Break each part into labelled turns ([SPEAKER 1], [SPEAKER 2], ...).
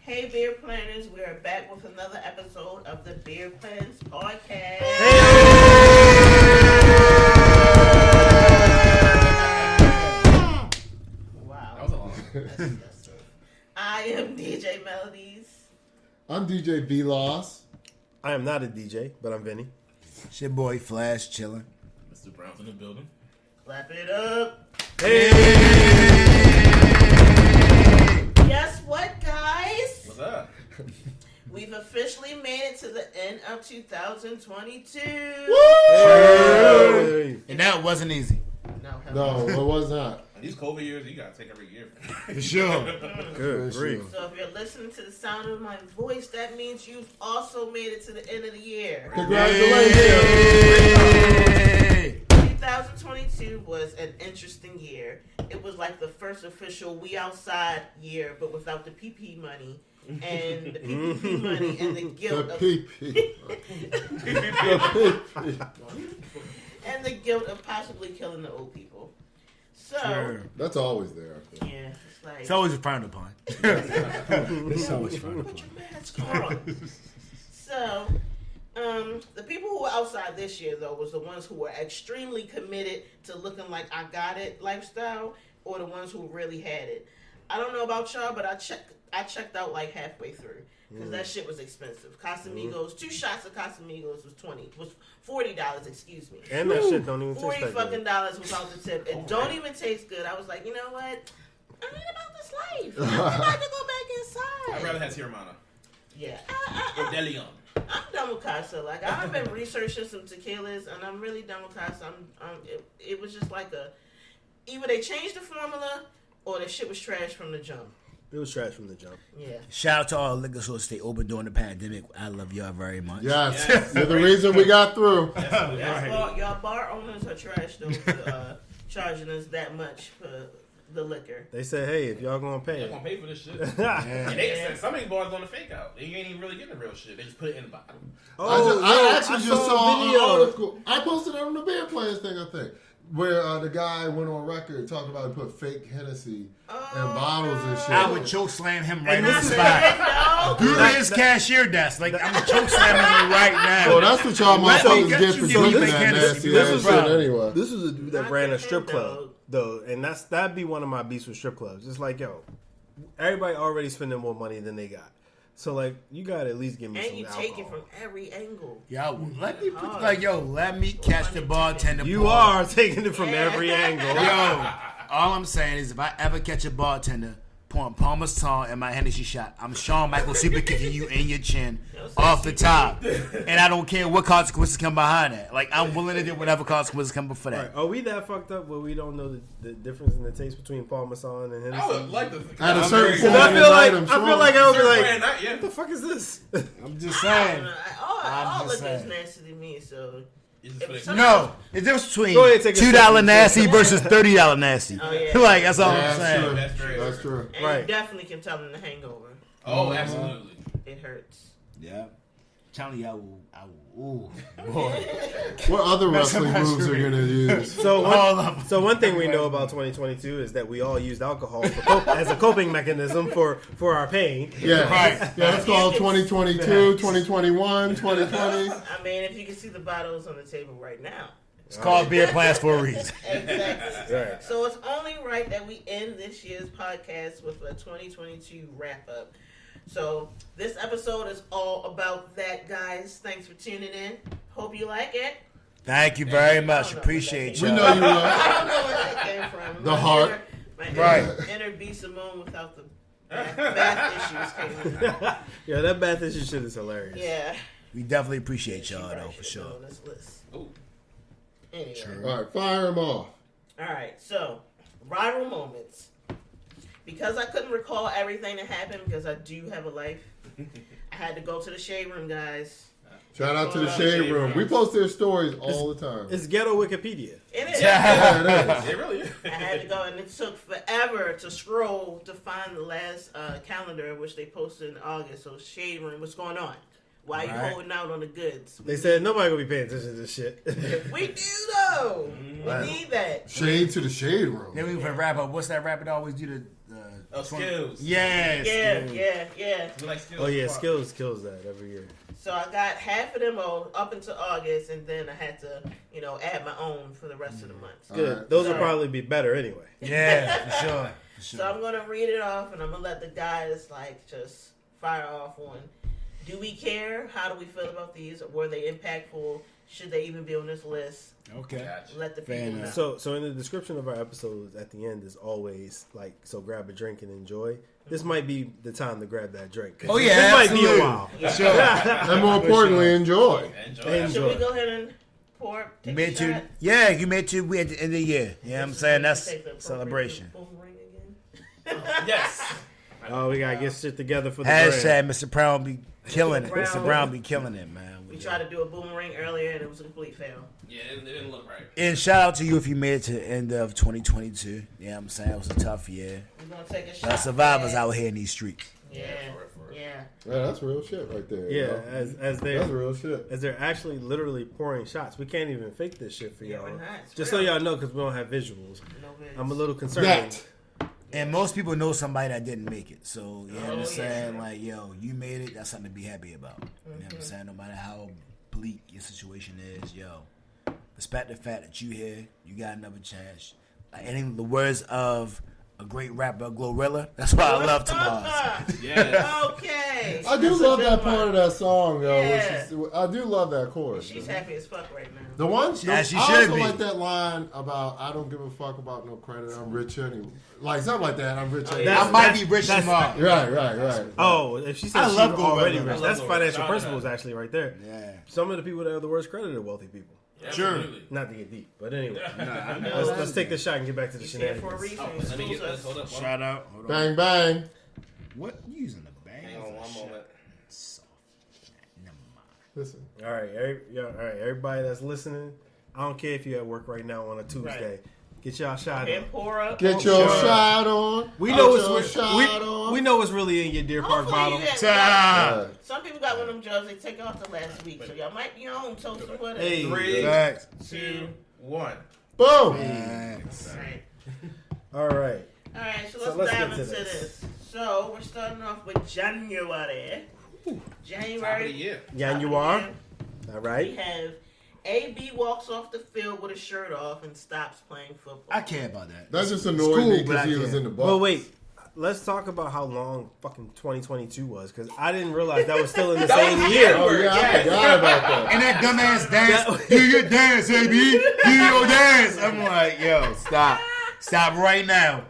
[SPEAKER 1] Hey, Beer Planners, we are back with another episode of the Beer Plans Podcast. Wow. That was a long one. I am DJ Melodies.
[SPEAKER 2] I'm DJ V-Loss.
[SPEAKER 3] I am not a DJ, but I'm Venny.
[SPEAKER 4] It's your boy Flash chilling.
[SPEAKER 5] Mr. Brown's in the building.
[SPEAKER 1] Clap it up.
[SPEAKER 3] Hey!
[SPEAKER 1] Guess what, guys?
[SPEAKER 5] What's up?
[SPEAKER 1] We've officially made it to the end of 2022.
[SPEAKER 3] Hey!
[SPEAKER 4] And that wasn't easy.
[SPEAKER 2] No, it was not.
[SPEAKER 5] These COVID years, you gotta take every year.
[SPEAKER 4] For sure.
[SPEAKER 3] Good
[SPEAKER 2] For
[SPEAKER 3] grief.
[SPEAKER 2] sure.
[SPEAKER 1] So if you're listening to the sound of my voice, that means you've also made it to the end of the year.
[SPEAKER 2] Congratulations.
[SPEAKER 4] Hey.
[SPEAKER 1] 2022 was an interesting year. It was like the first official we outside year, but without the PP money. And the PPP money and the guilt
[SPEAKER 2] The
[SPEAKER 1] of
[SPEAKER 2] PP.
[SPEAKER 1] and the guilt of possibly killing the old people. So
[SPEAKER 4] Sure.
[SPEAKER 2] That's always there, I think.
[SPEAKER 1] yeah, it's like
[SPEAKER 4] It's always frowned upon. It's always frowned
[SPEAKER 1] put
[SPEAKER 4] upon.
[SPEAKER 1] your mask on. So, the people who were outside this year though was the ones who were extremely committed to looking like I got it lifestyle, or the ones who really had it. I don't know about y'all, but I checked out like halfway through because that shit was expensive. Casamigos, 2 shots of Casamigos was $40. Excuse me.
[SPEAKER 3] And that shit don't even taste
[SPEAKER 1] $40
[SPEAKER 3] that
[SPEAKER 1] fucking
[SPEAKER 3] good.
[SPEAKER 1] dollars without the tip. It don't even taste good. I was like, you know what? I ain't about this life. I'm about to go back inside.
[SPEAKER 5] I'd rather have Ramona.
[SPEAKER 1] Yeah.
[SPEAKER 5] Or Deleon.
[SPEAKER 1] I'm done with Casa. Like, I've been researching some tequilas, and I'm really done with Casa. It was just like either they changed the formula, or the shit was trash from the jump.
[SPEAKER 3] It was trash from the jump.
[SPEAKER 1] Yeah.
[SPEAKER 4] Shout out to all liquor stores stay open during the pandemic. I love y'all very much.
[SPEAKER 2] Yes.
[SPEAKER 5] Yes.
[SPEAKER 2] You're the reason we got through.
[SPEAKER 1] Y'all bar owners are trash, though, for charging us that much for the liquor.
[SPEAKER 3] They said, hey, if y'all gonna pay
[SPEAKER 5] They're
[SPEAKER 3] it.
[SPEAKER 5] gonna pay for this shit.
[SPEAKER 4] Yeah.
[SPEAKER 5] And they said some of these bars gonna fake out. They ain't even really getting the real shit. They just put it in the bottle.
[SPEAKER 2] I actually just saw
[SPEAKER 3] a
[SPEAKER 2] an
[SPEAKER 3] video.
[SPEAKER 2] article. I posted it on the Beer Plans thing, I think, where the guy went on record talking about he put fake Hennessy in bottles and shit.
[SPEAKER 4] I would choke slam him right on the
[SPEAKER 3] this is-
[SPEAKER 4] spot.
[SPEAKER 1] No.
[SPEAKER 4] Through his cashier desk. Like, I'm going to choke slam him right now.
[SPEAKER 2] Oh, that's what y'all
[SPEAKER 4] Let me
[SPEAKER 2] motherfuckers
[SPEAKER 4] get
[SPEAKER 2] get
[SPEAKER 4] you
[SPEAKER 2] for
[SPEAKER 4] give me
[SPEAKER 2] drinking
[SPEAKER 4] the
[SPEAKER 2] that
[SPEAKER 4] Hennessy.
[SPEAKER 2] nasty
[SPEAKER 4] This
[SPEAKER 2] ass
[SPEAKER 4] is
[SPEAKER 2] shit
[SPEAKER 4] problem.
[SPEAKER 2] anyway.
[SPEAKER 3] This was a dude that
[SPEAKER 1] Not
[SPEAKER 3] ran a
[SPEAKER 1] him,
[SPEAKER 3] strip club, though, and that'd be one of my beefs with strip clubs. It's like, yo, everybody already spending more money than they got. So, like, you gotta at least give me
[SPEAKER 1] And
[SPEAKER 3] some
[SPEAKER 1] you
[SPEAKER 3] alcohol.
[SPEAKER 1] take it from every angle.
[SPEAKER 4] Yo, let me put, let me catch the bartender.
[SPEAKER 3] You are taking it from every angle.
[SPEAKER 4] Yo, all I'm saying is if I ever catch a bartender pouring Parmesan in my Hennessy shot, I'm Shawn Michaels super kicking you in your chin off the top. And I don't care what consequences come behind that. Like, I'm willing to do whatever consequences come before that.
[SPEAKER 3] Right. Are we that fucked up where we don't know the difference in the taste between Parmesan and Hennessy?
[SPEAKER 5] I would like to.
[SPEAKER 2] At a certain point,
[SPEAKER 3] I feel like
[SPEAKER 2] I'm
[SPEAKER 3] I feel like I would be like,
[SPEAKER 5] Yeah.
[SPEAKER 3] what the fuck is this?
[SPEAKER 4] I'm just
[SPEAKER 1] I
[SPEAKER 4] saying.
[SPEAKER 1] don't know.
[SPEAKER 4] I'm
[SPEAKER 1] All
[SPEAKER 4] just
[SPEAKER 1] liquor is
[SPEAKER 4] saying.
[SPEAKER 1] nasty to me, so.
[SPEAKER 5] It's just for the-
[SPEAKER 4] No, the difference between
[SPEAKER 3] Go ahead, take a
[SPEAKER 4] $2
[SPEAKER 3] second.
[SPEAKER 4] nasty versus $30 nasty.
[SPEAKER 1] Oh, yeah.
[SPEAKER 4] Like, that's all I'm
[SPEAKER 2] That's
[SPEAKER 4] saying.
[SPEAKER 2] true.
[SPEAKER 5] That's true.
[SPEAKER 2] That's true.
[SPEAKER 1] And
[SPEAKER 3] Right.
[SPEAKER 1] you definitely can tell them the hangover.
[SPEAKER 5] Oh, absolutely.
[SPEAKER 1] It hurts.
[SPEAKER 4] Yeah. Telling you, I will, ooh, boy.
[SPEAKER 2] What other wrestling
[SPEAKER 4] That's
[SPEAKER 2] moves are
[SPEAKER 4] true.
[SPEAKER 2] gonna use?
[SPEAKER 3] So
[SPEAKER 4] All of them.
[SPEAKER 3] one thing we know about 2022 is that we all used alcohol as a coping mechanism for our pain.
[SPEAKER 2] Yeah,
[SPEAKER 4] Right.
[SPEAKER 2] yeah. It's called 2022, 2021, 2020.
[SPEAKER 1] I mean, if you can see the bottles on the table right now.
[SPEAKER 4] It's called beer plans for a reason.
[SPEAKER 1] Exactly.
[SPEAKER 3] Right.
[SPEAKER 1] So it's only right that we end this year's podcast with a 2022 wrap up. So this episode is all about that, guys. Thanks for tuning in. Hope you like it.
[SPEAKER 4] Thank you very much. Appreciate
[SPEAKER 2] We
[SPEAKER 4] you.
[SPEAKER 2] know you will.
[SPEAKER 1] I don't know where that came from.
[SPEAKER 2] The
[SPEAKER 1] My
[SPEAKER 2] heart.
[SPEAKER 1] Inner B. Simone without the bath issues came in.
[SPEAKER 3] Yeah, that bath issue shit is hilarious.
[SPEAKER 1] Yeah.
[SPEAKER 4] We definitely appreciate y'all, though, for
[SPEAKER 1] Should
[SPEAKER 4] sure.
[SPEAKER 1] know this list.
[SPEAKER 5] Ooh.
[SPEAKER 1] Anyway.
[SPEAKER 2] All right, fire him off.
[SPEAKER 1] All right, so viral moments. Because I couldn't recall everything that happened because I do have a life, I had to go to the shade room, guys.
[SPEAKER 2] Shout out to the Shade Room. We post their stories all the time.
[SPEAKER 3] It's ghetto Wikipedia.
[SPEAKER 1] It is.
[SPEAKER 2] Yeah, it is.
[SPEAKER 5] It really is.
[SPEAKER 1] I had to go, and it took forever to scroll to find the last calendar, which they posted in August. So shade room, what's going on? Why you holding out on the goods?
[SPEAKER 3] They said nobody gonna be paying attention to this shit.
[SPEAKER 1] We do though. We need that.
[SPEAKER 2] Shade to the Shade Room.
[SPEAKER 4] Then we can wrap up. What's that rapper that always do?
[SPEAKER 5] Oh, Skills.
[SPEAKER 4] Yes.
[SPEAKER 1] Yeah.
[SPEAKER 5] We like Skills.
[SPEAKER 3] Oh yeah,
[SPEAKER 5] Fuck.
[SPEAKER 3] Skills kills that every year.
[SPEAKER 1] So I got half of them up until August, and then I had to, add my own for the rest of the months.
[SPEAKER 3] Good.
[SPEAKER 2] Alright.
[SPEAKER 3] Those will
[SPEAKER 1] So-
[SPEAKER 3] probably be better anyway.
[SPEAKER 4] Yeah, for sure.
[SPEAKER 1] So I'm gonna read it off, and I'm gonna let the guys just fire off on. Do we care? How do we feel about these? Were they impactful? Should they even be on this list?
[SPEAKER 4] Okay.
[SPEAKER 5] Gotcha.
[SPEAKER 1] Let the
[SPEAKER 4] Fair
[SPEAKER 1] people know.
[SPEAKER 4] enough.
[SPEAKER 3] So in the description of our episodes at the end is always like, so grab a drink and enjoy. This might be the time to grab that drink. 'Cause
[SPEAKER 4] Oh, yeah,
[SPEAKER 3] this might be
[SPEAKER 4] absolutely.
[SPEAKER 3] a while.
[SPEAKER 1] Yeah.
[SPEAKER 4] Sure.
[SPEAKER 2] And more importantly, enjoy.
[SPEAKER 5] Enjoy.
[SPEAKER 1] Should we go ahead and pour?
[SPEAKER 4] You
[SPEAKER 1] Take
[SPEAKER 4] made
[SPEAKER 1] a shot?
[SPEAKER 4] you, yeah, you made you. We at the end of the year. You know what I'm saying? That's
[SPEAKER 1] Take the appropriate
[SPEAKER 4] celebration.
[SPEAKER 1] boomerang again.
[SPEAKER 5] Yes.
[SPEAKER 3] Oh, we gotta get shit together for the
[SPEAKER 4] Hashtag
[SPEAKER 3] brand.
[SPEAKER 4] Mr. Brown be killing it.
[SPEAKER 1] Brown.
[SPEAKER 4] Mr. Brown be killing it, man.
[SPEAKER 1] We tried to do a boomerang earlier, and it was a complete fail.
[SPEAKER 5] Yeah, it didn't look right.
[SPEAKER 4] And shout out to you if you made it to the end of 2022. You know what I'm saying? It was a tough year.
[SPEAKER 1] We're gonna take a shot.
[SPEAKER 4] There are survivors
[SPEAKER 1] Yeah.
[SPEAKER 4] out here in these streets.
[SPEAKER 1] Yeah,
[SPEAKER 5] For it.
[SPEAKER 1] yeah.
[SPEAKER 2] Yeah, that's real shit right there.
[SPEAKER 3] Yeah,
[SPEAKER 2] yo.
[SPEAKER 3] as
[SPEAKER 2] That's
[SPEAKER 3] they're
[SPEAKER 2] real shit.
[SPEAKER 3] actually literally pouring shots. We can't even fake this shit for
[SPEAKER 1] Yeah,
[SPEAKER 3] y'all.
[SPEAKER 1] we're not. It's
[SPEAKER 3] Just
[SPEAKER 1] real.
[SPEAKER 3] so y'all know, because we don't have visuals.
[SPEAKER 1] No vids.
[SPEAKER 3] I'm a little concerned.
[SPEAKER 2] That.
[SPEAKER 4] And most people know somebody that didn't make it. So, you know what
[SPEAKER 1] Oh,
[SPEAKER 4] I'm
[SPEAKER 1] yeah.
[SPEAKER 4] saying? Like, yo, you made it. That's something to be happy about. You know what I'm saying? No matter how bleak your situation is, yo, respect the fact that you here. You got another chance. Like, in the words of a great rapper, Glorilla, that's why I love Tomaz.
[SPEAKER 5] Yes.
[SPEAKER 1] Okay.
[SPEAKER 2] I do
[SPEAKER 1] That's a
[SPEAKER 2] love
[SPEAKER 1] good
[SPEAKER 2] that
[SPEAKER 1] one.
[SPEAKER 2] part of that song, though.
[SPEAKER 1] Yeah.
[SPEAKER 2] I do love that chorus.
[SPEAKER 1] She's
[SPEAKER 2] though.
[SPEAKER 1] happy as fuck right now.
[SPEAKER 2] The one,
[SPEAKER 4] As she
[SPEAKER 2] I
[SPEAKER 4] should
[SPEAKER 2] also
[SPEAKER 4] be.
[SPEAKER 2] like that line about I don't give a fuck about no credit. I'm rich anyway. Like something like that. I'm rich anyway.
[SPEAKER 4] I might be rich tomorrow.
[SPEAKER 2] Right.
[SPEAKER 3] Oh, if she said
[SPEAKER 4] I
[SPEAKER 3] she's
[SPEAKER 4] love Glorilla.
[SPEAKER 3] already
[SPEAKER 4] I
[SPEAKER 3] rich,
[SPEAKER 5] love
[SPEAKER 3] that's
[SPEAKER 5] Glorilla.
[SPEAKER 3] financial
[SPEAKER 5] Shout
[SPEAKER 3] principles
[SPEAKER 5] out.
[SPEAKER 3] actually right there.
[SPEAKER 4] Yeah.
[SPEAKER 3] Some of the people that are the worst credit are wealthy people.
[SPEAKER 4] Sure.
[SPEAKER 5] Absolutely.
[SPEAKER 3] Not to get deep, but anyway.
[SPEAKER 4] I know.
[SPEAKER 3] Let's take this shot and get back to the
[SPEAKER 1] He's here for a
[SPEAKER 3] shenanigans.
[SPEAKER 1] reason.
[SPEAKER 5] Oh, let me get this. Hold up.
[SPEAKER 4] Shout out. Hold on.
[SPEAKER 2] Bang bang.
[SPEAKER 4] What? You using the bang?
[SPEAKER 5] Hang on one moment.
[SPEAKER 4] Soft. Never mind.
[SPEAKER 2] Listen.
[SPEAKER 3] All right, everybody that's listening, I don't care if you're at work right now on a Tuesday.
[SPEAKER 1] Right.
[SPEAKER 3] Get y'all shot
[SPEAKER 1] And
[SPEAKER 3] up.
[SPEAKER 1] pour up.
[SPEAKER 2] Get your
[SPEAKER 3] Sure.
[SPEAKER 2] shot on.
[SPEAKER 3] We know
[SPEAKER 2] Get your
[SPEAKER 3] it's
[SPEAKER 2] shot on.
[SPEAKER 3] we know it's really in your Deer Park
[SPEAKER 1] Hopefully
[SPEAKER 3] bottle.
[SPEAKER 1] you got-
[SPEAKER 2] Yeah.
[SPEAKER 1] Some people got one of them jobs they take off the last week, so y'all might be home toast or whatever.
[SPEAKER 3] Hey.
[SPEAKER 5] 3,
[SPEAKER 4] Facts.
[SPEAKER 5] 2, 1.
[SPEAKER 2] Boom.
[SPEAKER 4] Facts.
[SPEAKER 1] All right.
[SPEAKER 3] All right.
[SPEAKER 1] All right, so
[SPEAKER 3] So
[SPEAKER 1] let's
[SPEAKER 3] let's
[SPEAKER 1] dive
[SPEAKER 3] get to
[SPEAKER 1] into
[SPEAKER 3] this.
[SPEAKER 1] this. So we're starting off with January.
[SPEAKER 5] Top of the
[SPEAKER 1] January.
[SPEAKER 5] year.
[SPEAKER 3] Yeah, you are. All
[SPEAKER 1] We
[SPEAKER 3] right.
[SPEAKER 1] have AB walks off the field with his shirt off and stops playing football.
[SPEAKER 4] I care about that.
[SPEAKER 2] That just
[SPEAKER 4] It's
[SPEAKER 2] annoyed
[SPEAKER 4] cool,
[SPEAKER 2] me
[SPEAKER 4] but I
[SPEAKER 2] because he was
[SPEAKER 4] care.
[SPEAKER 2] in the box.
[SPEAKER 3] Well, wait. Let's talk about how long fucking 2022 was, because I didn't realize that was still in the same year.
[SPEAKER 2] Oh yeah, I forgot about that.
[SPEAKER 4] And that dumbass dance, do your dance, AB, do your dance. I'm like, yo, stop right now.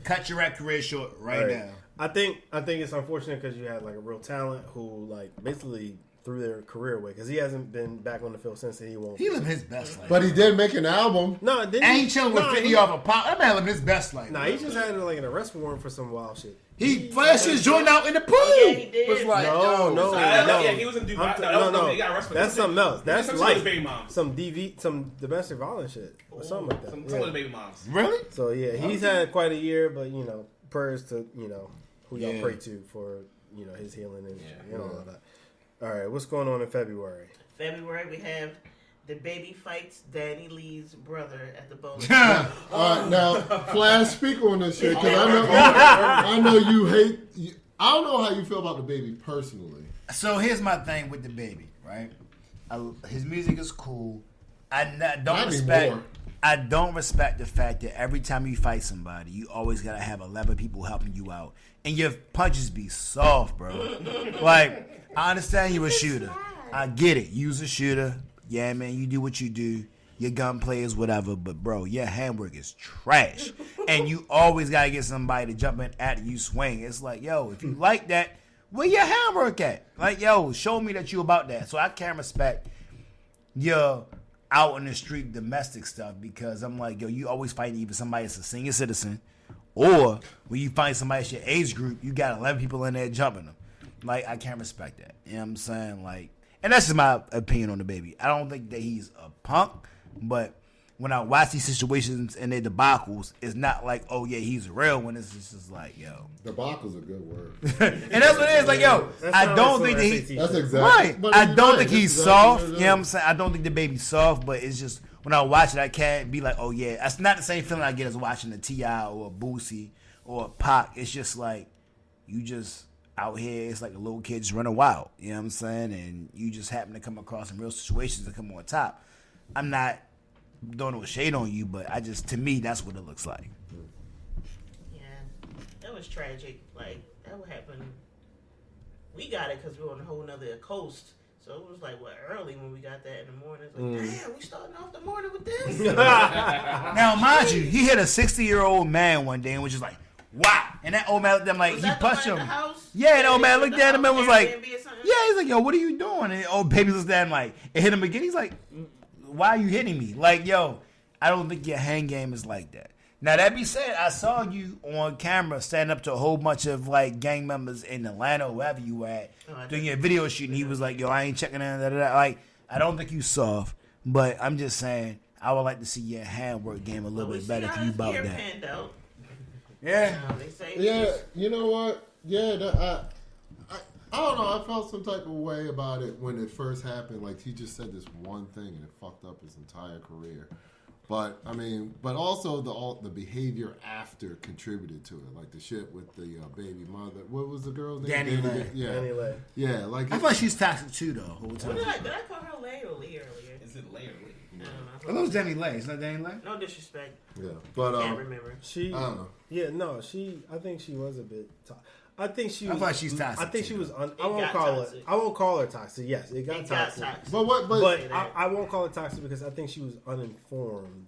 [SPEAKER 4] Cut your rap career short right now.
[SPEAKER 3] I think it's unfortunate because you had like a real talent who like basically threw their career away because he hasn't been back on the field since, and he won't.
[SPEAKER 4] He lived his best life.
[SPEAKER 2] But he did make an album.
[SPEAKER 3] No, didn't
[SPEAKER 4] I
[SPEAKER 3] he?
[SPEAKER 4] ain't chilling with
[SPEAKER 3] No,
[SPEAKER 4] 50
[SPEAKER 3] he-
[SPEAKER 4] off a pop. That man living his best life.
[SPEAKER 3] Nah, he just had like an arrest warrant for some wild shit.
[SPEAKER 4] He flashed his joint out in the pool.
[SPEAKER 1] Yeah, he did.
[SPEAKER 4] Was like,
[SPEAKER 3] No,
[SPEAKER 4] yo,
[SPEAKER 3] no,
[SPEAKER 5] Yeah, he was in Dubai.
[SPEAKER 3] No,
[SPEAKER 5] He got arrested.
[SPEAKER 3] that's something else. That's
[SPEAKER 5] some
[SPEAKER 3] like
[SPEAKER 5] of his baby moms.
[SPEAKER 3] some domestic violence shit or something like that.
[SPEAKER 5] Some
[SPEAKER 3] Yeah.
[SPEAKER 5] of his baby moms.
[SPEAKER 4] Really?
[SPEAKER 3] So yeah, he's had quite a year, but you know, prayers to who y'all
[SPEAKER 4] Yeah.
[SPEAKER 3] pray to for his healing and
[SPEAKER 5] Yeah.
[SPEAKER 3] all that. All right, what's going on in February?
[SPEAKER 1] February, we have the baby fights Danny Lee's brother at the bowling.
[SPEAKER 2] All right, now Flash, speak on this shit because I know you hate. I don't know how you feel about the baby personally.
[SPEAKER 4] So here's my thing with the baby, right? His music is cool.
[SPEAKER 2] Not anymore.
[SPEAKER 4] I don't respect the fact that every time you fight somebody, you always gotta have 11 people helping you out, and your punches be soft, bro. Like, I understand you a shooter. I get it. You's a shooter. Yeah, man. You do what you do. Your gunplay is whatever, but bro, your handwork is trash, and you always gotta get somebody to jump in after you swing. It's like, yo, if you like that, where your handwork at? Like, yo, show me that you about that. So I can't respect your out in the street domestic stuff because I'm like, yo, you always fighting either somebody that's a senior citizen or when you find somebody that's your age group, you got 11 people in there jumping them. Like, I can't respect that. You know what I'm saying? Like, and that's just my opinion on the baby. I don't think that he's a punk, but when I watch these situations and their debacles, it's not like, oh yeah, he's a real one. It's just like, yo.
[SPEAKER 2] Debacle's a good word.
[SPEAKER 4] And that's what it is. Like, yo,
[SPEAKER 3] That
[SPEAKER 4] I
[SPEAKER 3] sounds
[SPEAKER 4] don't
[SPEAKER 3] like
[SPEAKER 4] think
[SPEAKER 3] some
[SPEAKER 4] that
[SPEAKER 3] SAT
[SPEAKER 4] he...
[SPEAKER 2] That's
[SPEAKER 3] shit.
[SPEAKER 2] exactly
[SPEAKER 4] Right.
[SPEAKER 2] But
[SPEAKER 4] I
[SPEAKER 2] you're
[SPEAKER 4] don't
[SPEAKER 2] right.
[SPEAKER 4] think
[SPEAKER 2] That's
[SPEAKER 4] he's
[SPEAKER 2] exactly
[SPEAKER 4] soft.
[SPEAKER 2] what it
[SPEAKER 4] You know what I'm
[SPEAKER 2] is.
[SPEAKER 4] saying? I don't think the baby's soft, but it's just when I watch it, I can't be like, oh yeah. That's not the same feeling I get as watching a T.I. or a Boosie or Pac, it's just like you just out here. It's like a little kid just running wild. You know what I'm saying? And you just happen to come across some real situations that come on top. I'm not throwing no shade on you, but to me, that's what it looks like.
[SPEAKER 1] Yeah, that was tragic. Like, that would happen. We got it because we were on a whole nother coast. So it was like, early when we got that in the morning. It's like, damn, we starting off the morning with this?
[SPEAKER 4] Now, mind you, he hit a 60-year-old man one day and was just like, wow. And that old man looked at him like,
[SPEAKER 1] Was
[SPEAKER 4] he
[SPEAKER 1] that the
[SPEAKER 4] punched
[SPEAKER 1] one
[SPEAKER 4] him.
[SPEAKER 1] at the house?
[SPEAKER 4] Yeah, the old man looked at him and was like,
[SPEAKER 1] Airbnb or something?
[SPEAKER 4] yeah, he's like, yo, what are you doing? And the old baby looked at him like, it hit him again. He's like, why are you hitting me? Like, yo, I don't think your hand game is like that. Now, that be said, I saw you on camera standing up to a whole bunch of, like, gang members in Atlanta or wherever you were at, doing your video shoot, and he was like, yo, I ain't checking in, da-da-da. Like, I don't think you soft, but I'm just saying, I would like to see your handwork game a little bit better if you about that. Yeah.
[SPEAKER 1] They say
[SPEAKER 2] Yeah, you know what? Yeah, I don't know. I felt some type of way about it when it first happened. Like, he just said this one thing and it fucked up his entire career. But I mean, but also the behavior after contributed to it, like the shit with the baby mother. What was the girl's name?
[SPEAKER 4] Danny Lay.
[SPEAKER 2] Yeah,
[SPEAKER 3] Danny Lay.
[SPEAKER 2] yeah. Like
[SPEAKER 4] I thought she's toxic too, though. Whole time.
[SPEAKER 1] Did I call her Lay or Lee earlier?
[SPEAKER 5] Is it Lay or Lee?
[SPEAKER 1] I don't know.
[SPEAKER 4] I thought it was Danny Lay. It's not Danny Lay?
[SPEAKER 1] No disrespect.
[SPEAKER 2] yeah, but
[SPEAKER 1] Can't remember.
[SPEAKER 3] She,
[SPEAKER 2] I don't know.
[SPEAKER 3] yeah, no, I think she was a bit. I think she.
[SPEAKER 4] I
[SPEAKER 3] Was,
[SPEAKER 4] thought she's toxic.
[SPEAKER 3] I think she was. I
[SPEAKER 1] It
[SPEAKER 3] won't
[SPEAKER 1] got
[SPEAKER 3] call
[SPEAKER 1] toxic.
[SPEAKER 3] her. I won't call her toxic. Yes, it got toxic.
[SPEAKER 2] But what? But
[SPEAKER 3] But I won't call it toxic because I think she was uninformed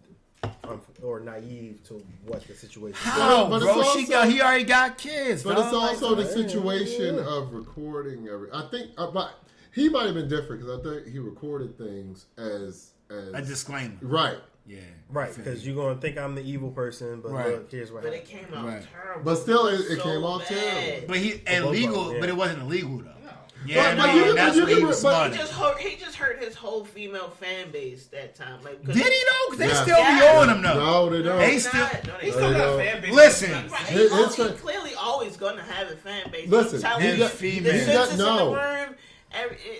[SPEAKER 3] or naive to what the situation.
[SPEAKER 4] How,
[SPEAKER 2] But it's
[SPEAKER 4] bro?
[SPEAKER 2] also-
[SPEAKER 4] He already got kids,
[SPEAKER 2] But
[SPEAKER 4] dog.
[SPEAKER 2] it's also the
[SPEAKER 3] yeah,
[SPEAKER 2] situation
[SPEAKER 3] yeah.
[SPEAKER 2] of recording. I think, but he might have been different because I think he recorded things as
[SPEAKER 4] a disclaimer.
[SPEAKER 2] right.
[SPEAKER 4] Yeah.
[SPEAKER 3] Right, because you're gonna think I'm the evil person, but
[SPEAKER 4] Right.
[SPEAKER 3] look, here's what
[SPEAKER 1] But it
[SPEAKER 3] happened.
[SPEAKER 1] came out
[SPEAKER 4] Right.
[SPEAKER 1] terrible.
[SPEAKER 2] But still, it
[SPEAKER 1] So
[SPEAKER 2] came off
[SPEAKER 1] bad.
[SPEAKER 2] terrible.
[SPEAKER 4] But he illegal,
[SPEAKER 3] yeah.
[SPEAKER 4] but it wasn't illegal though.
[SPEAKER 5] No.
[SPEAKER 4] Yeah,
[SPEAKER 2] But
[SPEAKER 4] no,
[SPEAKER 2] you-
[SPEAKER 4] that's
[SPEAKER 2] you
[SPEAKER 4] what he
[SPEAKER 2] can-
[SPEAKER 4] was
[SPEAKER 2] but-
[SPEAKER 4] smart.
[SPEAKER 1] He just hurt his whole female fan base that time. Like,
[SPEAKER 4] Did he though? 'Cause they
[SPEAKER 2] Yeah.
[SPEAKER 4] still be
[SPEAKER 1] Yeah.
[SPEAKER 4] on him though.
[SPEAKER 2] No, they don't.
[SPEAKER 4] They still-
[SPEAKER 5] He still got a fan base.
[SPEAKER 4] Listen.
[SPEAKER 1] Right,
[SPEAKER 2] His
[SPEAKER 1] he's
[SPEAKER 2] fan-
[SPEAKER 1] clearly always gonna have a fan base.
[SPEAKER 2] Listen,
[SPEAKER 1] I'm telling
[SPEAKER 4] his
[SPEAKER 1] you,
[SPEAKER 4] female-
[SPEAKER 1] the
[SPEAKER 4] he
[SPEAKER 2] got-
[SPEAKER 1] census
[SPEAKER 2] no.
[SPEAKER 1] in the room,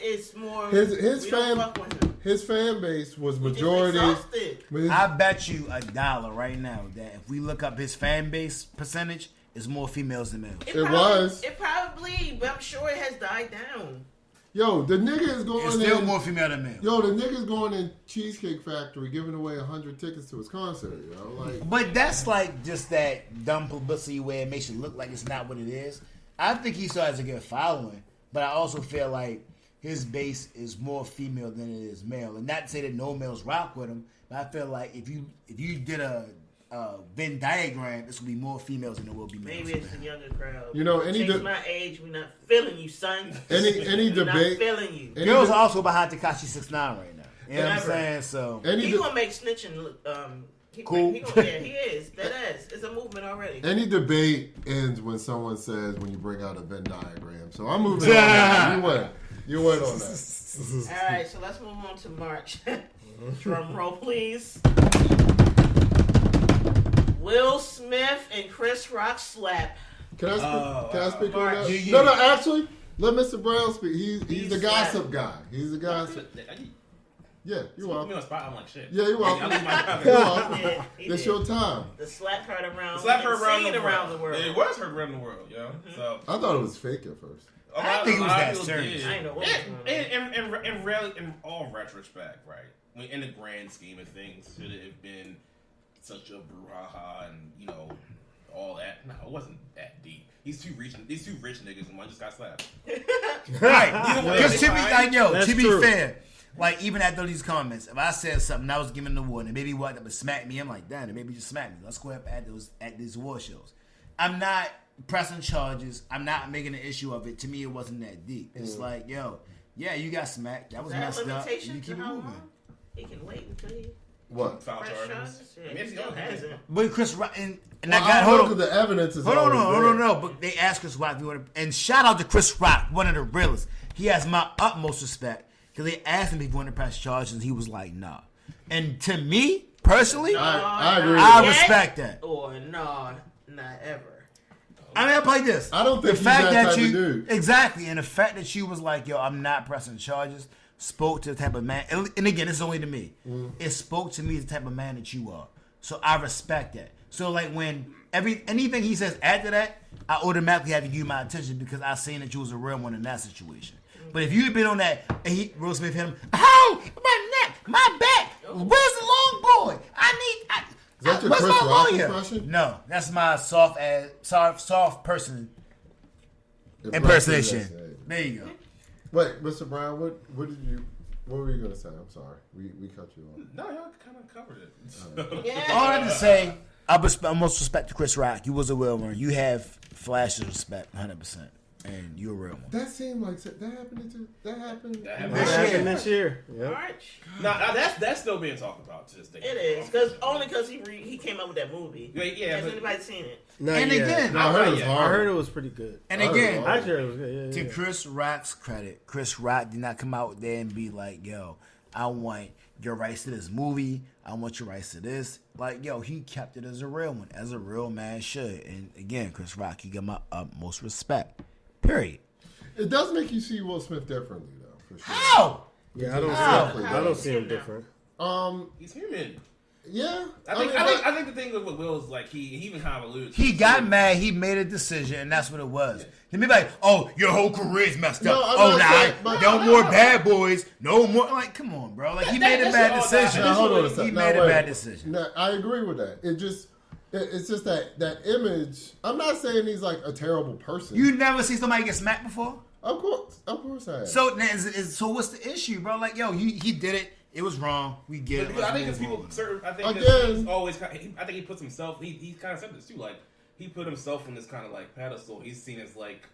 [SPEAKER 1] it's more.
[SPEAKER 2] His
[SPEAKER 1] we don't
[SPEAKER 2] fan
[SPEAKER 1] fuck with him.
[SPEAKER 2] his fan base was
[SPEAKER 1] He's
[SPEAKER 2] majority.
[SPEAKER 1] exhausted.
[SPEAKER 4] I bet you $1 right now that if we look up his fan base percentage, it's more females than males.
[SPEAKER 1] It probably, but I'm sure it has died down.
[SPEAKER 2] Yo, the nigga is going
[SPEAKER 4] It's
[SPEAKER 2] in.
[SPEAKER 4] still more female than male.
[SPEAKER 2] Yo, the nigga's going in Cheesecake Factory, giving away 100 tickets to his concert. Yo, like,
[SPEAKER 4] But that's like just that dumb publicity where it makes you look like it's not what it is. I think he still has a good following, but I also feel like his base is more female than it is male. And not to say that no males rock with him, but I feel like if you did a Venn diagram, this would be more females than there will be males.
[SPEAKER 1] Maybe it's the younger crowd.
[SPEAKER 2] You know, any
[SPEAKER 1] Change
[SPEAKER 2] de-
[SPEAKER 1] my age, we not feeling you, son.
[SPEAKER 2] any
[SPEAKER 1] We not
[SPEAKER 2] debate,
[SPEAKER 1] feeling you.
[SPEAKER 2] any
[SPEAKER 4] Girls
[SPEAKER 2] de-
[SPEAKER 4] are also behind Tekashi 6ix9ine right now. You know what I'm
[SPEAKER 1] Never.
[SPEAKER 4] saying? So
[SPEAKER 2] any
[SPEAKER 1] He
[SPEAKER 2] de-
[SPEAKER 1] gonna make snitching look
[SPEAKER 4] Cool.
[SPEAKER 1] He is. That ass. It's a movement already.
[SPEAKER 2] any debate ends when someone says when you bring out a Venn diagram. So I'm moving on. That. You went on that.
[SPEAKER 1] All right, so let's move on to March. Drum roll, please. Will Smith and Chris Rock slap.
[SPEAKER 2] Can I speak on
[SPEAKER 1] Mark,
[SPEAKER 2] that?
[SPEAKER 4] you-
[SPEAKER 2] No, actually, let Mr. Brown speak. He's the
[SPEAKER 1] He's
[SPEAKER 2] gossip guy. He's the gossip. Yeah,
[SPEAKER 5] You
[SPEAKER 2] you're
[SPEAKER 5] put me
[SPEAKER 2] welcome.
[SPEAKER 5] on the spot. I'm like shit.
[SPEAKER 2] Yeah, you're welcome.
[SPEAKER 5] I lose my comment.
[SPEAKER 2] You're welcome.
[SPEAKER 1] Yeah, he
[SPEAKER 2] It's
[SPEAKER 1] did.
[SPEAKER 2] your time.
[SPEAKER 1] The slap heard around.
[SPEAKER 5] The slap heard
[SPEAKER 1] seen
[SPEAKER 5] around the world.
[SPEAKER 1] world.
[SPEAKER 5] It was heard around the world, yo. So
[SPEAKER 2] I thought it was fake at first.
[SPEAKER 4] I think it was that serious.
[SPEAKER 1] I ain't know what was going on.
[SPEAKER 5] In all retrospect, right? When in the grand scheme of things, should it have been such a brouhaha and all that? No, it wasn't that deep. These two rich niggas and one just got slapped.
[SPEAKER 4] right. Because
[SPEAKER 3] That's
[SPEAKER 4] to be
[SPEAKER 3] true.
[SPEAKER 4] fair, like even after these comments, if I said something, I was giving the warning, and maybe walked up and smacked me. I'm like, damn, the baby just smacked me. Let's go up at these award shows. I'm not pressing charges. I'm not making an issue of it. To me, it wasn't that deep. It's like, yo, yeah, you got smacked. That was
[SPEAKER 1] Is that a
[SPEAKER 4] messed up. And
[SPEAKER 1] limitation
[SPEAKER 4] you
[SPEAKER 1] to
[SPEAKER 4] keep it
[SPEAKER 1] how
[SPEAKER 4] moving.
[SPEAKER 1] long? He can wait until he
[SPEAKER 2] What?
[SPEAKER 5] Foul
[SPEAKER 1] press
[SPEAKER 5] charges.
[SPEAKER 1] charges. Yeah,
[SPEAKER 5] I mean,
[SPEAKER 1] he
[SPEAKER 5] it's
[SPEAKER 1] still
[SPEAKER 5] young.
[SPEAKER 1] hasn't.
[SPEAKER 4] But Chris Rock and
[SPEAKER 2] Well,
[SPEAKER 4] I got
[SPEAKER 2] I
[SPEAKER 4] hold
[SPEAKER 2] know
[SPEAKER 4] on.
[SPEAKER 2] that the evidence is
[SPEAKER 4] Hold on,
[SPEAKER 2] always there.
[SPEAKER 4] no. But they asked Chris Rock if he wanted, and shout out to Chris Rock, one of the realest. He has my utmost respect because they asked him if he wanted to press charges, and he was like, nah. And to me personally,
[SPEAKER 2] I agree.
[SPEAKER 4] I
[SPEAKER 2] with that.
[SPEAKER 4] respect that.
[SPEAKER 1] Or no, not ever.
[SPEAKER 4] I mean, I'll play this.
[SPEAKER 2] I don't think
[SPEAKER 4] the fact
[SPEAKER 2] he's that type
[SPEAKER 4] you
[SPEAKER 2] of dude.
[SPEAKER 4] exactly, and the fact that you was like, yo, I'm not pressing charges, spoke to the type of man. And again, this is only to me. It spoke to me as the type of man that you are. So I respect that. So like when anything he says after that, I automatically have to give you my attention because I seen that you was a real one in that situation. But if you had been on that and Will Smith hit him, oh, my neck, my back, where's the long boy?
[SPEAKER 2] Is that your
[SPEAKER 4] where's
[SPEAKER 2] Chris
[SPEAKER 4] my
[SPEAKER 2] Rock
[SPEAKER 4] lawyer?
[SPEAKER 2] impression?
[SPEAKER 4] No, that's my soft person impersonation. There you go.
[SPEAKER 2] Wait, Mr. Brown, what were you gonna say? I'm sorry, we cut you off.
[SPEAKER 5] No, y'all kind of covered it.
[SPEAKER 1] Yeah.
[SPEAKER 4] All I have to say, I most respect to Chris Rock. You was a real one. You have flashes of respect, 100%, and you're a real one.
[SPEAKER 2] That seemed like that happened. That happened.
[SPEAKER 3] That happened this year.
[SPEAKER 1] All
[SPEAKER 3] Yep.
[SPEAKER 1] right.
[SPEAKER 5] No, that's still being talked about to this day.
[SPEAKER 1] It is because he came up with that movie.
[SPEAKER 5] Yeah,
[SPEAKER 1] Has
[SPEAKER 5] but-
[SPEAKER 1] anybody seen it?
[SPEAKER 3] Not
[SPEAKER 4] And
[SPEAKER 3] yet.
[SPEAKER 4] again,
[SPEAKER 2] No, I heard it was
[SPEAKER 5] I
[SPEAKER 3] I
[SPEAKER 2] hard.
[SPEAKER 3] heard it was pretty good.
[SPEAKER 4] And
[SPEAKER 2] I heard
[SPEAKER 4] again,
[SPEAKER 2] it
[SPEAKER 3] I heard it was good. Yeah,
[SPEAKER 4] to
[SPEAKER 3] yeah.
[SPEAKER 4] Chris Rock's credit, Chris Rock did not come out there and be like, yo, I want your rights to this movie. I want your rights to this. Like, yo, he kept it as a real one, as a real man should. And again, Chris Rock, you got my utmost respect. Period.
[SPEAKER 2] It does make you see Will Smith differently, though. For sure.
[SPEAKER 4] How?
[SPEAKER 3] Yeah, I don't
[SPEAKER 2] How?
[SPEAKER 3] see. I don't see him different.
[SPEAKER 5] He's human.
[SPEAKER 2] Yeah.
[SPEAKER 5] I think the thing with Will is like he even kind of alludes.
[SPEAKER 4] He got mad. He made a decision, and that's what it was. Then be like, "Oh, your whole career's messed
[SPEAKER 2] No,
[SPEAKER 4] up.
[SPEAKER 2] I'm
[SPEAKER 4] Oh,
[SPEAKER 2] not saying-
[SPEAKER 4] nah,
[SPEAKER 2] but-
[SPEAKER 4] no more bad boys. No more." Like, come on, bro. Like, he made a
[SPEAKER 5] that's
[SPEAKER 4] bad
[SPEAKER 5] all
[SPEAKER 4] decision.
[SPEAKER 5] that-
[SPEAKER 2] Now, hold on a
[SPEAKER 4] He
[SPEAKER 2] second.
[SPEAKER 4] made
[SPEAKER 2] Now,
[SPEAKER 4] a
[SPEAKER 2] wait.
[SPEAKER 4] bad decision.
[SPEAKER 2] No, I agree with that. It's just that image. I'm not saying he's like a terrible person.
[SPEAKER 4] You never see somebody get smacked before.
[SPEAKER 2] Of course I have.
[SPEAKER 4] So, so what's the issue, bro? Like, yo, he did it. It was wrong. We get it.
[SPEAKER 5] Because I think
[SPEAKER 4] Let's
[SPEAKER 5] because
[SPEAKER 4] move
[SPEAKER 5] people,
[SPEAKER 4] on.
[SPEAKER 5] certain, I think 'cause
[SPEAKER 2] Again.
[SPEAKER 5] he's always, I think he puts himself. He kind of said this too. Like he put himself on this kind of like pedestal. He's seen as like,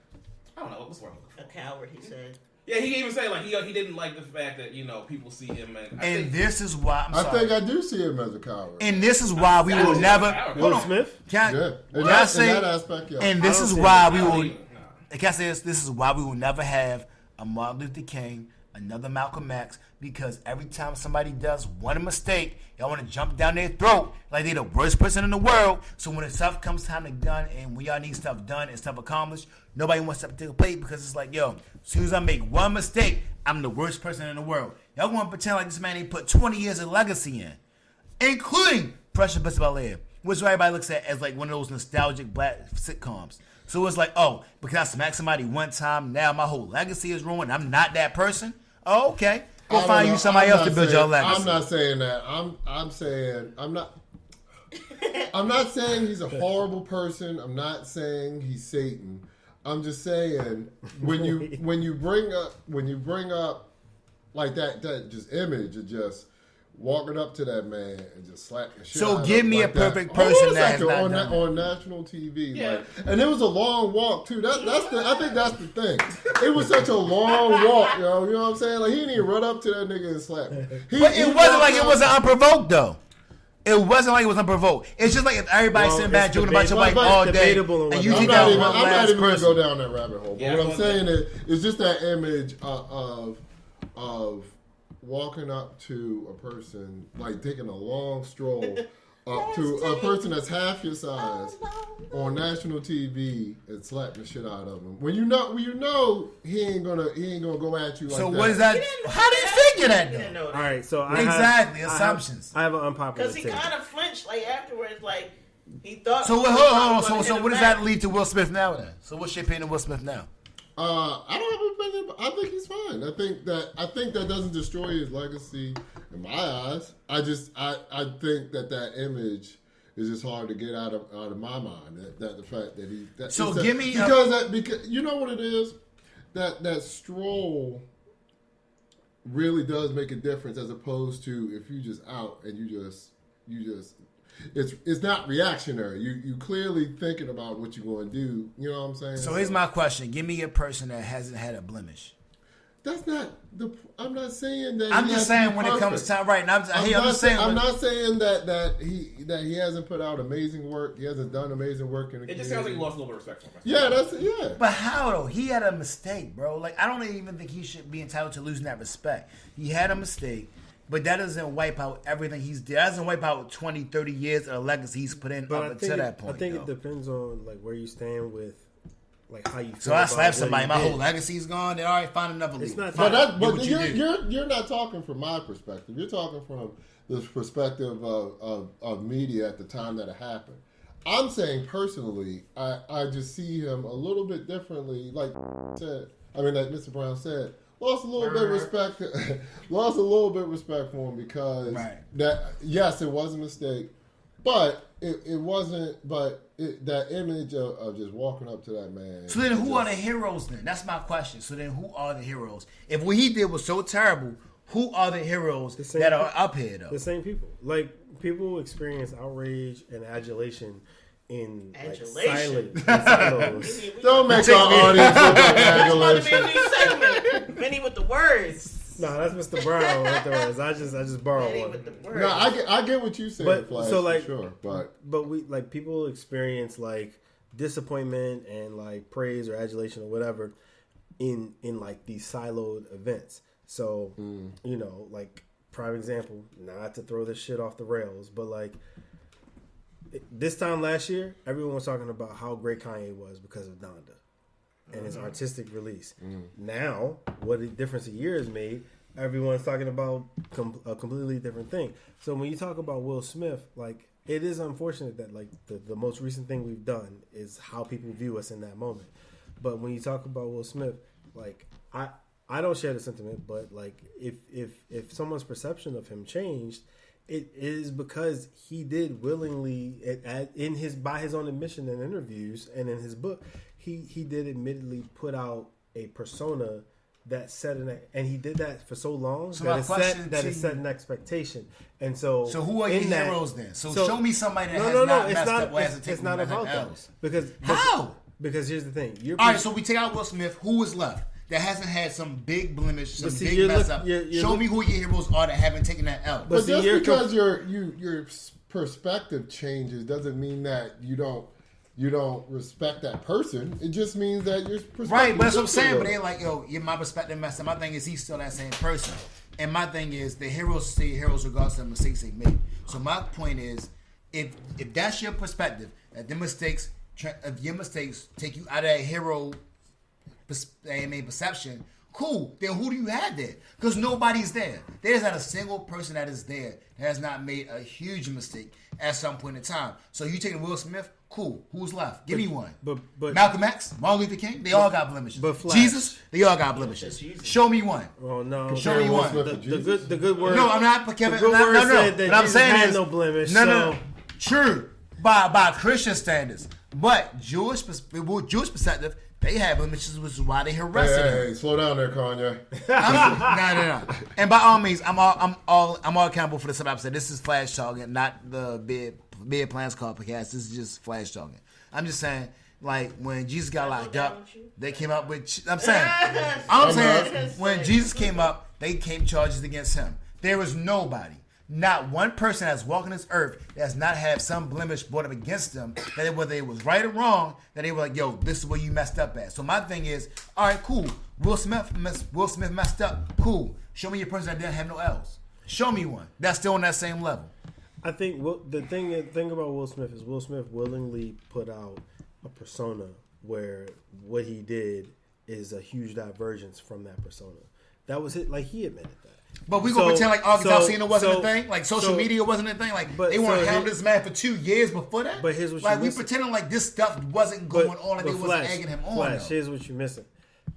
[SPEAKER 5] I don't know what's the word I'm looking for.
[SPEAKER 1] A coward, he said.
[SPEAKER 5] Yeah, he even said like he didn't like the fact that people see him and.
[SPEAKER 4] And this is why I'm
[SPEAKER 2] I
[SPEAKER 4] sorry.
[SPEAKER 2] think I do see him as a coward.
[SPEAKER 4] And this is why we will never.
[SPEAKER 5] Will
[SPEAKER 3] Will
[SPEAKER 4] on.
[SPEAKER 3] Smith?
[SPEAKER 4] Can
[SPEAKER 2] yeah,
[SPEAKER 4] I,
[SPEAKER 2] in
[SPEAKER 4] can I
[SPEAKER 2] that
[SPEAKER 4] say?
[SPEAKER 2] aspect, yeah.
[SPEAKER 4] And this
[SPEAKER 3] I don't
[SPEAKER 4] is
[SPEAKER 3] see
[SPEAKER 4] why
[SPEAKER 3] that.
[SPEAKER 4] we
[SPEAKER 5] I don't
[SPEAKER 4] will.
[SPEAKER 5] even- nah.
[SPEAKER 4] Can I say this? This is why we will never have a Martin Luther King, another Malcolm X, because every time somebody does one mistake, y'all want to jump down their throat like they're the worst person in the world. So when the stuff comes time to done and when y'all need stuff done and stuff accomplished, nobody wants to take a plate because it's like, yo, as soon as I make one mistake, I'm the worst person in the world. Y'all want to pretend like this man ain't put 20 years of legacy in, including Precious Bits of Bel-Air, which everybody looks at as like one of those nostalgic black sitcoms. So it's like, oh, because I smacked somebody one time, now my whole legacy is ruined. I'm not that person. Oh, okay. Go
[SPEAKER 2] I don't
[SPEAKER 4] find
[SPEAKER 2] know.
[SPEAKER 4] you somebody
[SPEAKER 2] I'm
[SPEAKER 4] else
[SPEAKER 2] not
[SPEAKER 4] to build
[SPEAKER 2] saying-
[SPEAKER 4] your legacy.
[SPEAKER 2] I'm not saying that. I'm saying I'm not saying he's a horrible person. I'm not saying he's Satan. I'm just saying when you bring up like that just image of just walking up to that man and just slapping the shit
[SPEAKER 4] So
[SPEAKER 2] out of
[SPEAKER 4] give
[SPEAKER 2] him
[SPEAKER 4] me
[SPEAKER 2] like
[SPEAKER 4] a perfect
[SPEAKER 2] that. Hold
[SPEAKER 4] person
[SPEAKER 2] on a
[SPEAKER 4] that has
[SPEAKER 2] second,
[SPEAKER 4] not
[SPEAKER 2] on
[SPEAKER 4] done that.
[SPEAKER 2] on national TV.
[SPEAKER 5] Yeah.
[SPEAKER 2] Like, and it was a long walk too. I think that's the thing. It was such a long walk, yo. You know what I'm saying? Like he didn't even run up to that nigga and slap him.
[SPEAKER 4] But it wasn't like it wasn't unprovoked, though. It wasn't like it was unprovoked. It's just like if everybody
[SPEAKER 3] Well,
[SPEAKER 4] sitting back
[SPEAKER 3] it's
[SPEAKER 4] joking about your wife
[SPEAKER 3] debatable.
[SPEAKER 4] all
[SPEAKER 3] It's
[SPEAKER 4] day,
[SPEAKER 3] debatable on
[SPEAKER 4] and you
[SPEAKER 3] whether-
[SPEAKER 4] think
[SPEAKER 2] I'm
[SPEAKER 4] that
[SPEAKER 2] not
[SPEAKER 4] one
[SPEAKER 2] even
[SPEAKER 4] last
[SPEAKER 2] going to
[SPEAKER 4] person.
[SPEAKER 2] go down that rabbit hole. But
[SPEAKER 5] Yeah,
[SPEAKER 2] what I'm
[SPEAKER 5] but-
[SPEAKER 2] saying is just that image of walking up to a person, like taking a long stroll up to a person that's half your size on national TV and slapping the shit out of him. When you know he ain't gonna go at you like
[SPEAKER 4] So
[SPEAKER 2] that.
[SPEAKER 4] what is that? How do you figure that,
[SPEAKER 1] He didn't
[SPEAKER 4] though?
[SPEAKER 1] know
[SPEAKER 3] All
[SPEAKER 1] that.
[SPEAKER 3] right, so
[SPEAKER 4] Exactly,
[SPEAKER 3] I have,
[SPEAKER 4] assumptions.
[SPEAKER 3] I have an unpopular
[SPEAKER 1] Because he
[SPEAKER 3] take.
[SPEAKER 1] kind of flinched like afterwards, like he thought.
[SPEAKER 4] So hold on. So
[SPEAKER 1] hit him
[SPEAKER 4] what does
[SPEAKER 1] back.
[SPEAKER 4] that lead to Will Smith now then? So what's your opinion of Will Smith now?
[SPEAKER 2] I don't have an opinion. I think he's fine. I think that doesn't destroy his legacy in my eyes. I think that image is just hard to get out of my mind. That the fact that he. That,
[SPEAKER 4] So
[SPEAKER 2] it's
[SPEAKER 4] give me
[SPEAKER 2] because you know what it is. That stroll really does make a difference as opposed to if you just out and you just it's not reactionary. You clearly thinking about what you're going to do. You know what I'm saying?
[SPEAKER 4] So here's my question: give me a person that hasn't had a blemish.
[SPEAKER 2] That's not the. I'm not saying that.
[SPEAKER 4] I'm
[SPEAKER 2] he
[SPEAKER 4] just
[SPEAKER 2] has to
[SPEAKER 4] saying
[SPEAKER 2] be
[SPEAKER 4] when it comes
[SPEAKER 2] perfect.
[SPEAKER 4] time, right? And I'm just saying.
[SPEAKER 2] I'm not saying that he hasn't put out amazing work. He hasn't done amazing work in the
[SPEAKER 5] It just
[SPEAKER 2] community.
[SPEAKER 5] sounds like you lost a little bit of respect for him.
[SPEAKER 2] Yeah.
[SPEAKER 4] But how though? He had a mistake, bro. Like I don't even think he should be entitled to losing that respect. He had a mistake, but that doesn't wipe out everything he's did. That doesn't wipe out 20, 30 years of the legacy he's put in
[SPEAKER 3] But
[SPEAKER 4] up
[SPEAKER 3] I
[SPEAKER 4] until
[SPEAKER 3] think
[SPEAKER 4] that point.
[SPEAKER 3] I think
[SPEAKER 4] though.
[SPEAKER 3] it depends on like where you stand with like how you feel.
[SPEAKER 4] So I
[SPEAKER 3] about
[SPEAKER 4] slapped
[SPEAKER 3] what
[SPEAKER 4] somebody,
[SPEAKER 3] he
[SPEAKER 4] my
[SPEAKER 3] did.
[SPEAKER 4] whole legacy's gone. Then all right, find another league.
[SPEAKER 3] It's not
[SPEAKER 4] Fine,
[SPEAKER 3] that-
[SPEAKER 4] do
[SPEAKER 2] But
[SPEAKER 4] what you do.
[SPEAKER 2] you're not talking from my perspective. You're talking from the perspective of media at the time that it happened. I'm saying personally, I just see him a little bit differently. Like Mr. Brown said, lost a little bit of respect. Lost a little bit of respect for him because that yes, it was a mistake, but it wasn't. But that image of just walking up to that man.
[SPEAKER 4] So then, who are the heroes? Then that's my question. So then, who are the heroes? If what he did was so terrible, who are the heroes that are up here though?
[SPEAKER 3] The same people. Like people experience outrage and adulation in like, silence.
[SPEAKER 2] Don't make our audience look like adulation.
[SPEAKER 1] Venny with the words.
[SPEAKER 3] No, that's Mr. Brown with the words. I just borrowed
[SPEAKER 1] Venny
[SPEAKER 3] one.
[SPEAKER 1] with the words.
[SPEAKER 2] No, I get what you saying,
[SPEAKER 3] But
[SPEAKER 2] Flash,
[SPEAKER 3] so like,
[SPEAKER 2] for sure.
[SPEAKER 3] But we like people experience like disappointment and like praise or adulation or whatever in like these siloed events. So you know, like prime example, not to throw this shit off the rails, but like this time last year, everyone was talking about how great Kanye was because of Donda and his artistic release. Now, what a difference a year has made, everyone's talking about a completely different thing. So when you talk about Will Smith, like it is unfortunate that like the most recent thing we've done is how people view us in that moment. But when you talk about Will Smith, like I don't share the sentiment, but like if someone's perception of him changed, it is because he did willingly by his own admission in interviews and in his book, he did admittedly put out a persona that set and he did that for so long that it set an expectation. And so
[SPEAKER 4] who are your heroes then? So show me somebody that has not messed up or hasn't taken
[SPEAKER 3] not about
[SPEAKER 4] else.
[SPEAKER 3] Because
[SPEAKER 4] how?
[SPEAKER 3] Because here's the thing.
[SPEAKER 4] All right, so we take out Will Smith. Who is left that hasn't had some big blemish, some big mess up? Show me who your heroes are that haven't taken that L.
[SPEAKER 2] But just because your perspective changes doesn't mean that you don't respect that person. It just means that your perspective.
[SPEAKER 4] Right, but that's what I'm saying. But they're like, yo, my perspective messed up. My thing is he's still that same person. And my thing is the heroes stay heroes regardless of the mistakes they made. So my point is, if that's your perspective, that if your mistakes take you out of that hero perception, cool. Then who do you have there? Because nobody's there. There's not a single person that is there that has not made a huge mistake at some point in time. So you taking Will Smith, cool. Who's left? Give me one.
[SPEAKER 3] But
[SPEAKER 4] Malcolm X, Martin Luther King, they all got blemishes.
[SPEAKER 3] But Flash,
[SPEAKER 4] Jesus, they all got blemishes. Show me one.
[SPEAKER 3] Oh no!
[SPEAKER 4] Show me one.
[SPEAKER 3] The good word.
[SPEAKER 4] No, I'm not. Kevin,
[SPEAKER 3] the good word said that
[SPEAKER 4] what I'm
[SPEAKER 3] Jesus
[SPEAKER 4] saying
[SPEAKER 3] had
[SPEAKER 4] is
[SPEAKER 3] no blemish.
[SPEAKER 4] No. True, by Christian standards, but Jewish perspective, they have blemishes, which is why they arrested him.
[SPEAKER 2] Hey, slow down there, Kanye.
[SPEAKER 4] No. And by all means, I'm all accountable for the stuff I've said. This is Flash talking, not the Big Plans Call podcast. This is just Flash talking. I'm just saying, like when Jesus got locked up, they came up with. I'm saying when Jesus came up, they came charges against him. There was nobody. Not one person that's walking this earth that does not have some blemish brought up against them, that whether it was right or wrong, that they were like, yo, this is where you messed up at. So my thing is, all right, cool. Will Smith messed up. Cool. Show me your person that didn't have no L's. Show me one. That's still on that same level.
[SPEAKER 3] I think the thing about Will Smith is Will Smith willingly put out a persona where what he did is a huge divergence from that persona. That was it. Like he admitted that.
[SPEAKER 4] But we gonna pretend like August Alsina wasn't a thing, like social media wasn't a thing, like they weren't having this man for 2 years before that.
[SPEAKER 3] But here's what
[SPEAKER 4] like we pretending like this stuff wasn't going on and they wasn't egging him on.
[SPEAKER 3] Here's what you're missing: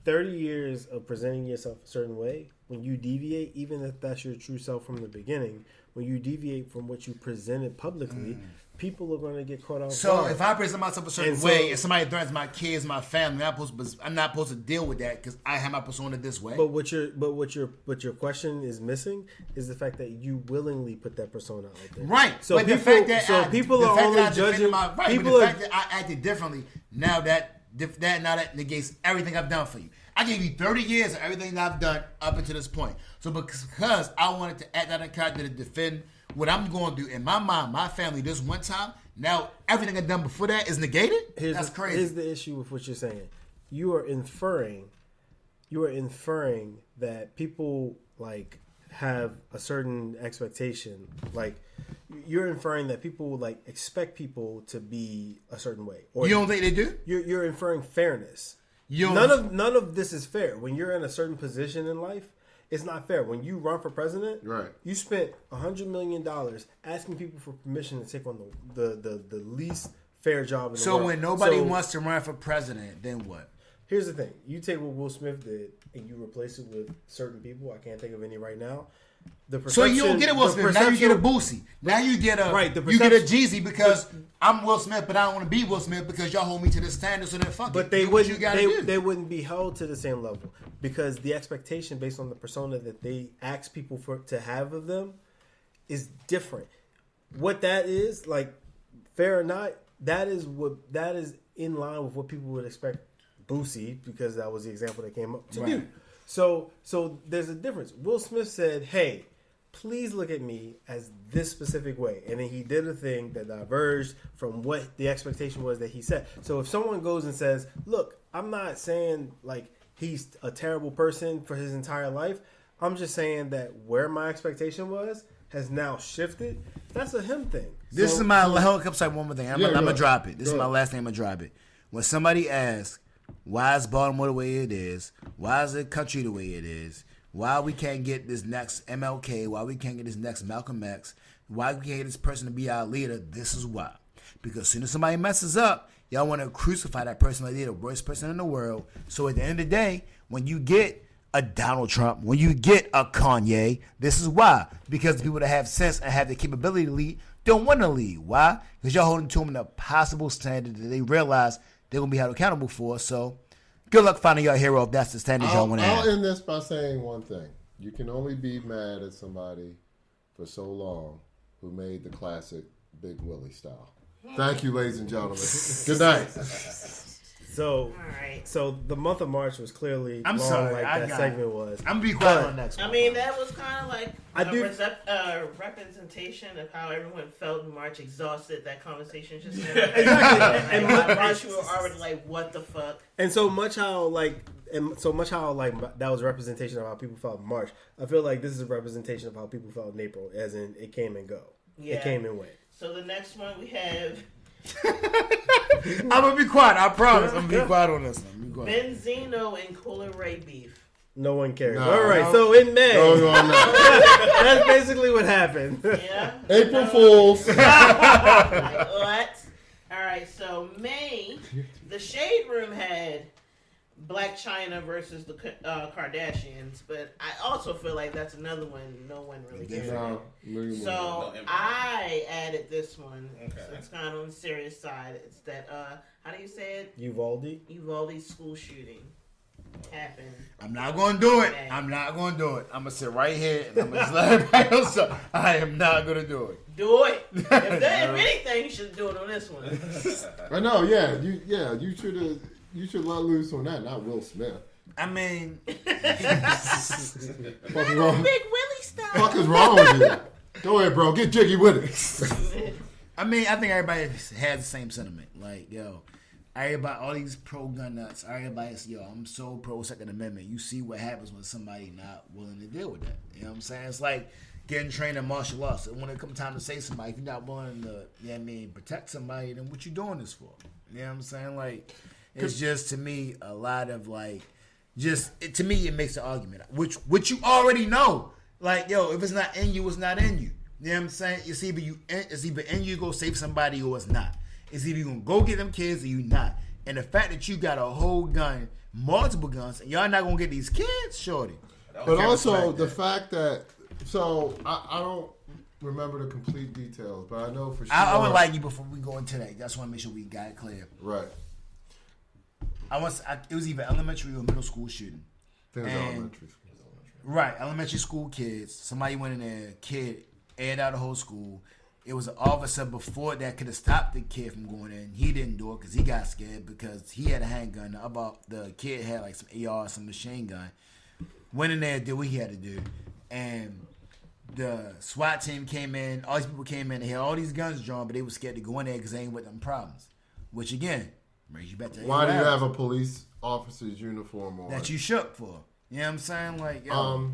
[SPEAKER 3] 30 years of presenting yourself a certain way. When you deviate, even if that's your true self from the beginning, when you deviate from what you presented publicly, people are going to get caught off guard.
[SPEAKER 4] So if I present myself a certain way and somebody threatens my kids, my family, I'm not supposed to deal with that because I have my persona this way.
[SPEAKER 3] But what your question is missing is the fact that you willingly put that persona out there.
[SPEAKER 4] Right.
[SPEAKER 3] So
[SPEAKER 4] but
[SPEAKER 3] people,
[SPEAKER 4] the fact that
[SPEAKER 3] people are only judging.
[SPEAKER 4] But the fact that I acted differently now that negates everything I've done for you. I gave you 30 years of everything that I've done up until this point. So because I wanted to act out of character to defend what I'm going to do in my mind, my family, this one time, now everything I've done before that is negated? That's crazy.
[SPEAKER 3] Here's the issue with what you're saying. You are inferring that people like have a certain expectation. Like you're inferring that people like expect people to be a certain way. Or
[SPEAKER 4] you don't think they do?
[SPEAKER 3] You're inferring fairness. None of this is fair. When you're in a certain position in life, it's not fair. When you run for president,
[SPEAKER 2] right? You
[SPEAKER 3] spent $100 million asking people for permission to take on the least fair job in the
[SPEAKER 4] So
[SPEAKER 3] world.
[SPEAKER 4] when nobody
[SPEAKER 3] So,
[SPEAKER 4] wants to run for president, then what?
[SPEAKER 3] here's the thing: you take what Will Smith did and you replace it with certain people. I can't think of any right now.
[SPEAKER 4] So you don't get a Will Smith. Now you get a Boosie. Now you get a you get a Jeezy because I'm Will Smith, but I don't want to be Will Smith because y'all hold me to the standard. So then fuck
[SPEAKER 3] But
[SPEAKER 4] it.
[SPEAKER 3] they
[SPEAKER 4] Do what you
[SPEAKER 3] wouldn't.
[SPEAKER 4] gotta do.
[SPEAKER 3] They wouldn't be held to the same level because the expectation based on the persona that they ask people to have of them is different. What that is, like, fair or not, that is in line with what people would expect Boosie, because that was the example that came up to do. So there's a difference. Will Smith said, "Hey, please look at me as this specific way," and then he did a thing that diverged from what the expectation was that he said. So if someone goes and says, "Look, I'm not saying like he's a terrible person for his entire life. I'm just saying that where my expectation was has now shifted." That's a him thing.
[SPEAKER 4] This is my helicopter one more thing. I'm gonna drop it. This is my
[SPEAKER 2] ahead.
[SPEAKER 4] last name. I'm gonna drop it. When somebody asks, why is Baltimore the way it is? Why is the country the way it is? Why we can't get this next MLK? Why we can't get this next Malcolm X? Why we can't get this person to be our leader? This is why. Because as soon as somebody messes up, y'all want to crucify that person like they're the worst person in the world. So at the end of the day, when you get a Donald Trump, when you get a Kanye, this is why. Because the people that have sense and have the capability to lead don't want to lead. Why? Because y'all holding to them in a possible standard that they realize they're going to be held accountable for. So good luck finding your hero if that's the standard y'all want to have.
[SPEAKER 2] I'll end this by saying one thing. You can only be mad at somebody for so long who made the classic Big Willie style. Thank you, ladies and gentlemen. Good night.
[SPEAKER 3] So,
[SPEAKER 1] right.
[SPEAKER 3] so the month of March was clearly
[SPEAKER 4] I'm
[SPEAKER 3] long
[SPEAKER 4] sorry,
[SPEAKER 3] like
[SPEAKER 4] I
[SPEAKER 3] that
[SPEAKER 4] got
[SPEAKER 3] segment was.
[SPEAKER 4] I'm going to be quiet on next one.
[SPEAKER 1] I mean, that was kind of like
[SPEAKER 3] I
[SPEAKER 1] a representation of how everyone felt in March, exhausted. That conversation just now.
[SPEAKER 3] And
[SPEAKER 1] March, we were already like, what the fuck?
[SPEAKER 3] And so much how that was a representation of how people felt in March. I feel like this is a representation of how people felt in April, as in it came and go.
[SPEAKER 1] Yeah.
[SPEAKER 3] It came and went.
[SPEAKER 1] So the next one we have
[SPEAKER 4] I'm going to be quiet. I promise. I'm going to be quiet on this one. Be quiet.
[SPEAKER 1] Benzino and Cooler Ray beef.
[SPEAKER 3] No one cares.
[SPEAKER 2] No,
[SPEAKER 3] All right,
[SPEAKER 2] no.
[SPEAKER 3] so in May,
[SPEAKER 2] Going on now.
[SPEAKER 3] that's basically what happened.
[SPEAKER 1] Yeah.
[SPEAKER 2] April Fools.
[SPEAKER 1] Like, what? All right, so May, the Shade Room had Black China versus the Kardashians, but I also feel like that's another one no one really cares about. So I added this one.
[SPEAKER 5] Okay.
[SPEAKER 1] So it's kind of on the serious side. It's that how do you say it?
[SPEAKER 3] Uvalde
[SPEAKER 1] school shooting happened.
[SPEAKER 4] I'm not going to do it. I'm not going to do it. I'm going to sit right here and I'm going to let everybody else know. I am not going to do it.
[SPEAKER 1] Do it. If anything, you should do it on this one.
[SPEAKER 2] I know, you should let loose on that, not Will Smith.
[SPEAKER 4] I mean,
[SPEAKER 2] Fuck wrong.
[SPEAKER 1] Big Willie style.
[SPEAKER 2] Fuck is wrong with you? Go ahead, bro. Get jiggy with it.
[SPEAKER 4] I think everybody has the same sentiment. Like, yo, everybody, all these pro-gun nuts, everybody's, yo, I'm so pro-Second Amendment. You see what happens when somebody not willing to deal with that. You know what I'm saying? It's like getting trained in martial arts. And when it comes time to say somebody, if you're not willing to, protect somebody, then what you doing this for? You know what I'm saying? Like, it's just, to me, a lot of, like, to me, it makes an argument, which you already know. Like, yo, if it's not in you, it's not in you. You know what I'm saying? It's either in you go save somebody or it's not. It's either you gonna go get them kids or you not. And the fact that you got a whole gun, multiple guns, and y'all not gonna get these kids, shorty.
[SPEAKER 2] But also the fact that, so I don't remember the complete details, but I know for sure.
[SPEAKER 4] I would like you before we go into that. Just want to make sure we got it clear.
[SPEAKER 2] Right.
[SPEAKER 4] It was either elementary or middle school shooting.
[SPEAKER 2] I think it was elementary school.
[SPEAKER 4] Right, elementary school kids. Somebody went in there, kid aired out the whole school. It was an officer before that could have stopped the kid from going in. He didn't do it because he got scared because he had a handgun. The kid had like some AR, some machine gun. Went in there, did what he had to do. And the SWAT team came in. All these people came in. They had all these guns drawn, but they were scared to go in there because they ain't with them problems. Which, again, brings you back to
[SPEAKER 2] Why do you have a police officer's uniform on?
[SPEAKER 4] that you shook for. You know what I'm saying? Like, yo.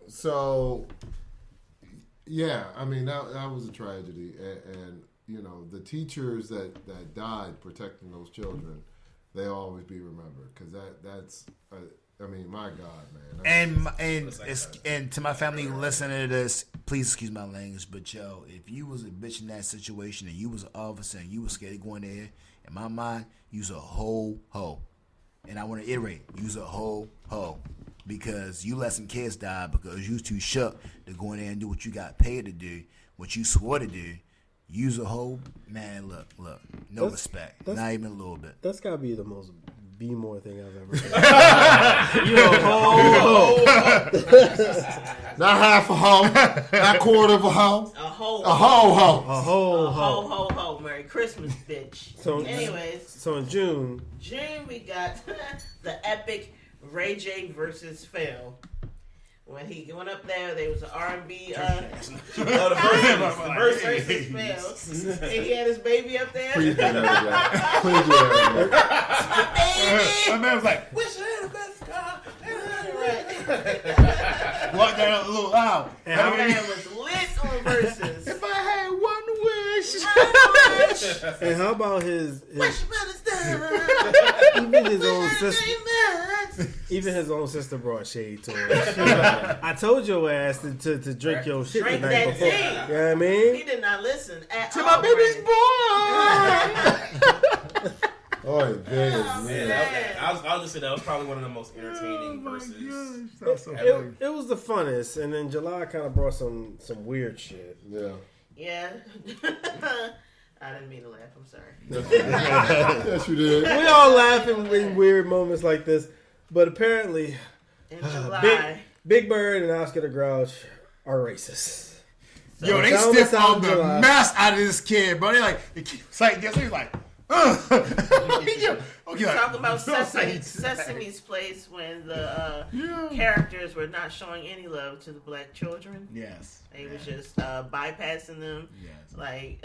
[SPEAKER 2] So, yeah, I mean, that was a tragedy. And you know, the teachers that died protecting those children, they always be remembered. Because that's I mean, my God, man.
[SPEAKER 4] And to my family listening to this, please excuse my language, but yo, if you was a bitch in that situation and you was an officer and you was scared of going there, in my mind, you's a whole hoe. And I want to iterate, you's a whole hoe. Because you let some kids die because you was too shook to go in there and do what you got paid to do, what you swore to do. You's a whole man. Look, no respect, not even a little bit.
[SPEAKER 3] That's gotta be the most B-more thing I've ever heard. You a whole
[SPEAKER 2] Not half a hoe, not quarter of a hoe.
[SPEAKER 1] A whole
[SPEAKER 3] hoe.
[SPEAKER 1] Merry Christmas, bitch.
[SPEAKER 3] So,
[SPEAKER 1] anyways,
[SPEAKER 3] so in June
[SPEAKER 1] we got the epic Ray J versus Phil. When he went up there, there was an R&B versus Phil. And he had his baby up there.
[SPEAKER 2] Please do that. Please do that.
[SPEAKER 1] Baby!
[SPEAKER 4] My man was like,
[SPEAKER 1] Wish I had the best car.
[SPEAKER 4] walk down a little aisle.
[SPEAKER 1] That man was lit on verses.
[SPEAKER 4] If I had one wish.
[SPEAKER 3] and how about his even his own sister brought shade to him. I told your ass to drink your shit
[SPEAKER 1] Drink
[SPEAKER 3] the night
[SPEAKER 1] that
[SPEAKER 3] before.
[SPEAKER 1] tea.
[SPEAKER 3] You know what I mean?
[SPEAKER 1] He did not listen at
[SPEAKER 4] To
[SPEAKER 1] all.
[SPEAKER 4] my baby's boy.
[SPEAKER 2] Oh, damn,
[SPEAKER 1] man.
[SPEAKER 2] man.
[SPEAKER 5] I'll just say that was probably one of the most entertaining verses.
[SPEAKER 3] It was the funnest, and then July kind of brought some weird shit.
[SPEAKER 2] Yeah.
[SPEAKER 1] Yeah. I didn't mean to laugh. I'm sorry.
[SPEAKER 2] Yes, you did.
[SPEAKER 3] We all laugh in weird moments like this, but apparently,
[SPEAKER 1] In July.
[SPEAKER 3] Big Bird and Oscar the Grouch are racist.
[SPEAKER 4] Yo, they
[SPEAKER 3] Down
[SPEAKER 4] stiff
[SPEAKER 3] the
[SPEAKER 4] on
[SPEAKER 3] South
[SPEAKER 4] the
[SPEAKER 3] July.
[SPEAKER 4] mess out of this kid, bro. They like, the kid's like this. He's like, Okay,
[SPEAKER 1] Talk about Sesame's Place when the characters were not showing any love to the black children.
[SPEAKER 4] Yes.
[SPEAKER 1] They was just bypassing them.
[SPEAKER 4] Yes.
[SPEAKER 1] Like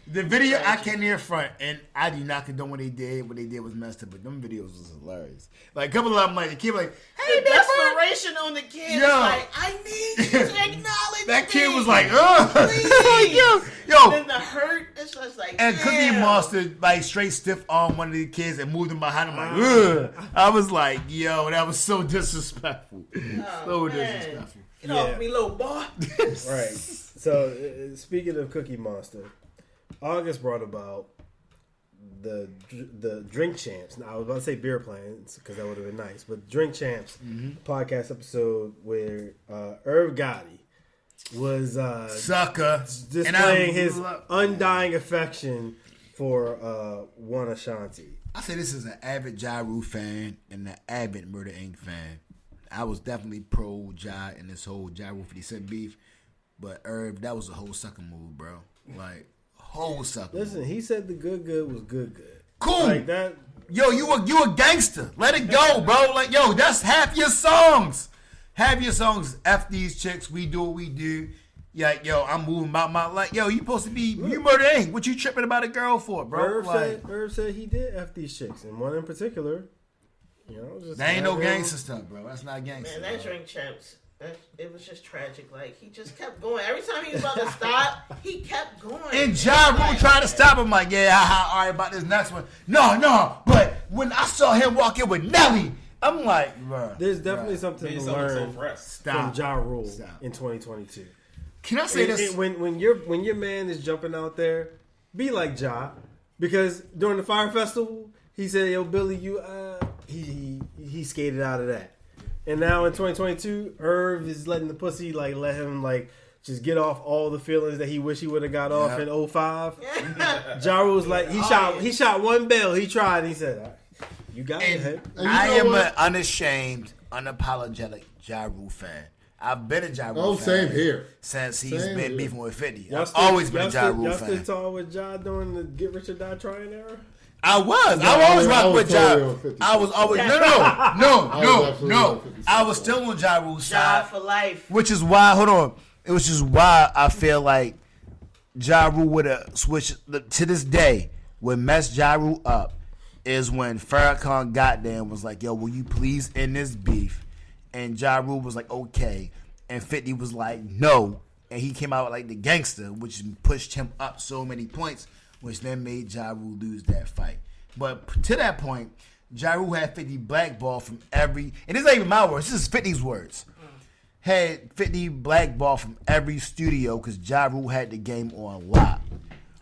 [SPEAKER 4] The video, I can't hear front, and I do not condone what they did. What they did was messed up, but them videos was hilarious. Like, a couple of them, like, the kid like, hey,
[SPEAKER 1] the desperation on the kid.
[SPEAKER 4] Yo.
[SPEAKER 1] Like, I need you to acknowledge
[SPEAKER 4] that
[SPEAKER 1] me.
[SPEAKER 4] kid was like,
[SPEAKER 1] Please.
[SPEAKER 4] yo.
[SPEAKER 1] And then the hurt, it's just like,
[SPEAKER 4] And Cookie
[SPEAKER 1] damn.
[SPEAKER 4] Monster, like, straight stiff on one of the kids and moved him behind him, like, ugh. I was like, yo, that was so disrespectful. So
[SPEAKER 1] man.
[SPEAKER 4] disrespectful.
[SPEAKER 1] Get off me, little boy.
[SPEAKER 3] Right. So, speaking of Cookie Monster, August brought about the Drink Champs. Now, I was about to say beer plans because that would have been nice, but Drink Champs podcast episode where Irv Gotti was
[SPEAKER 4] Sucker.
[SPEAKER 3] displaying his undying affection for one Ashanti.
[SPEAKER 4] I say this is an avid Ja Rule fan and an avid Murder Inc. fan. I was definitely pro Ja in this whole Ja Rule 50 Cent beef, but Irv, that was a whole sucker move, bro. Like, whole sucker
[SPEAKER 3] Listen,
[SPEAKER 4] move.
[SPEAKER 3] he said the good was good.
[SPEAKER 4] Cool.
[SPEAKER 3] Like that.
[SPEAKER 4] Yo, you a gangster. Let it go, bro. Like, yo, that's half your songs. Half your songs, F these chicks, we do what we do. Yeah, yo, I'm moving about my life. Yo, you supposed to be, you Murder Inc. What you tripping about a girl for, bro?
[SPEAKER 3] Irv said he did F these chicks, and one in particular. You know, just
[SPEAKER 4] that ain't no gangster stuff, bro. That's not gangster.
[SPEAKER 1] Man, that Drink Champs, it was just tragic. Like, he just kept going. Every time he was about to stop, he kept going.
[SPEAKER 4] And Ja Rule tried to stop him, like, yeah, all right, about this next one. No, but when I saw him walk in with Nelly, I'm like, bro.
[SPEAKER 3] There's definitely something to learn from Ja Rule in 2022.
[SPEAKER 4] Can I say this?
[SPEAKER 3] When your man is jumping out there, be like Ja, because during the Fire Festival, he said, "Yo, Billy, you he skated out of that." And now in 2022, Irv is letting the pussy let him just get off all the feelings that he wish he would have got off in 05. Ja Rule's like he shot one bell, he tried, and he said, "You got it, head."
[SPEAKER 4] I am an unashamed, unapologetic Ja Rule fan. I've been a Ja Rule fan.
[SPEAKER 2] Same here.
[SPEAKER 4] Since he's been beefing with 50.
[SPEAKER 3] Y'all
[SPEAKER 4] I've
[SPEAKER 3] still-
[SPEAKER 4] always been a Ja
[SPEAKER 3] y'all
[SPEAKER 4] Rule
[SPEAKER 3] still
[SPEAKER 4] fan.
[SPEAKER 3] talk with Ja during the Get Rich or Die Trying era?
[SPEAKER 4] I was
[SPEAKER 2] I
[SPEAKER 4] rocking
[SPEAKER 2] was
[SPEAKER 4] with
[SPEAKER 2] totally
[SPEAKER 4] Ja.
[SPEAKER 2] on 50
[SPEAKER 4] I was always
[SPEAKER 2] I was absolutely
[SPEAKER 4] no.
[SPEAKER 2] on 50
[SPEAKER 4] I was still on Ja Rule's
[SPEAKER 1] Ja
[SPEAKER 4] side,
[SPEAKER 1] for life.
[SPEAKER 4] which is why. Hold on, it was just why I feel like Ja Rule would have switched to this day. What messed Ja Rule up is when Farrakhan got there and was like, "Yo, will you please end this beef?" And Ja Rule was like, "Okay," and 50 was like, "No," and he came out like the gangster, which pushed him up so many points, which then made Ja Rule lose that fight. But to that point, Ja Rule had 50 blackballed from every, and this ain't even my words, this is 50's words. had 50 blackball from every studio because Ja Rule had the game on lock.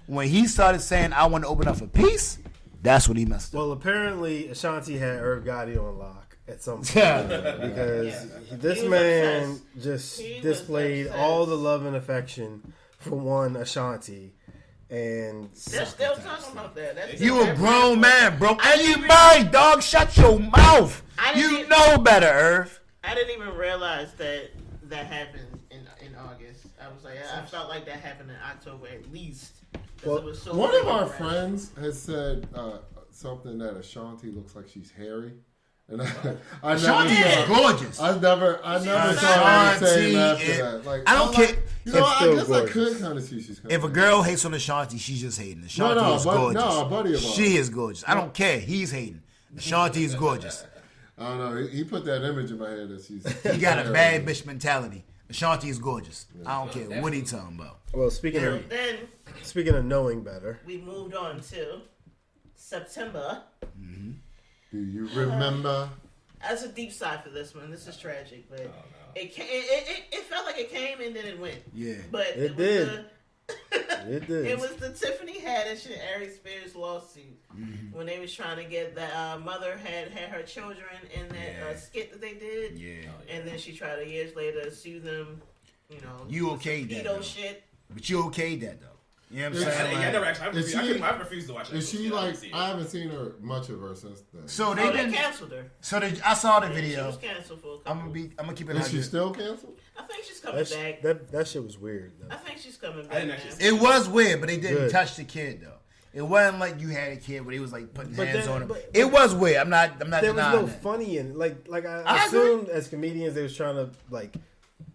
[SPEAKER 4] When he started saying, I want to open up for peace, that's what he messed up.
[SPEAKER 3] Well, apparently Ashanti had Irv Gotti on lock at some point
[SPEAKER 4] Yeah.
[SPEAKER 3] because this
[SPEAKER 1] He was
[SPEAKER 3] man
[SPEAKER 1] obsessed.
[SPEAKER 3] just
[SPEAKER 1] He was
[SPEAKER 3] displayed
[SPEAKER 1] obsessed.
[SPEAKER 3] all the love and affection for one Ashanti, and
[SPEAKER 1] They're still talking about that. That's
[SPEAKER 4] You
[SPEAKER 1] still
[SPEAKER 4] a grown man, bro.
[SPEAKER 1] I
[SPEAKER 4] And you
[SPEAKER 1] didn't
[SPEAKER 4] married, dog. Shut your mouth.
[SPEAKER 1] I didn't
[SPEAKER 4] You
[SPEAKER 1] even-
[SPEAKER 4] know better, Irv.
[SPEAKER 1] I didn't even realize that happened in August. I was like, I felt like that happened in October at least. 'Cause
[SPEAKER 3] Well,
[SPEAKER 1] it was so
[SPEAKER 2] One of our
[SPEAKER 1] fresh.
[SPEAKER 2] friends has said something that Ashanti looks like she's hairy, and I
[SPEAKER 4] Ashanti
[SPEAKER 2] never
[SPEAKER 4] is
[SPEAKER 2] saw.
[SPEAKER 4] gorgeous.
[SPEAKER 2] I never
[SPEAKER 1] Ashanti
[SPEAKER 2] saw anything after
[SPEAKER 4] is-
[SPEAKER 2] that. Like,
[SPEAKER 4] I don't
[SPEAKER 2] I'm
[SPEAKER 4] care.
[SPEAKER 2] like, you know,
[SPEAKER 3] It's
[SPEAKER 2] I
[SPEAKER 3] still
[SPEAKER 2] guess
[SPEAKER 3] gorgeous.
[SPEAKER 2] I could kind of see she's. Kinda
[SPEAKER 4] If a girl hates on Ashanti, she's just hating. Ashanti
[SPEAKER 2] No,
[SPEAKER 4] is
[SPEAKER 2] but-
[SPEAKER 4] gorgeous.
[SPEAKER 2] no, a buddy of ours.
[SPEAKER 4] She is gorgeous. I don't care. He's hating. Ashanti is gorgeous.
[SPEAKER 2] I don't know. He put that image in my head that she's.
[SPEAKER 4] He got a bad bitch mentality. Ashanti is gorgeous. I don't care what he talking about.
[SPEAKER 3] well, speaking
[SPEAKER 1] So
[SPEAKER 3] of
[SPEAKER 1] then
[SPEAKER 3] knowing better,
[SPEAKER 1] we moved on to September.
[SPEAKER 2] Do you remember?
[SPEAKER 1] That's a deep side for this one. This is tragic, but it felt like it came and then it went.
[SPEAKER 4] Yeah.
[SPEAKER 1] But
[SPEAKER 3] It
[SPEAKER 1] was
[SPEAKER 3] did.
[SPEAKER 1] the-
[SPEAKER 3] it did.
[SPEAKER 1] It was the Tiffany Haddish and Ari Spears lawsuit when they was trying to get the mother had her children in that skit that they did, and then she tried years later to sue them. You know,
[SPEAKER 4] You okayed that,
[SPEAKER 1] pedo
[SPEAKER 4] though.
[SPEAKER 1] shit.
[SPEAKER 4] But you okayed that, though. You know what I'm
[SPEAKER 2] Is-
[SPEAKER 4] saying?
[SPEAKER 5] I never actually.
[SPEAKER 2] Is she-
[SPEAKER 5] I refused to watch it.
[SPEAKER 2] Is she like? I haven't seen her much of her since then.
[SPEAKER 4] So they
[SPEAKER 1] They
[SPEAKER 4] didn't.
[SPEAKER 1] canceled her.
[SPEAKER 4] So I saw the
[SPEAKER 1] She
[SPEAKER 4] video.
[SPEAKER 1] was canceled for a couple.
[SPEAKER 4] I'm gonna keep it.
[SPEAKER 2] Is she
[SPEAKER 4] 100.
[SPEAKER 2] still canceled?
[SPEAKER 1] I think she's coming back.
[SPEAKER 3] that shit was weird. Though.
[SPEAKER 1] I think she's coming back.
[SPEAKER 5] didn't
[SPEAKER 1] now.
[SPEAKER 5] actually see
[SPEAKER 4] It was weird, but they didn't
[SPEAKER 3] Good.
[SPEAKER 4] touch the kid though. It wasn't like you had a kid where they was like putting
[SPEAKER 3] But
[SPEAKER 4] hands
[SPEAKER 3] then-
[SPEAKER 4] on him.
[SPEAKER 3] but-
[SPEAKER 4] It was weird. I'm not
[SPEAKER 3] There was
[SPEAKER 4] denying
[SPEAKER 3] no
[SPEAKER 4] that.
[SPEAKER 3] funny in it. Like I
[SPEAKER 4] I agree.
[SPEAKER 3] assumed as comedians they was trying to like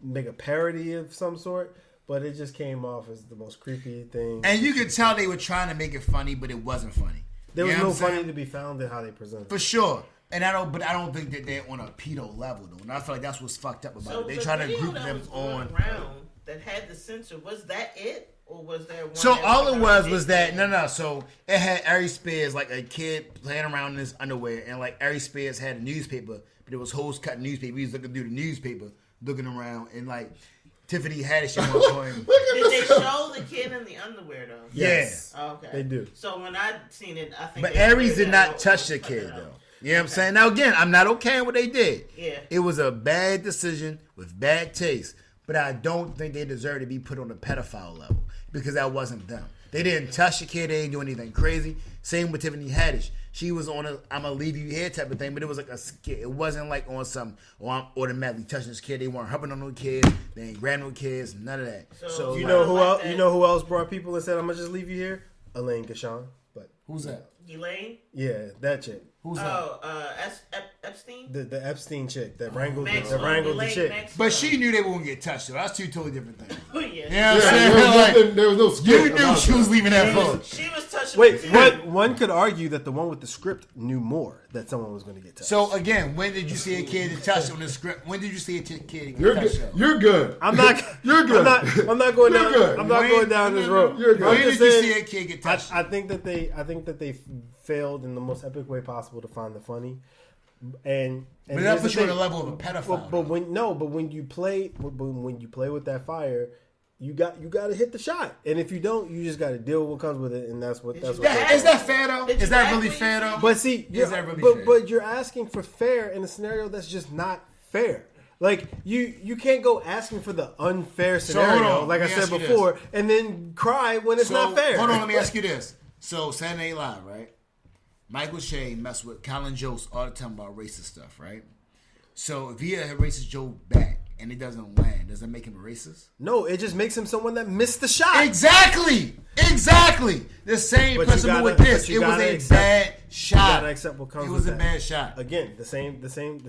[SPEAKER 3] make a parody of some sort, but it just came off as the most creepy thing.
[SPEAKER 4] And you could tell they were trying to make it funny, but it wasn't funny.
[SPEAKER 3] There
[SPEAKER 4] You
[SPEAKER 3] was
[SPEAKER 4] know
[SPEAKER 3] no
[SPEAKER 4] what I'm saying?
[SPEAKER 3] funny to be found in how they presented.
[SPEAKER 4] For
[SPEAKER 3] it.
[SPEAKER 4] sure. And I don't think that they're on a pedo level though. And I feel like that's what's fucked up about
[SPEAKER 1] So
[SPEAKER 4] it. They
[SPEAKER 1] the
[SPEAKER 4] try to
[SPEAKER 1] video
[SPEAKER 4] group
[SPEAKER 1] that
[SPEAKER 4] them
[SPEAKER 1] was going
[SPEAKER 4] on.
[SPEAKER 1] around that had the censor. Was that it, or was there one?
[SPEAKER 4] So
[SPEAKER 1] that
[SPEAKER 4] all it
[SPEAKER 1] about
[SPEAKER 4] was
[SPEAKER 1] it?
[SPEAKER 4] that no. So it had Ari Spears like a kid playing around in his underwear, and like Ari Spears had a newspaper, but it was hoes cutting newspaper. He was looking through the newspaper, looking around, and like Tiffany Haddish at one point.
[SPEAKER 1] Did they show the kid in the underwear though?
[SPEAKER 3] Yes.
[SPEAKER 1] Oh, okay.
[SPEAKER 3] They do.
[SPEAKER 1] So when I seen it, I think.
[SPEAKER 4] But
[SPEAKER 1] they
[SPEAKER 4] Aries
[SPEAKER 1] cleared
[SPEAKER 4] did
[SPEAKER 1] that
[SPEAKER 4] not
[SPEAKER 1] out.
[SPEAKER 4] touch the
[SPEAKER 1] Cut
[SPEAKER 4] kid
[SPEAKER 1] that
[SPEAKER 4] though.
[SPEAKER 1] out.
[SPEAKER 4] You know what I'm saying? Now again, I'm not okay with what they did.
[SPEAKER 1] Yeah.
[SPEAKER 4] It was a bad decision with bad taste, but I don't think they deserve to be put on a pedophile level because that wasn't them. They didn't touch the kid. They didn't do anything crazy. Same with Tiffany Haddish. She was on a "I'm gonna leave you here" type of thing, but it was like a skit. It wasn't like on some I'm automatically touching this kid. They weren't humping on no kids. They ain't grabbing no kids. None of that. So
[SPEAKER 3] You
[SPEAKER 1] I
[SPEAKER 3] know
[SPEAKER 1] don't
[SPEAKER 3] who
[SPEAKER 1] like
[SPEAKER 3] else?
[SPEAKER 1] that.
[SPEAKER 3] You know who else brought people and said, "I'm gonna just leave you here"? Elaine Gashawn. But
[SPEAKER 4] who's that?
[SPEAKER 1] Elaine.
[SPEAKER 3] yeah, that chick,
[SPEAKER 4] Who's that?
[SPEAKER 1] Oh, Epstein.
[SPEAKER 3] the Epstein chick that wrangled
[SPEAKER 1] Maxwell.
[SPEAKER 3] that wrangled the
[SPEAKER 1] Elaine
[SPEAKER 3] chick.
[SPEAKER 1] Maxwell.
[SPEAKER 4] But she knew they were gonna get touched. So that's two totally different things.
[SPEAKER 1] Oh, yeah.
[SPEAKER 4] You know what I'm
[SPEAKER 2] Yeah,
[SPEAKER 4] saying?
[SPEAKER 2] there was
[SPEAKER 4] Like,
[SPEAKER 2] nothing. There was no
[SPEAKER 4] you
[SPEAKER 2] skit
[SPEAKER 4] knew
[SPEAKER 2] about
[SPEAKER 4] she was
[SPEAKER 2] that.
[SPEAKER 4] leaving that phone.
[SPEAKER 1] She was touching.
[SPEAKER 3] Wait,
[SPEAKER 1] the
[SPEAKER 3] one could argue that the one with the script knew more that someone was going to get touched.
[SPEAKER 4] So again, when did you see a kid get touched on the script? When did you see a kid get
[SPEAKER 2] You're
[SPEAKER 4] touched?
[SPEAKER 2] good. You're good.
[SPEAKER 3] I'm not.
[SPEAKER 2] You're good.
[SPEAKER 3] I'm not going
[SPEAKER 2] You're
[SPEAKER 3] down.
[SPEAKER 2] good.
[SPEAKER 3] I'm not
[SPEAKER 4] When-
[SPEAKER 3] going down this road.
[SPEAKER 2] You're good.
[SPEAKER 3] I'm
[SPEAKER 4] When
[SPEAKER 3] just
[SPEAKER 4] did you
[SPEAKER 3] saying,
[SPEAKER 4] see a kid get touched?
[SPEAKER 3] I think that they failed in the most epic way possible to find the funny, and
[SPEAKER 4] But that
[SPEAKER 3] here's
[SPEAKER 4] puts
[SPEAKER 3] the
[SPEAKER 4] you on the
[SPEAKER 3] thing.
[SPEAKER 4] level of a pedophile.
[SPEAKER 3] But when you play with that fire, you got to hit the shot, and if you don't, you just got to deal with what comes with it, and that's what.
[SPEAKER 1] you
[SPEAKER 3] Is
[SPEAKER 4] Is that fair though?
[SPEAKER 1] Did
[SPEAKER 4] Is
[SPEAKER 1] you
[SPEAKER 4] that
[SPEAKER 1] actually
[SPEAKER 4] really fair though?
[SPEAKER 3] But see,
[SPEAKER 4] Is that really fair?
[SPEAKER 3] but you're asking for fair in a scenario that's just not fair. Like you can't go asking for the unfair
[SPEAKER 4] So, hold
[SPEAKER 3] scenario,
[SPEAKER 4] on,
[SPEAKER 3] like I
[SPEAKER 4] let me
[SPEAKER 3] said
[SPEAKER 4] ask you
[SPEAKER 3] before, and then cry when it's not fair.
[SPEAKER 4] Hold on, let me ask you this. So Saturday Night Live, right? Michael Shea messed with Colin Jost all the time about racist stuff, right? So if he had a racist joke back and it doesn't land, does that make him a racist?
[SPEAKER 3] No, it just makes him someone that missed the shot.
[SPEAKER 4] Exactly. The same
[SPEAKER 3] But you
[SPEAKER 4] principle
[SPEAKER 3] gotta-
[SPEAKER 4] with this.
[SPEAKER 3] but you
[SPEAKER 4] It was
[SPEAKER 3] gotta
[SPEAKER 4] a
[SPEAKER 3] accept-
[SPEAKER 4] bad shot.
[SPEAKER 3] You gotta accept what comes
[SPEAKER 4] It
[SPEAKER 3] with
[SPEAKER 4] was a
[SPEAKER 3] that.
[SPEAKER 4] bad shot.
[SPEAKER 3] Again, the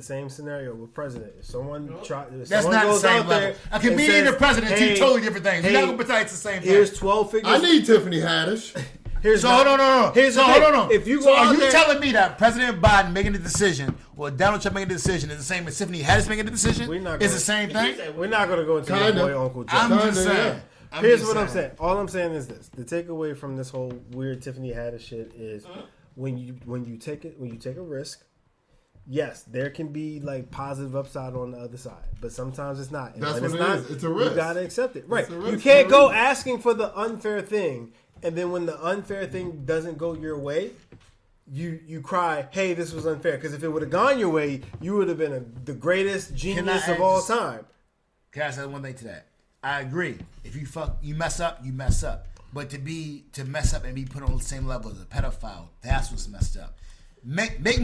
[SPEAKER 3] same scenario with president. If someone
[SPEAKER 4] That's
[SPEAKER 3] someone
[SPEAKER 4] not the
[SPEAKER 3] goes
[SPEAKER 4] same
[SPEAKER 3] out
[SPEAKER 4] level.
[SPEAKER 3] there
[SPEAKER 4] A
[SPEAKER 3] and
[SPEAKER 4] comedian and
[SPEAKER 3] says,
[SPEAKER 4] a president,
[SPEAKER 3] hey,
[SPEAKER 4] two totally different things. You're not
[SPEAKER 3] hey,
[SPEAKER 4] gonna pretend it's the same thing.
[SPEAKER 3] Here's 12 figures.
[SPEAKER 2] I need Tiffany Haddish.
[SPEAKER 3] Here's
[SPEAKER 4] So hold on.
[SPEAKER 3] Here's
[SPEAKER 4] So
[SPEAKER 3] the
[SPEAKER 4] hold
[SPEAKER 3] thing.
[SPEAKER 4] on.
[SPEAKER 3] If you
[SPEAKER 4] So
[SPEAKER 3] go
[SPEAKER 4] are
[SPEAKER 3] out
[SPEAKER 4] you
[SPEAKER 3] there,
[SPEAKER 4] telling me that President Biden making the decision or Donald Trump making the decision is the same as Tiffany Haddish making the decision?
[SPEAKER 3] We're not
[SPEAKER 4] It's
[SPEAKER 3] gonna-
[SPEAKER 4] the same
[SPEAKER 1] He
[SPEAKER 4] thing.
[SPEAKER 1] said,
[SPEAKER 3] we're not going to go into
[SPEAKER 2] Kinda.
[SPEAKER 3] the boy Uncle Joe.
[SPEAKER 4] I'm just
[SPEAKER 2] Kinda,
[SPEAKER 4] saying.
[SPEAKER 2] yeah.
[SPEAKER 3] Here's what I'm saying. All I'm saying is this: the takeaway from this whole weird Tiffany Haddish shit is when you take a risk, yes, there can be like positive upside on the other side, but sometimes it's not. And
[SPEAKER 2] That's
[SPEAKER 3] when
[SPEAKER 2] what
[SPEAKER 3] it's
[SPEAKER 2] it
[SPEAKER 3] not,
[SPEAKER 2] is. It's a risk.
[SPEAKER 3] You gotta accept it, right?
[SPEAKER 2] It's a risk.
[SPEAKER 3] You can't
[SPEAKER 2] It's a
[SPEAKER 3] go
[SPEAKER 2] risk.
[SPEAKER 3] asking for the unfair thing, and then when the unfair thing doesn't go your way, you cry, "Hey, this was unfair." Because if it would have gone your way, you would have been the greatest genius of all time.
[SPEAKER 4] Can I say one thing to that? I agree. If you mess up, you mess up. But to mess up and be put on the same level as a pedophile, that's what's messed up. Make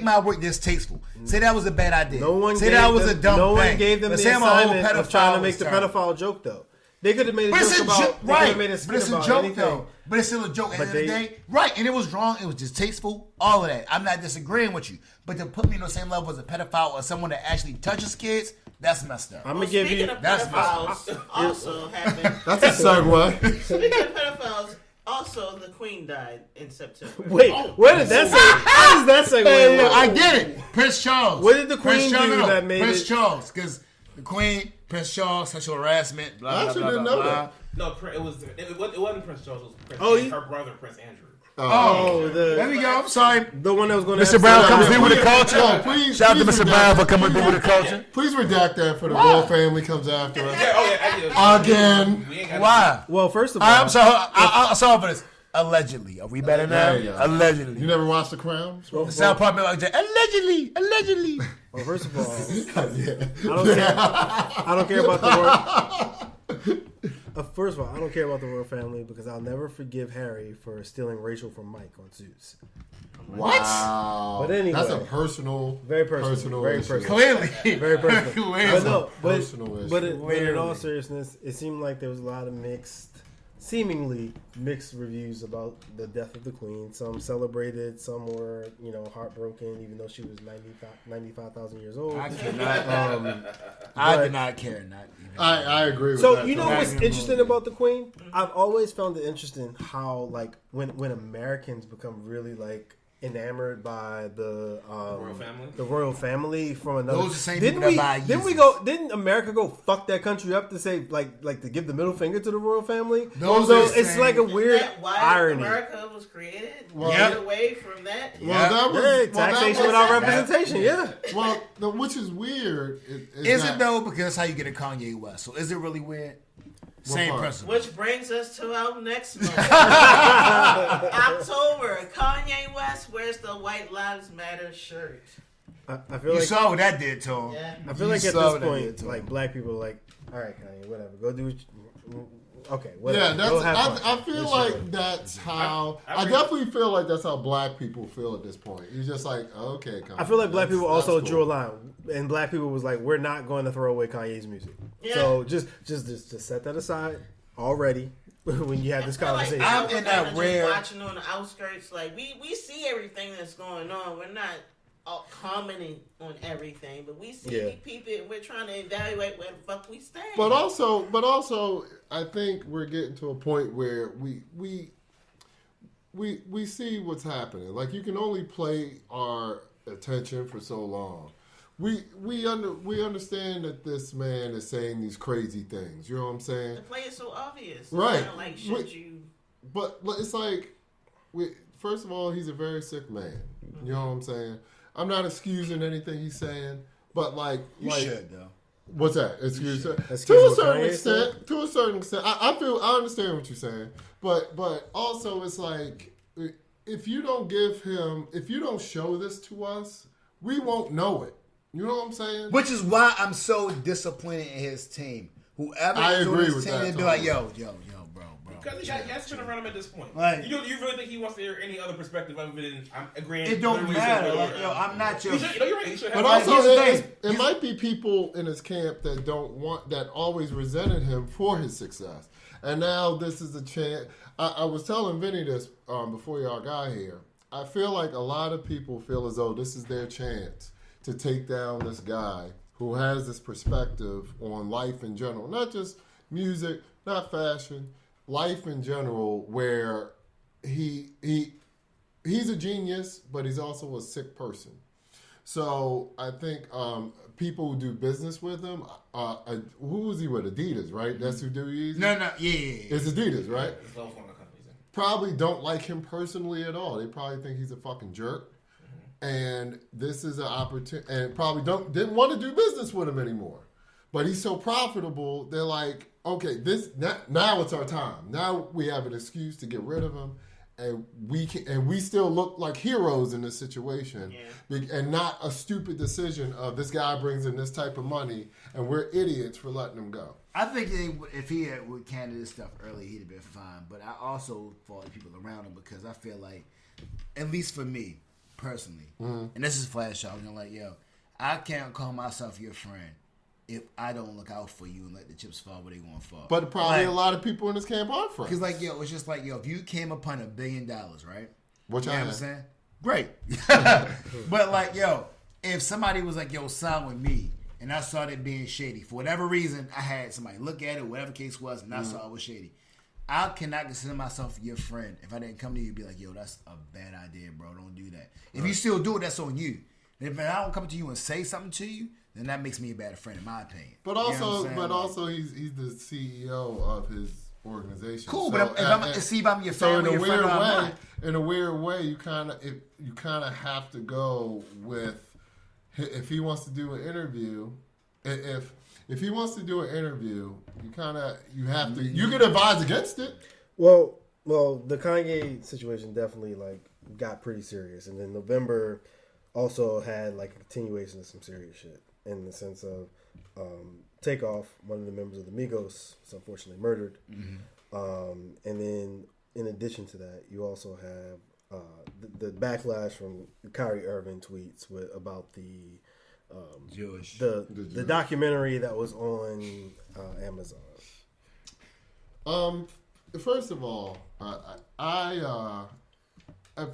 [SPEAKER 4] my work distasteful. Say that was a bad idea.
[SPEAKER 3] No one
[SPEAKER 4] say
[SPEAKER 3] gave
[SPEAKER 4] that was
[SPEAKER 3] them,
[SPEAKER 4] a dumb
[SPEAKER 3] no
[SPEAKER 4] thing.
[SPEAKER 3] one gave them
[SPEAKER 4] But
[SPEAKER 3] the
[SPEAKER 4] say I'm a whole
[SPEAKER 3] assignment of trying to make the
[SPEAKER 4] terrible.
[SPEAKER 3] pedophile joke though. They could have made a
[SPEAKER 4] But it's
[SPEAKER 3] joke
[SPEAKER 4] a
[SPEAKER 3] about.
[SPEAKER 4] joke,
[SPEAKER 3] They could
[SPEAKER 4] right?
[SPEAKER 3] have made a
[SPEAKER 4] But
[SPEAKER 3] skit
[SPEAKER 4] it's a
[SPEAKER 3] about
[SPEAKER 4] joke
[SPEAKER 3] anything.
[SPEAKER 4] though. But it's still a joke at the
[SPEAKER 3] But
[SPEAKER 4] end of the day, right? And it was wrong. It was distasteful. All of that. I'm not disagreeing with you. But to put me on the same level as a pedophile or someone that actually touches kids, that's messed up.
[SPEAKER 3] I'm gonna give
[SPEAKER 1] Speaking
[SPEAKER 3] you.
[SPEAKER 1] of
[SPEAKER 4] that's
[SPEAKER 1] pedophiles, also happened.
[SPEAKER 2] That's a segue.
[SPEAKER 1] Speaking of pedophiles, also the Queen died in September.
[SPEAKER 3] Wait, where did that say? How does that segue?
[SPEAKER 4] Hey,
[SPEAKER 3] in?
[SPEAKER 4] I get it. Prince Charles.
[SPEAKER 3] What did the
[SPEAKER 4] Prince
[SPEAKER 3] Queen
[SPEAKER 4] Charles,
[SPEAKER 3] do
[SPEAKER 4] no,
[SPEAKER 3] that made
[SPEAKER 4] Prince
[SPEAKER 3] it-
[SPEAKER 4] Charles? Because the Queen, Prince Charles, sexual harassment, blah,
[SPEAKER 2] I
[SPEAKER 4] blah,
[SPEAKER 2] actually
[SPEAKER 4] blah,
[SPEAKER 2] didn't
[SPEAKER 4] blah,
[SPEAKER 2] know
[SPEAKER 4] blah.
[SPEAKER 2] that.
[SPEAKER 5] No, it wasn't Prince Charles. It was Prince
[SPEAKER 3] Oh,
[SPEAKER 5] her brother, Prince Andrew.
[SPEAKER 3] Oh,
[SPEAKER 4] There we
[SPEAKER 3] the
[SPEAKER 4] go. I'm sorry.
[SPEAKER 3] one that was going to.
[SPEAKER 4] Mr. Brown comes in with the
[SPEAKER 2] Yo,
[SPEAKER 4] culture.
[SPEAKER 2] please,
[SPEAKER 4] Shout out to
[SPEAKER 2] please
[SPEAKER 4] Mr.
[SPEAKER 2] redact-
[SPEAKER 4] Brown for coming through with the culture.
[SPEAKER 2] Please redact that for the royal family comes after us.
[SPEAKER 5] Yeah,
[SPEAKER 2] Again.
[SPEAKER 5] We ain't got
[SPEAKER 4] Why?
[SPEAKER 3] Well, first of all,
[SPEAKER 4] I'm sorry. I'm sorry for this. Allegedly. Are we better now?
[SPEAKER 2] There you go.
[SPEAKER 4] Allegedly.
[SPEAKER 2] You never watched The Crown?
[SPEAKER 4] The sound part like that. Allegedly.
[SPEAKER 3] well, first of all,
[SPEAKER 2] Yeah.
[SPEAKER 3] I don't care about the royal. First of all, I don't care about the royal family because I'll never forgive Harry for stealing Rachel from Mike on Suits.
[SPEAKER 2] Wow.
[SPEAKER 3] But anyway.
[SPEAKER 2] That's a personal,
[SPEAKER 3] Very personal. Very
[SPEAKER 2] issue.
[SPEAKER 3] personal.
[SPEAKER 4] Clearly.
[SPEAKER 3] Very personal.
[SPEAKER 4] Clearly.
[SPEAKER 3] But no,
[SPEAKER 2] Personal issue.
[SPEAKER 3] but in all
[SPEAKER 4] Clearly.
[SPEAKER 3] seriousness, it seemed like there was a lot of seemingly mixed reviews about the death of the Queen. Some celebrated, some were, heartbroken, even though she was 95,000 years old.
[SPEAKER 4] I cannot.
[SPEAKER 3] I
[SPEAKER 4] did not care. Not even.
[SPEAKER 2] I agree with
[SPEAKER 3] So
[SPEAKER 2] that.
[SPEAKER 3] you know
[SPEAKER 2] too.
[SPEAKER 3] what's interesting about the Queen? I've always found it interesting how like when Americans become really like enamored by the royal family from another.
[SPEAKER 4] Those are the same people that buy
[SPEAKER 3] Didn't America go fuck that country up to say like to give the middle finger to the royal family?
[SPEAKER 4] Those
[SPEAKER 3] So
[SPEAKER 4] are the
[SPEAKER 3] it's
[SPEAKER 4] same-
[SPEAKER 3] like a
[SPEAKER 1] Isn't
[SPEAKER 3] weird
[SPEAKER 1] that why
[SPEAKER 3] irony.
[SPEAKER 1] America was created?
[SPEAKER 2] Well,
[SPEAKER 1] Get away from that.
[SPEAKER 2] Well, that was
[SPEAKER 3] Yeah,
[SPEAKER 2] well, that
[SPEAKER 3] taxation
[SPEAKER 2] was-
[SPEAKER 3] without representation. Yeah.
[SPEAKER 2] Well, which is weird.
[SPEAKER 4] Is it though? Because that's how you get a Kanye West. So is it really weird? Same
[SPEAKER 2] part?
[SPEAKER 4] principle.
[SPEAKER 1] Which brings us to our next month. October. Kanye West wears the White Lives Matter shirt.
[SPEAKER 3] I feel
[SPEAKER 4] You
[SPEAKER 3] like
[SPEAKER 4] saw what that did to him.
[SPEAKER 1] Yeah.
[SPEAKER 3] I feel
[SPEAKER 4] You
[SPEAKER 3] like at
[SPEAKER 4] saw
[SPEAKER 3] this
[SPEAKER 4] what that did
[SPEAKER 3] point,
[SPEAKER 4] to
[SPEAKER 3] like
[SPEAKER 4] him.
[SPEAKER 3] black people are like, all right, Kanye, whatever, go do what you, okay, whatever.
[SPEAKER 2] Yeah,
[SPEAKER 3] Go
[SPEAKER 2] that's.
[SPEAKER 3] have fun.
[SPEAKER 2] I feel
[SPEAKER 3] It's
[SPEAKER 2] like
[SPEAKER 3] your-
[SPEAKER 2] that's how.
[SPEAKER 5] I
[SPEAKER 2] I definitely feel like that's how black people feel at this point. You're just like, okay, Kanye,
[SPEAKER 3] I feel like black people
[SPEAKER 2] that's
[SPEAKER 3] also
[SPEAKER 2] cool.
[SPEAKER 3] drew a line, and black people was like, we're not going to throw away Kanye's music.
[SPEAKER 1] Yeah.
[SPEAKER 3] So just set that aside already when you have this
[SPEAKER 1] I feel like
[SPEAKER 3] conversation.
[SPEAKER 1] now
[SPEAKER 4] I'm
[SPEAKER 1] we're
[SPEAKER 4] in that
[SPEAKER 1] kinda
[SPEAKER 4] rare-
[SPEAKER 1] just watching on the outskirts. Like we see everything that's going on. We're not all commenting on everything, but we see,
[SPEAKER 3] Yeah.
[SPEAKER 1] we peep it, and we're trying to evaluate where the fuck we stand.
[SPEAKER 2] But also, I think we're getting to a point where we see what's happening. Like you can only play our attention for so long. We understand that this man is saying these crazy things. You know what I'm saying?
[SPEAKER 1] the play is so obvious,
[SPEAKER 2] Right.
[SPEAKER 1] Kinda like, should you?
[SPEAKER 2] But it's like, first of all, he's a very sick man. You know what I'm saying? I'm not excusing anything he's saying, but like,
[SPEAKER 4] You should though.
[SPEAKER 2] what's that? Excuse me.
[SPEAKER 3] Excuse
[SPEAKER 2] To a
[SPEAKER 3] what
[SPEAKER 2] certain
[SPEAKER 3] Kanye
[SPEAKER 2] extent. To a certain extent, I understand what you're saying, but also it's like if you don't show this to us, we won't know it. You know what I'm saying?
[SPEAKER 4] Which is why I'm so disappointed in his team. Whoever
[SPEAKER 2] I
[SPEAKER 4] is on
[SPEAKER 2] agree
[SPEAKER 4] his
[SPEAKER 2] with
[SPEAKER 4] team,
[SPEAKER 2] that,
[SPEAKER 4] they'd be
[SPEAKER 2] Tom.
[SPEAKER 4] like, yo, bro.
[SPEAKER 5] Because he has been around him at this point.
[SPEAKER 4] Like-
[SPEAKER 5] you really think he wants to hear any other perspective other than I'm agreeing?
[SPEAKER 4] It don't matter. Like, yo, I'm not your.
[SPEAKER 5] You should, you're right. You should have.
[SPEAKER 2] But
[SPEAKER 4] Like,
[SPEAKER 2] also,
[SPEAKER 4] here's the thing.
[SPEAKER 2] it might be people in his camp that always resented him for his success, and now this is a chance. I was telling Venny this before y'all got here. I feel like a lot of people feel as though this is their chance to take down this guy who has this perspective on life in general, not just music, not fashion, life in general, where he's a genius, but he's also a sick person. So I think people who do business with him, who was he with? Adidas, right? That's who do he?
[SPEAKER 4] No, yeah.
[SPEAKER 2] It's Adidas, right?
[SPEAKER 5] It's one of the companies.
[SPEAKER 2] Probably don't like him personally at all. They probably think he's a fucking jerk. and this is an opportunity, and probably didn't want to do business with him anymore. But he's so profitable, they're like, okay, now it's our time. Now we have an excuse to get rid of him, and we still look like heroes in this situation, and not a stupid decision of this guy brings in this type of money, and we're idiots for letting him go.
[SPEAKER 4] I think if he had with Canada stuff early, he'd have been fine. But I also fault the people around him because I feel like, at least for me personally, and this is flash out, like, yo, I can't call myself your friend if I don't look out for you and let the chips fall where they want to fall.
[SPEAKER 2] But probably a lot of people in this camp are friends.
[SPEAKER 4] Because, like, yo, it's just like, yo, if you came upon $1 billion, right?
[SPEAKER 2] Which
[SPEAKER 4] you
[SPEAKER 2] I
[SPEAKER 4] know
[SPEAKER 2] am.
[SPEAKER 4] what I'm saying? Great. But, like, yo, if somebody was like, yo, sign with me, and I saw that being shady, for whatever reason, I had somebody look at it, whatever case was, and I saw it was shady. I cannot consider myself your friend if I didn't come to you and be like, yo, that's a bad idea, bro. Don't do that. If you still do it, that's on you. If I don't come to you and say something to you, then that makes me a bad friend, in my opinion.
[SPEAKER 2] But also, he's the CEO of his organization.
[SPEAKER 4] Cool,
[SPEAKER 2] so,
[SPEAKER 4] but if I'm your
[SPEAKER 2] so
[SPEAKER 4] family,
[SPEAKER 2] in a weird way, you kind of have to go with if he wants to do an interview. If he wants to do an interview, you have to. You can advise against it.
[SPEAKER 3] Well, the Kanye situation definitely got pretty serious, and then November also had a continuation of some serious shit in the sense of Takeoff, one of the members of the Migos, was unfortunately murdered, and then in addition to that, you also have the backlash from Kyrie Irving tweets about the
[SPEAKER 4] Jewish.
[SPEAKER 2] The
[SPEAKER 3] documentary that was on Amazon.
[SPEAKER 2] First of all, I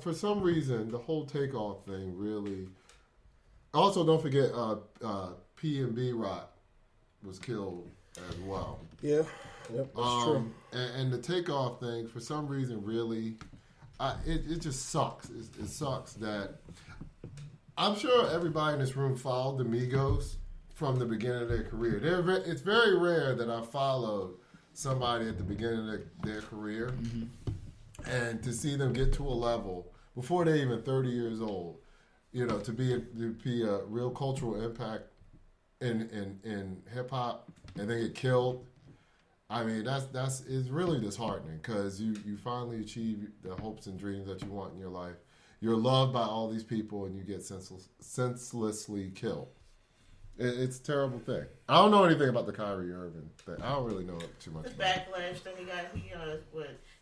[SPEAKER 2] for some reason the whole Takeoff thing really. Also, don't forget P&B Rock was killed as well.
[SPEAKER 3] Yeah, yep, that's true.
[SPEAKER 2] And the Takeoff thing, for some reason, really, it just sucks. It sucks that. I'm sure everybody in this room followed the Migos from the beginning of their career. It's very rare that I followed somebody at the beginning of their career, and to see them get to a level before they're even 30 years old, to be a real cultural impact in hip hop, and then get killed. I mean, it's really disheartening because you finally achieve the hopes and dreams that you want in your life. You're loved by all these people, and you get senselessly killed. It's a terrible thing. I don't know anything about the Kyrie Irving thing. I don't really know too much.
[SPEAKER 1] The
[SPEAKER 2] about it.
[SPEAKER 1] backlash that he got,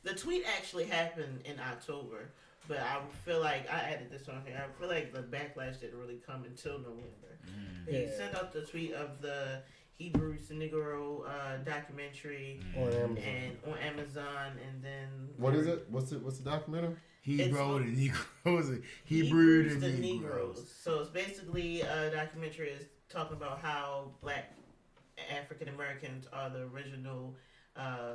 [SPEAKER 1] the tweet actually happened in October, but I feel like I added this on here. I feel like the backlash didn't really come until November. He sent out the tweet of the Hebrews and Negro documentary on Amazon, and then
[SPEAKER 2] what is it? What's the documentary?
[SPEAKER 4] Hebrew and Negroes.
[SPEAKER 1] Hebrews the Negroes. So it's basically a documentary is talking about how Black African Americans are the original.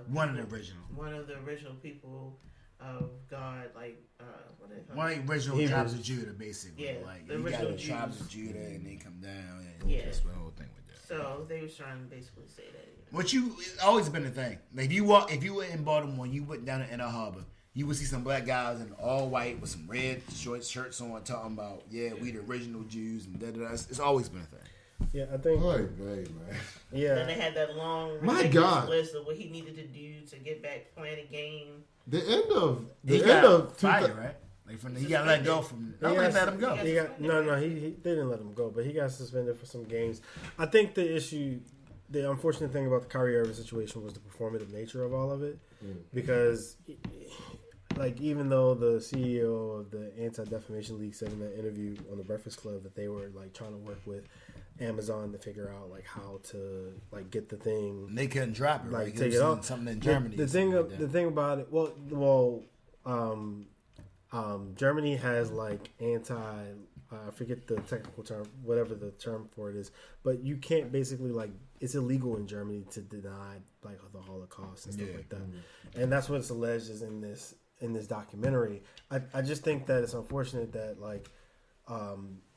[SPEAKER 1] One of the original people of God, what are they called?
[SPEAKER 4] One of the original tribes of Judah, basically.
[SPEAKER 1] Yeah,
[SPEAKER 4] the
[SPEAKER 1] you got
[SPEAKER 4] the
[SPEAKER 1] Jews.
[SPEAKER 4] tribes of Judah, and they come down, and
[SPEAKER 1] that's
[SPEAKER 4] the whole thing with that.
[SPEAKER 1] So they was trying to basically say that.
[SPEAKER 4] It's always been a thing. Like if you were in Baltimore, you went down to Inner Harbor, you would see some black guys in all white with some red short shirts on, talking about we the original Jews and da. It's always been a thing.
[SPEAKER 3] Yeah, I think.
[SPEAKER 2] Boy, man.
[SPEAKER 3] Yeah.
[SPEAKER 1] Then they had that long list of what he needed to do to get back playing a game.
[SPEAKER 2] The end of
[SPEAKER 4] fire, right? He got let go from. They let him go.
[SPEAKER 3] They didn't let him go, but he got suspended for some games. I think the unfortunate thing about the Kyrie Irving situation was the performative nature of all of it, because even though the CEO of the Anti-Defamation League said in that interview on the Breakfast Club that they were trying to work with Amazon to figure out how to get the thing,
[SPEAKER 4] they couldn't drop it.
[SPEAKER 3] Take it off.
[SPEAKER 4] Something in Germany.
[SPEAKER 3] The thing about it, Germany has I forget the technical term, whatever the term for it is, but you can't basically it's illegal in Germany to deny the Holocaust and stuff like that, and that's what it's alleged is in this documentary. I just think that it's unfortunate that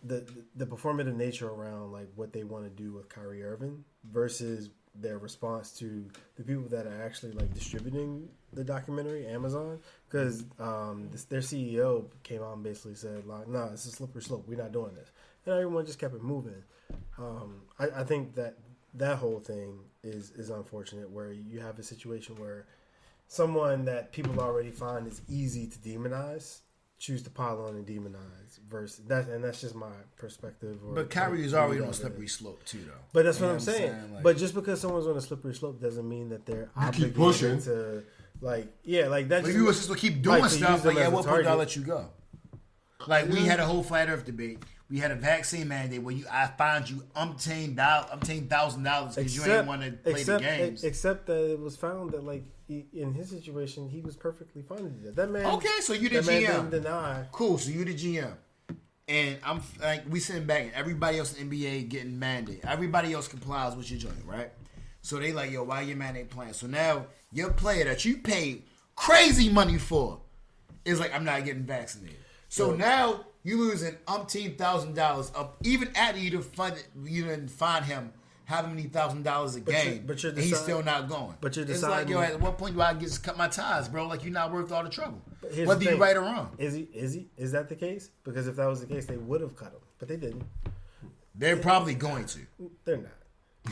[SPEAKER 3] the performative nature around like what they want to do with Kyrie Irving versus their response to the people that are actually like distributing the documentary, Amazon, because their CEO came out and basically said like, "Nah, it's a slippery slope. We're not doing this," and everyone just kept it moving. I think that whole thing is unfortunate, where you have a situation where someone that people already find is easy to demonize choose to pile on and demonize versus that, and that's just my perspective.
[SPEAKER 4] But Kyrie is already on a slippery slope too, though.
[SPEAKER 3] But that's what
[SPEAKER 4] You know
[SPEAKER 3] I'm saying.
[SPEAKER 4] Like,
[SPEAKER 3] but just because someone's on a slippery slope doesn't mean that they're
[SPEAKER 2] keep pushing.
[SPEAKER 3] to like like that.
[SPEAKER 4] if you was just to keep doing
[SPEAKER 3] like, to
[SPEAKER 4] stuff,
[SPEAKER 3] use them
[SPEAKER 4] like
[SPEAKER 3] as
[SPEAKER 4] at
[SPEAKER 3] a
[SPEAKER 4] what point do I
[SPEAKER 3] target.
[SPEAKER 4] let you go? Like we had a whole flat Earth debate. We had a vaccine mandate where I fined you $1,000 because you ain't want to play the games.
[SPEAKER 3] Except that it was found that like in his situation he was perfectly fine to do that. That man.
[SPEAKER 4] Okay, so you the
[SPEAKER 3] that man
[SPEAKER 4] GM.
[SPEAKER 3] didn't deny.
[SPEAKER 4] Cool, so you the GM. And I'm like, we sitting back and everybody else in the NBA getting mandate. Everybody else complies with your joint, right? So they like, yo, why your mandate playing? So now your player that you paid crazy money for is like, I'm not getting vaccinated. So now you losing $1,000 up, even after you didn't find him how many $1,000 a game,
[SPEAKER 3] but you're
[SPEAKER 4] and he's still not going.
[SPEAKER 3] But you're
[SPEAKER 4] it's like,
[SPEAKER 3] deciding.
[SPEAKER 4] yo, at what point do I just cut my ties, bro? Like, you're not worth all the trouble.
[SPEAKER 3] Here's
[SPEAKER 4] Whether
[SPEAKER 3] the
[SPEAKER 4] you
[SPEAKER 3] thing.
[SPEAKER 4] right or wrong.
[SPEAKER 3] Is he? Is that the case? Because if that was the case, they would have cut him, but they didn't.
[SPEAKER 4] They're probably going to.
[SPEAKER 3] They're not.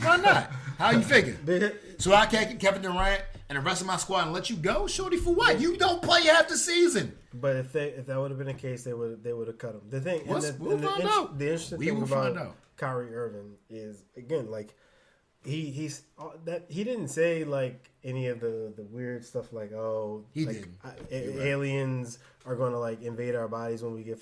[SPEAKER 4] Why not? How you figure?
[SPEAKER 3] They-
[SPEAKER 4] So I can't get Kevin Durant and the rest of my squad and let you go, shorty, for what? You don't play half the season.
[SPEAKER 3] But if that would have been the case, they would have cut him. The thing,
[SPEAKER 4] We'll find out.
[SPEAKER 3] The interesting
[SPEAKER 4] We
[SPEAKER 3] thing
[SPEAKER 4] will
[SPEAKER 3] about
[SPEAKER 4] find out.
[SPEAKER 3] Kyrie Irving is again like he didn't say like any of the weird stuff like
[SPEAKER 4] He
[SPEAKER 3] like,
[SPEAKER 4] didn't.
[SPEAKER 3] aliens are going to like invade our bodies when we get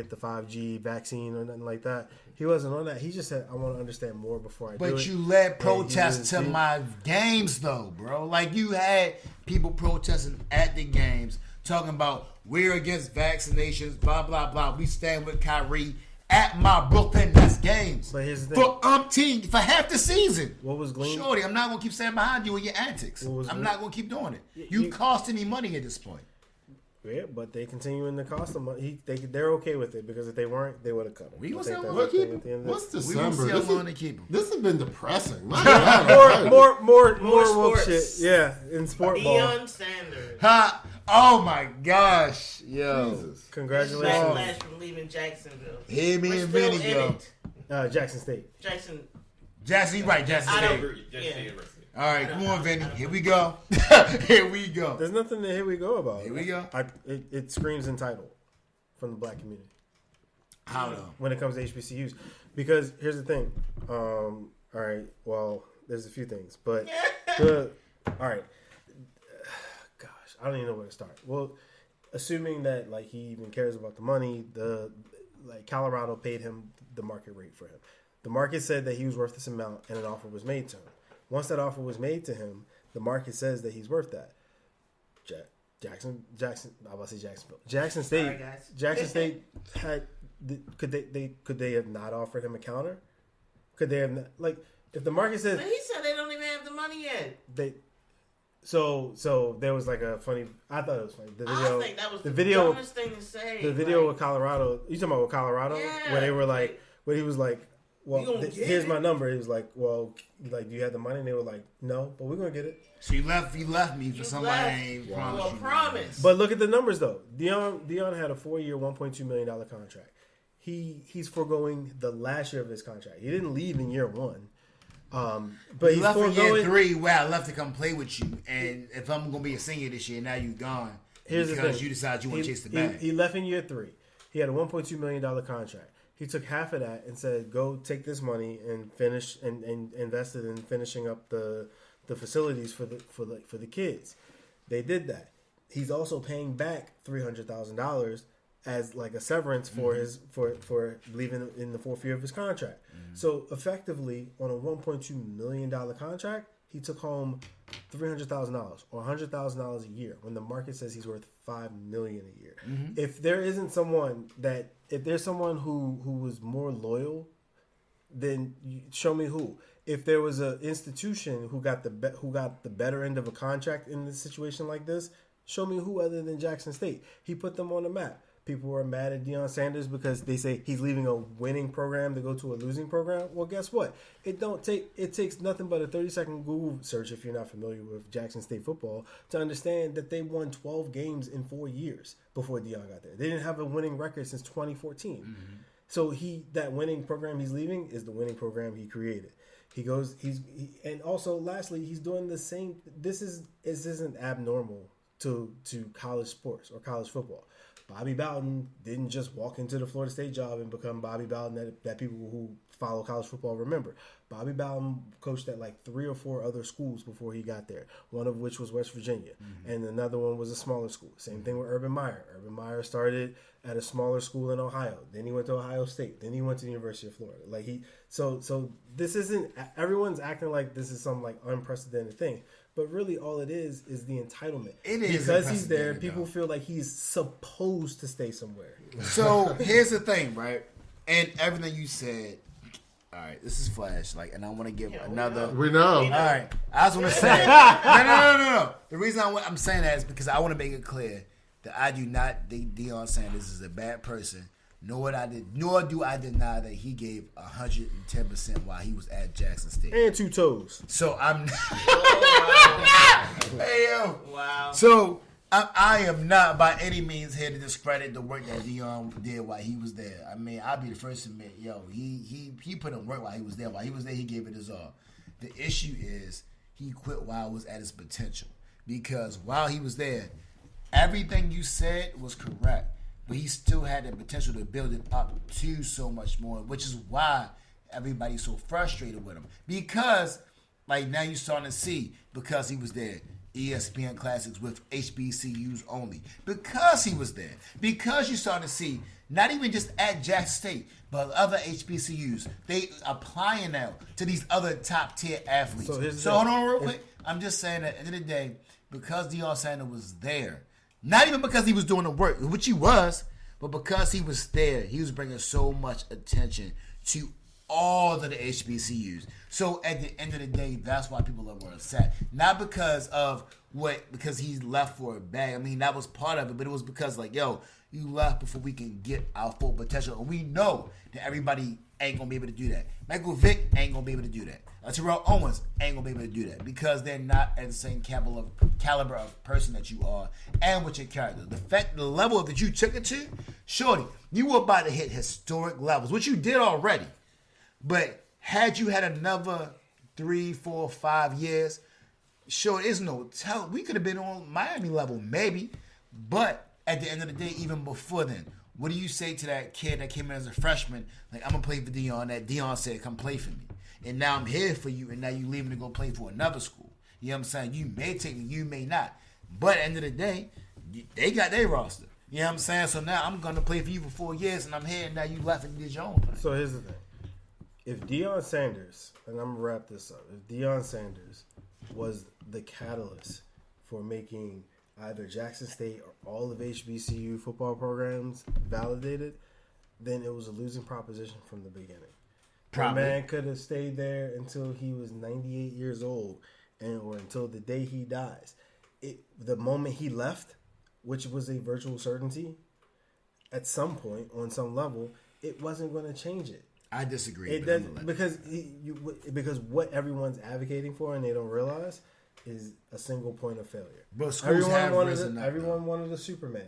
[SPEAKER 3] the 5G vaccine or nothing like that. He wasn't on that. He just said, I want to understand more before I do it.
[SPEAKER 4] But you led
[SPEAKER 3] And
[SPEAKER 4] protests to my games, though, bro. Like, you had people protesting at the games, talking about we're against vaccinations, blah, blah, blah. We stand with Kyrie at my Brooklyn Nets games.
[SPEAKER 3] But here's the thing.
[SPEAKER 4] For half the season.
[SPEAKER 3] What was Glean?
[SPEAKER 4] Shorty, I'm not going to keep standing behind you with your antics. I'm not going to keep doing it. You costing me money at this point.
[SPEAKER 3] Yeah, but they continuing to cost them money. They're okay with it because if they weren't, they would have cut him.
[SPEAKER 4] We gonna
[SPEAKER 3] I think
[SPEAKER 4] see
[SPEAKER 3] that's
[SPEAKER 4] how
[SPEAKER 3] the thing at the end of
[SPEAKER 2] What's
[SPEAKER 3] the day.
[SPEAKER 4] We gonna
[SPEAKER 2] December?
[SPEAKER 4] see how long they keep him.
[SPEAKER 2] This has been depressing.
[SPEAKER 3] More woke
[SPEAKER 1] sports.
[SPEAKER 3] shit. Yeah, in sport ball.
[SPEAKER 1] Deion Sanders.
[SPEAKER 4] Ha! Oh my gosh, yo!
[SPEAKER 2] Jesus.
[SPEAKER 3] Congratulations,
[SPEAKER 1] Backlash from leaving Jacksonville.
[SPEAKER 4] Hear me
[SPEAKER 1] We're
[SPEAKER 4] and
[SPEAKER 1] still
[SPEAKER 4] Venny,
[SPEAKER 1] in
[SPEAKER 4] yo.
[SPEAKER 1] it.
[SPEAKER 3] Jackson State.
[SPEAKER 4] Jackson, you right, Jackson
[SPEAKER 1] I
[SPEAKER 4] State.
[SPEAKER 1] don't-
[SPEAKER 5] Agree. Just
[SPEAKER 1] Yeah.
[SPEAKER 5] State University.
[SPEAKER 4] All right, come on, Venny. Here we go. Here we go.
[SPEAKER 3] There's nothing that here we go about.
[SPEAKER 4] Here we go.
[SPEAKER 3] It screams entitled from the black community
[SPEAKER 4] How though?
[SPEAKER 3] when it comes to HBCUs. Because here's the thing. All right. Well, there's a few things, but all right. Gosh, I don't even know where to start. Well, assuming that like he even cares about the money, like Colorado paid him the market rate for him. The market said that he was worth this amount, and an offer was made to him. Once that offer was made to him, the market says that he's worth that. Jackson. I was about to say Jacksonville. Jackson State.
[SPEAKER 1] Sorry, guys.
[SPEAKER 3] Jackson State had. Could they have not offered him a counter? Could they have not, like if the market says
[SPEAKER 1] But he said they don't even have the money yet.
[SPEAKER 3] they. So there was like a funny. I thought it was funny. The video.
[SPEAKER 1] I think that was
[SPEAKER 3] the
[SPEAKER 1] the
[SPEAKER 3] video.
[SPEAKER 1] dumbest thing to say.
[SPEAKER 3] The video
[SPEAKER 1] like,
[SPEAKER 3] with Colorado. You talking about with Colorado?
[SPEAKER 1] Yeah,
[SPEAKER 3] where they were like,
[SPEAKER 1] like,
[SPEAKER 3] where he was like, well,
[SPEAKER 1] "You gonna get
[SPEAKER 3] here's
[SPEAKER 1] it?"
[SPEAKER 3] my number. He was like, well, like, do you have the money? And they were like, no, but we're gonna get it.
[SPEAKER 4] So you left me for
[SPEAKER 1] You
[SPEAKER 4] somebody
[SPEAKER 1] left.
[SPEAKER 4] I ain't
[SPEAKER 1] Well,
[SPEAKER 4] promised you.
[SPEAKER 1] promise.
[SPEAKER 3] But look at the numbers though. Dion had a 4-year, $1.2 million contract. He's foregoing the last year of his contract. He didn't leave in year one. But
[SPEAKER 4] You
[SPEAKER 3] he's
[SPEAKER 4] left in
[SPEAKER 3] foregoing.
[SPEAKER 4] year 3 where I left to come play with you, and if I'm gonna be a senior this year, now you gone
[SPEAKER 3] Here's the
[SPEAKER 4] because
[SPEAKER 3] thing.
[SPEAKER 4] you decide you want to chase the
[SPEAKER 3] He
[SPEAKER 4] bag.
[SPEAKER 3] left in year 3. He had a $1.2 million contract. He took half of that and said, "Go take this money and finish and invest it in finishing up the facilities for the kids." They did that. He's also paying back $300,000 as like a severance for his for leaving in the 4th year of his contract. So effectively, on a $1.2 million contract, he took home $300,000 or $100,000 a year when the market says he's worth $5 million a year. If there's someone who was more loyal, then show me who. If there was an institution who got the better end of a contract in a situation like this, show me who other than Jackson State. He put them on the map. people are mad at Deion Sanders because they say he's leaving a winning program to go to a losing program. Well, guess what? It takes nothing but a 30-second Google search if you're not familiar with Jackson State football to understand that they won 12 games in 4 years before Deion got there. They didn't have a winning record since 2014. Mm-hmm. So that winning program he's leaving is the winning program he created. And also lastly, he's doing the same. This isn't abnormal to college sports or college football. Bobby Bowden didn't just walk into the Florida State job and become Bobby Bowden that people who follow college football remember. Bobby Bowden coached at like 3 or 4 other schools before he got there, one of which was West Virginia, and another one was a smaller school. Same thing with Urban Meyer. Urban Meyer started at a smaller school in Ohio. Then he went to Ohio State. Then he went to the University of Florida. So this isn't, everyone's acting like this is some like unprecedented thing. But really, all it is the entitlement.
[SPEAKER 4] It is
[SPEAKER 3] because he's there. People feel like he's supposed to stay somewhere.
[SPEAKER 4] So here's the thing, right? And everything you said. All right, this is Flash. And I want to give another.
[SPEAKER 2] We know.
[SPEAKER 4] All right, I just want to say. No. The reason I'm saying that is because I want to make it clear that I do not think Deion Sanders is a bad person. Nor do I deny that he gave 110% while he was at Jackson State.
[SPEAKER 3] And 2 toes.
[SPEAKER 4] So I'm. Hey yo.
[SPEAKER 1] Wow.
[SPEAKER 4] So I am not by any means here to discredit the work that Deion did while he was there. I mean, I'll be the first to admit, he put in work while he was there. While he was there, he gave it his all. The issue is he quit while it was at his potential. Because while he was there, everything you said was correct. But he still had the potential to build it up to so much more, which is why everybody's so frustrated with him. Because, now you're starting to see, because he was there, ESPN Classics with HBCUs only. Because he was there. Because you're starting to see, not even just at Jackson State, but other HBCUs, they applying now to these other top-tier athletes. So hold on real quick. I'm just saying that at the end of the day, because Deion Sanders was there, not even because he was doing the work, which he was, but because he was there, he was bringing so much attention to all of the HBCUs. So at the end of the day, that's why people were upset. Not because he left for a bag. I mean, that was part of it, but it was because you left before we can get our full potential. And we know that everybody ain't going to be able to do that. Michael Vick ain't going to be able to do that. Terrell Owens ain't going to be able to do that because they're not at the same caliber of person that you are and with your character. The level that you took it to, shorty, you were about to hit historic levels, which you did already. But had you had another 3, 4, 5 years, sure, there's no tell. We could have been on Miami level, maybe. But at the end of the day, even before then, what do you say to that kid that came in as a freshman? I'm going to play for Deion. That Deion said, come play for me. And now I'm here for you, and now you leaving to go play for another school. You know what I'm saying? You may take me, you may not. But at the end of the day, they got their roster. You know what I'm saying? So now I'm going to play for you for 4 years, and I'm here, and now you left and did your own thing.
[SPEAKER 3] So here's the thing. If Deion Sanders, and I'm going to wrap this up, if Deion Sanders was the catalyst for making either Jackson State or all of HBCU football programs validated, then it was a losing proposition from the beginning.
[SPEAKER 4] Probably.
[SPEAKER 3] The man could have stayed there until he was 98 years old or until the day he dies. The moment he left, which was a virtual certainty, at some point, on some level, it wasn't going to change it.
[SPEAKER 4] I disagree.
[SPEAKER 3] It doesn't, because what everyone's advocating for and they don't realize is a single point of failure.
[SPEAKER 4] But schools have risen up.
[SPEAKER 3] Everyone wanted a Superman.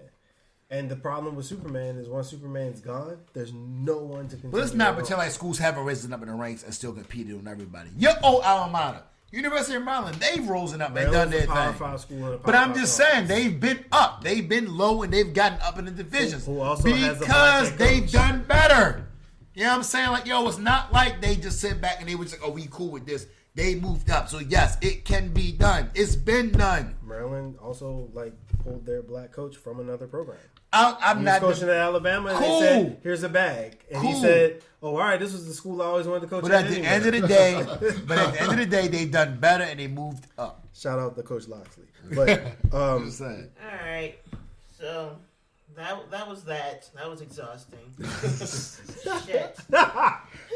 [SPEAKER 3] And the problem with Superman is once Superman's gone, there's no one to continue.
[SPEAKER 4] But let's not pretend like schools haven't risen up in the ranks and still competed on everybody. Your old alma mater, University of Maryland, they've risen up and done their thing. But I'm just saying, they've been up. They've been low and they've gotten up in the divisions.
[SPEAKER 3] Who also
[SPEAKER 4] because they've done better. You know what I'm saying? It's not like they just sit back and they were just like, oh, we cool with this. They moved up. So, yes, it can be done. It's been done.
[SPEAKER 3] Maryland also, pulled their black coach from another program.
[SPEAKER 4] I'm
[SPEAKER 3] he
[SPEAKER 4] not
[SPEAKER 3] was coaching at Alabama, and
[SPEAKER 4] cool.
[SPEAKER 3] they said, "Here's a bag," and he said, "Oh, all right, this was the school I always wanted to coach."
[SPEAKER 4] But at the end of the day, they've done better and they moved up.
[SPEAKER 3] Shout out to Coach Loxley. But
[SPEAKER 4] I'm just saying.
[SPEAKER 1] All right, so that was that. That was exhausting. Shit.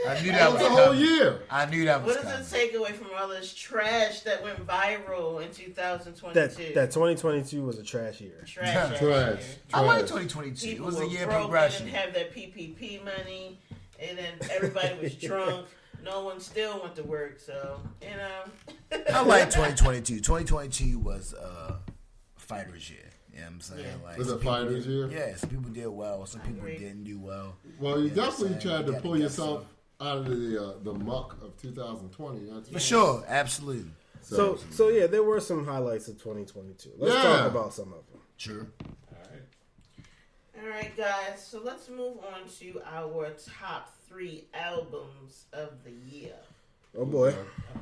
[SPEAKER 4] I knew
[SPEAKER 2] That
[SPEAKER 4] that
[SPEAKER 2] was
[SPEAKER 4] was
[SPEAKER 2] the whole
[SPEAKER 4] coming.
[SPEAKER 2] year.
[SPEAKER 4] I knew that was
[SPEAKER 1] What
[SPEAKER 4] coming.
[SPEAKER 1] does it take away from all this trash that went viral in 2022?
[SPEAKER 3] That 2022 was a trash year.
[SPEAKER 1] Trash.
[SPEAKER 2] Trash.
[SPEAKER 4] I like
[SPEAKER 2] Trash.
[SPEAKER 4] 2022. It
[SPEAKER 1] People
[SPEAKER 4] was a
[SPEAKER 1] were
[SPEAKER 4] year
[SPEAKER 1] broke,
[SPEAKER 4] progression.
[SPEAKER 1] They didn't have that PPP money, and then everybody was drunk. No one still went to work, so you know.
[SPEAKER 4] I like 2022. 2022 was fighters year. You know what I'm saying?
[SPEAKER 1] Yeah.
[SPEAKER 4] Like,
[SPEAKER 2] Was it
[SPEAKER 4] some people
[SPEAKER 2] fighters
[SPEAKER 4] did-
[SPEAKER 2] year?
[SPEAKER 4] Yeah, some people did well. Some people
[SPEAKER 1] agree.
[SPEAKER 4] didn't do well.
[SPEAKER 2] Well, you
[SPEAKER 4] You know what I'm
[SPEAKER 2] definitely
[SPEAKER 4] saying?
[SPEAKER 2] tried
[SPEAKER 4] You
[SPEAKER 2] to
[SPEAKER 4] gotta
[SPEAKER 2] pull
[SPEAKER 4] get
[SPEAKER 2] yourself out of the muck of 2020. That's
[SPEAKER 4] For sure, absolutely.
[SPEAKER 3] So yeah, there were some highlights of 2022. Let's
[SPEAKER 2] Yeah.
[SPEAKER 3] talk about some of them.
[SPEAKER 4] Sure.
[SPEAKER 1] All right, guys. So let's move on to our top 3 albums of the year.
[SPEAKER 3] Oh boy.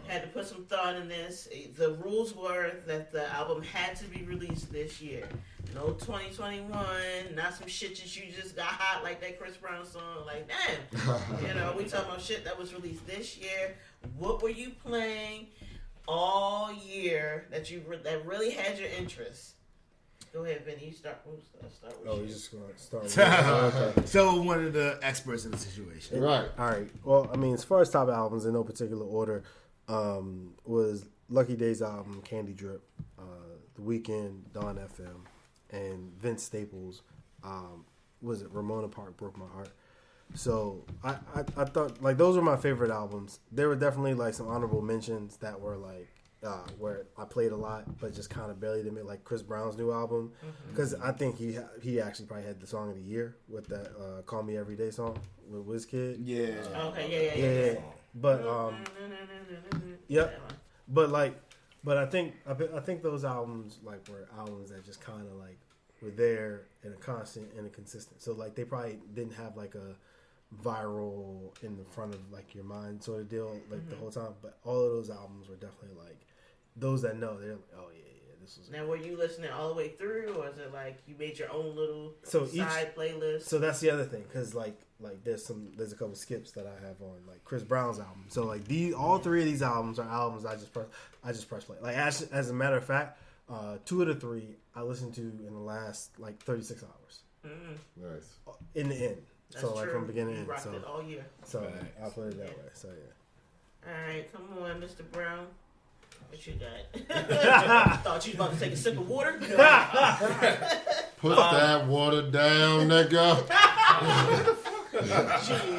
[SPEAKER 1] Had to put some thought in this. The rules were that the album had to be released this year. No 2021, not some shit that you just got hot like that Chris Brown song. Like, damn. You know, we talking about shit that was released this year. What were you playing all year that that really had your interest? Go ahead, Venny. You start. We'll start with
[SPEAKER 3] Oh,
[SPEAKER 1] you.
[SPEAKER 3] you're just going to start with okay.
[SPEAKER 4] So one of the experts in the situation.
[SPEAKER 2] Right.
[SPEAKER 3] All right. Well, I mean, as far as top albums, in no particular order, was Lucky Daye's album, Candydrip, The Weeknd, Dawn FM, and Vince Staples' was it Ramona Park Broke My Heart. So I thought like those were my favorite albums. There were definitely like some honorable mentions that were like where I played a lot, but just kind of barely did it. Like Chris Brown's new album, because I think he actually probably had the song of the year with that "Call Me Every Day" song with Wizkid.
[SPEAKER 4] Yeah.
[SPEAKER 1] Okay. Yeah.
[SPEAKER 3] But yep. But I think those albums like were albums that just kind of like were there and a constant and a consistent. So like they probably didn't have like a viral in the front of like your mind sort of deal like the whole time. But all of those albums were definitely like those that know they're like, oh yeah, this was.
[SPEAKER 1] Now, were you listening all the way through, or is it like you made your own little side playlist?
[SPEAKER 3] So that's the other thing, because like there's a couple skips that I have on like Chris Brown's album. So like all 3 of these albums are albums I just press play. Like as a matter of fact, 2 of the 3 I listened to in the last like 36 hours.
[SPEAKER 2] Nice.
[SPEAKER 3] In the end.
[SPEAKER 1] That's
[SPEAKER 3] so like
[SPEAKER 1] true.
[SPEAKER 3] from beginning to
[SPEAKER 1] You
[SPEAKER 3] end.
[SPEAKER 1] rocked
[SPEAKER 3] So
[SPEAKER 1] it all year.
[SPEAKER 3] I put it that way. So yeah.
[SPEAKER 1] All right, come on, Mr. Brown. What you got? Thought you was about to take a sip of water.
[SPEAKER 2] Put that water down, nigga.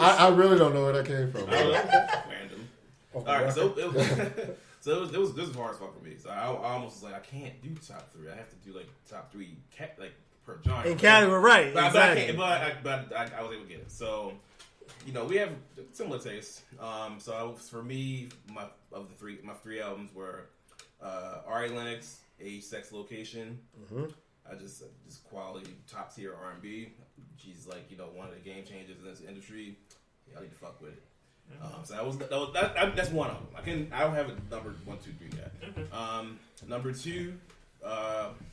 [SPEAKER 2] I really don't know where that came from.
[SPEAKER 5] Random. All right, so it was hard as fuck for me. So I almost was like, I can't do top 3. I have to do like top 3 like per genre.
[SPEAKER 3] In category, right?
[SPEAKER 5] But
[SPEAKER 3] Exactly.
[SPEAKER 5] I can't. But I was able to get it. So you know, we have similar tastes. So for me, my 3 albums were Ari Lennox, Age, Sex, Location. I just quality top tier R&B. She's like, you know, one of the game changers in this industry. Y'all need to fuck with it. So that's one of them. I don't have a number 1, 2, 3 yet. Number 2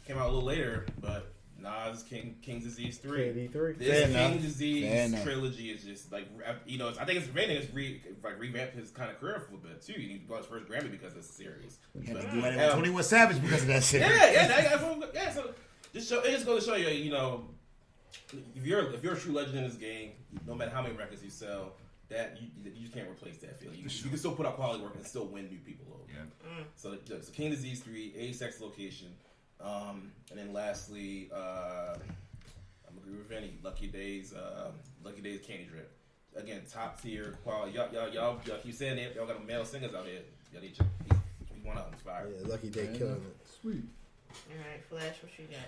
[SPEAKER 5] came out a little later, but Nas King's Disease 3.
[SPEAKER 3] KD3.
[SPEAKER 5] This King's Disease trilogy is just like, you know, I think it's Venny has revamped his kind of career for a bit too. He got his first Grammy because of this series.
[SPEAKER 4] He had to do it with 21 Savage because of that shit.
[SPEAKER 5] Yeah. So it just goes to show you, you know, if you're a true legend in this game, no matter how many records you sell, that you just can't replace that feeling. You can still put out quality work and still win new people over. Yeah. So King Disease 3, Age, Sex, Location, and then lastly, I'm agree with Venny. Lucky Daye's Candydrip. Again, top tier quality. Y'all keep saying it. Y'all got male singers out here. Y'all need to. He's one of them. Fire.
[SPEAKER 3] Yeah, Lucky Daye killing it.
[SPEAKER 2] Sweet.
[SPEAKER 1] All right, Flash, what you got?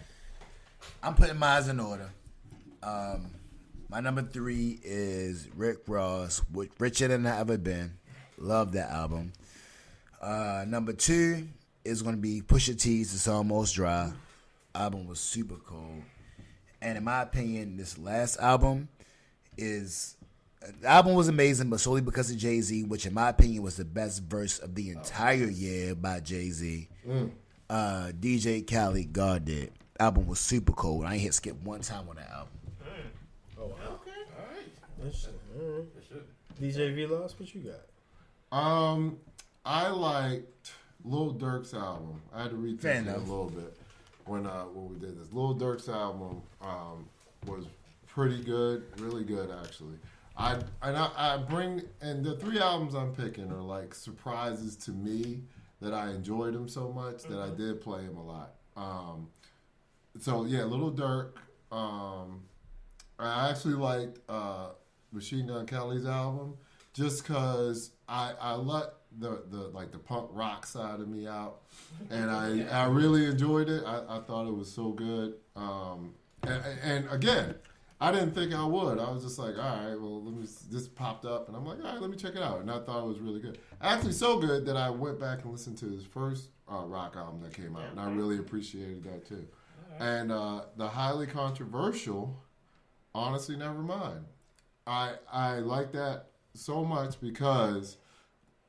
[SPEAKER 4] I'm putting mine in order. My number 3 is Rick Ross, with Richer Than I Ever Been. Love that album. Number 2 is going to be Pusha T's It's Almost Dry. Album was super cold. And in my opinion, this last album the album was amazing, but solely because of Jay-Z, which in my opinion was the best verse of the entire year by Jay-Z. DJ Khaled, God did. Album was super cold. I ain't hit skip one time on that album.
[SPEAKER 3] Oh wow.
[SPEAKER 1] Okay.
[SPEAKER 5] All right.
[SPEAKER 3] Interesting. All right. DJ V-Loss, what you got?
[SPEAKER 2] I liked Lil Dirk's album. I had to rethink it a little bit when we did this. Lil Dirk's album was pretty good, really good actually. I bring, and the 3 albums I'm picking are like surprises to me that I enjoyed them so much that I did play them a lot. So yeah, Lil Dirk. I actually liked Machine Gun Kelly's album just because I let the punk rock side of me out, and I really enjoyed it. I thought it was so good. And again, I didn't think I would. I was just like, all right, well, this popped up, and I'm like, all right, let me check it out. And I thought it was really good. Actually, so good that I went back and listened to his first rock album that came out, and I really appreciated that too. And the highly controversial, honestly, Nevermind. I like that so much because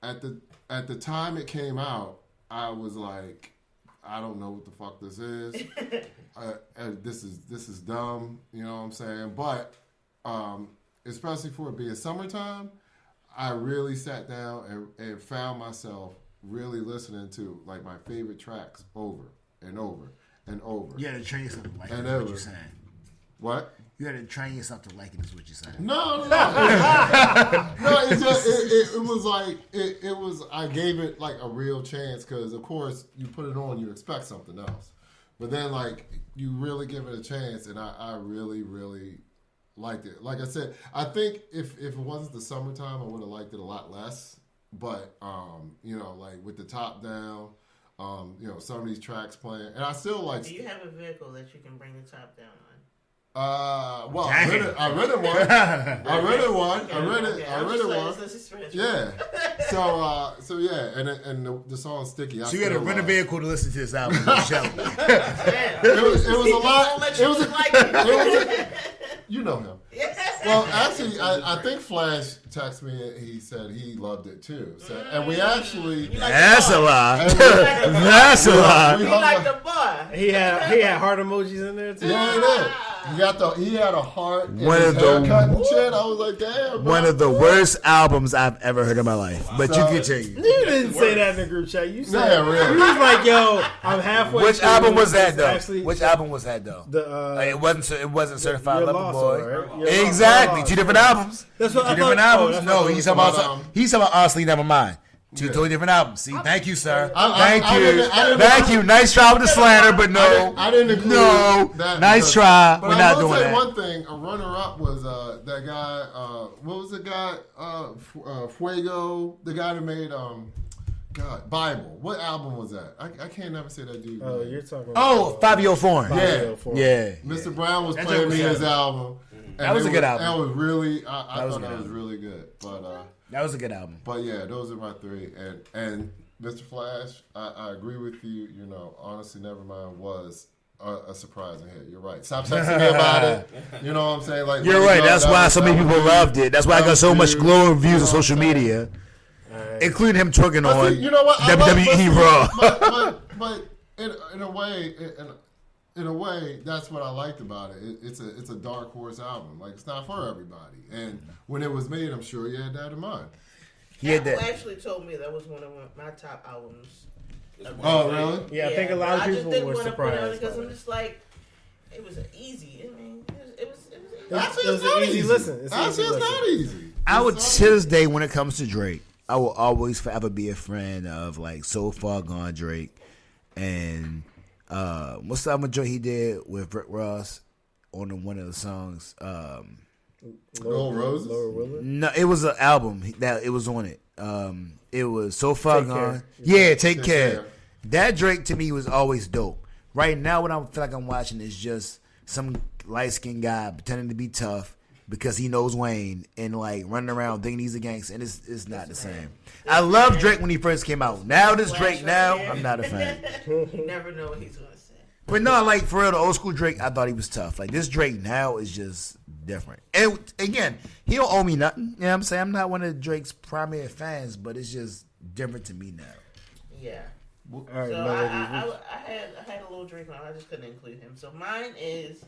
[SPEAKER 2] at the time it came out, I was like, I don't know what the fuck this is. This is dumb, you know what I'm saying? But especially for it being summertime, I really sat down and found myself really listening to like my favorite tracks over and over and over.
[SPEAKER 4] You had to train yourself to like it,
[SPEAKER 2] And
[SPEAKER 4] what you're saying.
[SPEAKER 2] What?
[SPEAKER 4] You had to train yourself to like it, is what you're saying.
[SPEAKER 2] No. No, it just it was like it was. I gave it like a real chance because of course you put it on, you expect something else, but then like you really give it a chance, and I really liked it. Like I said, I think if it wasn't the summertime, I would have liked it a lot less. But like with the top down, some of these tracks playing, and I still like.
[SPEAKER 1] Do you have a vehicle that you can bring the top down on?
[SPEAKER 2] Well, I rented one. I rented one. Yeah. So yeah, and the song "Sticky."
[SPEAKER 4] So you had to rent a vehicle to listen to this album.
[SPEAKER 2] It was a lot. It was you know him. Well, actually, I think Flash texted me. He said he loved it too. So, and we actually.
[SPEAKER 4] That's a lie. That's a lie.
[SPEAKER 1] He liked the bar.
[SPEAKER 3] He had heart emojis in there too.
[SPEAKER 2] Yeah, he did. He had a heart. One of the and shit. I was like, damn.
[SPEAKER 4] One of the worst albums I've ever heard in my life. But you continue.
[SPEAKER 3] You didn't say that in the group chat. You said
[SPEAKER 2] really.
[SPEAKER 3] You was like, yo, I'm halfway.
[SPEAKER 4] Which
[SPEAKER 3] through.
[SPEAKER 4] album was that though?
[SPEAKER 3] Actually,
[SPEAKER 4] Which album was that though?
[SPEAKER 3] It
[SPEAKER 4] wasn't Certified Lover Boy.
[SPEAKER 3] Right?
[SPEAKER 4] Exactly. Two different albums.
[SPEAKER 3] That's what
[SPEAKER 4] Two different albums. No, he's talking about Honestly Nevermind. Two totally different albums. See, thank you, sir. Thank you. Nice try with the slander, but no.
[SPEAKER 2] I didn't include that.
[SPEAKER 4] Nice try. We're not doing that.
[SPEAKER 2] One thing, a runner-up was that guy. What was the guy? Fuego, the guy that made Bible. What album was that? I can't never say that dude.
[SPEAKER 3] Oh, you're talking.
[SPEAKER 4] Fabio Foreign. Yeah.
[SPEAKER 2] Mr. Brown was playing me his album.
[SPEAKER 4] That was a good album.
[SPEAKER 2] That was really. I thought that was really good, but.
[SPEAKER 4] That was a good album.
[SPEAKER 2] But yeah, those are my 3. And Mr. Flash, I agree with you. Honestly, Nevermind was a surprising hit. You're right. Stop texting me about it. You know what I'm saying? Like
[SPEAKER 4] you're right. That's why so many people loved it. That's why I got so much glowing reviews on social media, including him twerking on WWE Raw.
[SPEAKER 2] But in a way. In a way, that's what I liked about it. It's a dark horse album. Like, it's not for everybody. And when it was made, I'm sure you had that in mind.
[SPEAKER 1] Apple actually told me that was one of my top albums.
[SPEAKER 2] Oh, really?
[SPEAKER 3] Yeah, I think a lot of people were surprised.
[SPEAKER 1] Because I'm just like, it was easy. I mean, it
[SPEAKER 2] was
[SPEAKER 3] an easy listen.
[SPEAKER 2] It's not easy.
[SPEAKER 4] I would, to this day, when it comes to Drake, I will always forever be a friend of, like, So Far Gone Drake. And what's the other joint he did with Rick Ross on one of the songs?
[SPEAKER 2] Low Roses?
[SPEAKER 4] No, it was an album that it was on it. It was So Far Gone. Yeah, Take Care. That Drake to me was always dope. Right now, what I feel like I'm watching is just some light skinned guy pretending to be tough because he knows Wayne and like running around thinking he's a gangster, and it's not the same. I love Drake when he first came out. Now this Drake now, I'm not a fan.
[SPEAKER 1] You never know what he's gonna say.
[SPEAKER 4] But no, like for real, the old school Drake, I thought he was tough. Like this Drake now is just different. And again, he don't owe me nothing. You know what I'm saying? I'm not one of Drake's primary fans, but it's just different to me now.
[SPEAKER 1] Yeah.
[SPEAKER 3] All right,
[SPEAKER 1] so I had a little Drake on. I just couldn't include him. So mine is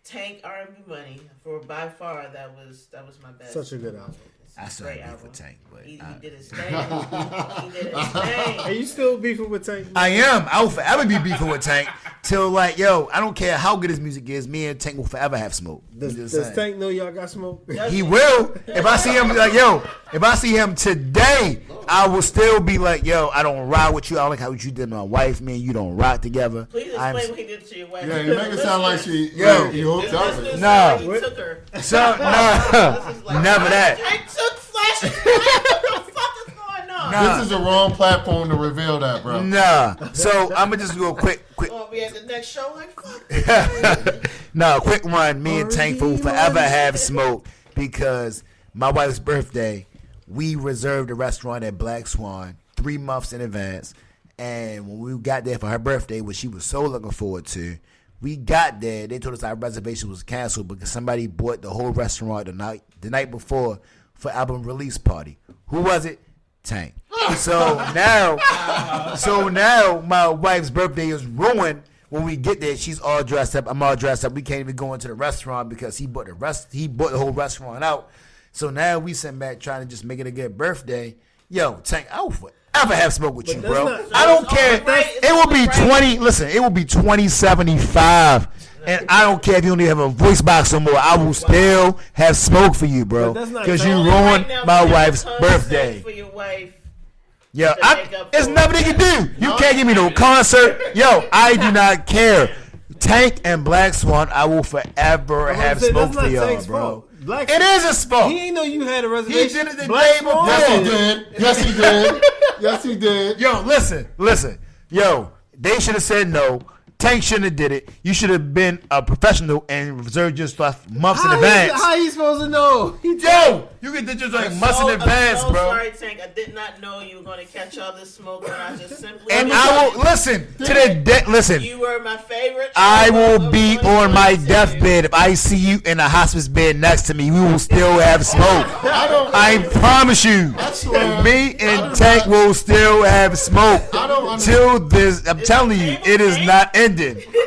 [SPEAKER 1] Tank R&B Money. For by far that was my best.
[SPEAKER 3] Such a good album.
[SPEAKER 4] I still beef with Tank, but
[SPEAKER 1] he did his thing. He did his thing.
[SPEAKER 3] Are you still beefing with Tank?
[SPEAKER 4] I am. I will forever be beefing with Tank. till like, yo, I don't care how good his music is. Me and Tank will forever have smoke.
[SPEAKER 3] Does Tank know y'all got smoke?
[SPEAKER 4] He will. If I see him, like, yo, if I see him today, I will still be like, yo, I don't ride with you. I don't like how you did to my wife. Me and you don't rock together.
[SPEAKER 1] Please explain what he did to your wife.
[SPEAKER 2] Yeah, you make it sound like she.
[SPEAKER 4] Yo.
[SPEAKER 2] He hooked up with her.
[SPEAKER 4] Nah.
[SPEAKER 1] He took her.
[SPEAKER 4] So, no, never that.
[SPEAKER 1] I took flashes. What the fuck is going on?
[SPEAKER 4] Nah.
[SPEAKER 2] This is the wrong platform to reveal that, bro.
[SPEAKER 4] Nah. So I'm gonna just go quick.
[SPEAKER 1] We'll be at the next show like fuck.
[SPEAKER 4] No, quick one. Me and Tank will forever have smoke because my wife's birthday, we reserved a restaurant at Black Swan 3 months in advance. And when we got there for her birthday, which she was so looking forward to, we got there. They told us our reservation was canceled because somebody bought the whole restaurant the night before for album release party. Who was it? Tank. So now my wife's birthday is ruined. When we get there, she's all dressed up. I'm all dressed up. We can't even go into the restaurant because he bought the whole restaurant out. So now we sitting back trying to just make it a good birthday. Yo, Tank, I will forever have smoke with you, bro. I don't care. It will be 20. Listen, it will be 2075. And I don't care if you don't even have a voice box no more. I will still have smoke for you, bro. Because you ruined my wife's birthday.
[SPEAKER 1] For your wife.
[SPEAKER 4] Yo, it's nothing you can do. You can't give me no concert. Yo, I do not care. Tank and Black Swan, I will forever have smoke for y'all, bro. It is a smoke.
[SPEAKER 3] He ain't know you had a reservation.
[SPEAKER 4] He did it the day before.
[SPEAKER 2] Yes, he did. Yes, he did.
[SPEAKER 4] Yo, listen. Yo, they should have said no. Tank shouldn't have did it. You should have been a professional and reserved your stuff months in advance.
[SPEAKER 3] How you supposed to know?
[SPEAKER 4] Yo, you can do just like months in advance,
[SPEAKER 1] I'm so
[SPEAKER 4] bro.
[SPEAKER 1] sorry, Tank. I did not know you were going to catch all this smoke, and I just simply.
[SPEAKER 4] And I will listen to the listen.
[SPEAKER 1] You were my favorite.
[SPEAKER 4] I will be on my deathbed. If I see you in a hospice bed next to me, we will still have smoke. I promise you.
[SPEAKER 2] I swear.
[SPEAKER 4] Me and Tank will still have smoke. Till this, I'm telling you, it is not ending.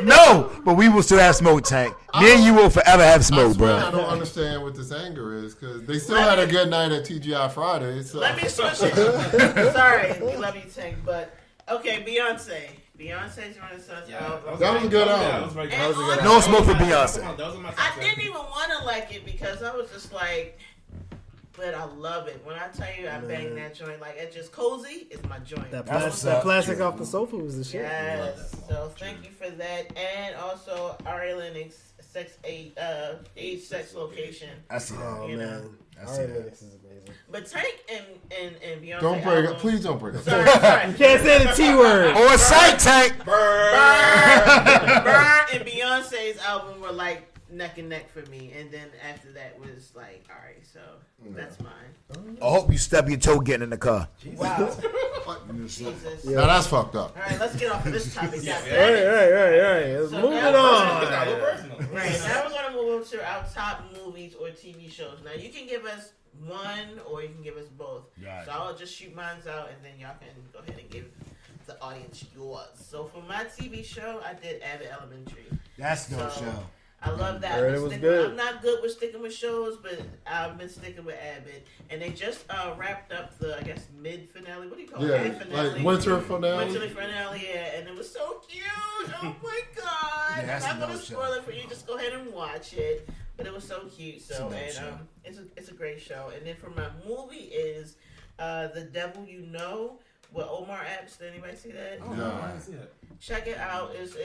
[SPEAKER 4] No, but we will still have smoke, Tank. Me and you will forever have smoke, bro.
[SPEAKER 2] I don't understand what this anger is because they still had a good night at TGI Friday. So.
[SPEAKER 1] Let me switch it. Sorry, we love you, Tank, but okay, Beyonce's Renaissance album.
[SPEAKER 2] That was a good album.
[SPEAKER 4] No smoke for Beyonce.
[SPEAKER 1] I didn't even want to like it because I was just like, but I love it. When I tell you I bang that joint, like it's just cozy, it's my joint.
[SPEAKER 3] That plastic off the sofa was the shit.
[SPEAKER 1] Yes. So thank you for that. And also Ari Lennox, age, sex, location.
[SPEAKER 4] I see that.
[SPEAKER 3] Oh, man. Ari Lennox is amazing.
[SPEAKER 1] But Tank and Beyonce.
[SPEAKER 2] Don't break up. Please don't break up.
[SPEAKER 1] Sorry.
[SPEAKER 3] You can't say the T word.
[SPEAKER 4] Or sight, Tank.
[SPEAKER 1] Burr and Beyonce's album were like neck and neck for me, and then after that was like, all right, so that's mine.
[SPEAKER 4] I hope you stub your toe getting in the car.
[SPEAKER 1] Wow. Jesus.
[SPEAKER 2] Yeah. Now that's fucked up.
[SPEAKER 1] All right, let's get off of this topic.
[SPEAKER 3] Right. Let's move it on.
[SPEAKER 1] Right, now we're gonna move to our top movies or TV shows. Now you can give us one, or you can give us both.
[SPEAKER 4] Right.
[SPEAKER 1] So I'll just shoot mine out, and then y'all can go ahead and give the audience yours. So for my TV show, I did Abbot Elementary.
[SPEAKER 4] That's no show.
[SPEAKER 1] I love that. I'm not good with sticking with shows, but I've been sticking with Abbott. And they just wrapped up the, I guess, mid-finale. What do you call it?
[SPEAKER 2] Yeah,
[SPEAKER 1] Finale.
[SPEAKER 2] like winter finale.
[SPEAKER 1] Winter finale, yeah. And it was so cute. Oh, my God.
[SPEAKER 4] Yeah,
[SPEAKER 1] I'm not going to spoil it for you. Just go ahead and watch it. But it was so cute. So, it's a great show. And then for my movie is The Devil You Know with Omar Epps. Did anybody see that?
[SPEAKER 5] Oh, no, I didn't see it.
[SPEAKER 1] Check it out. It's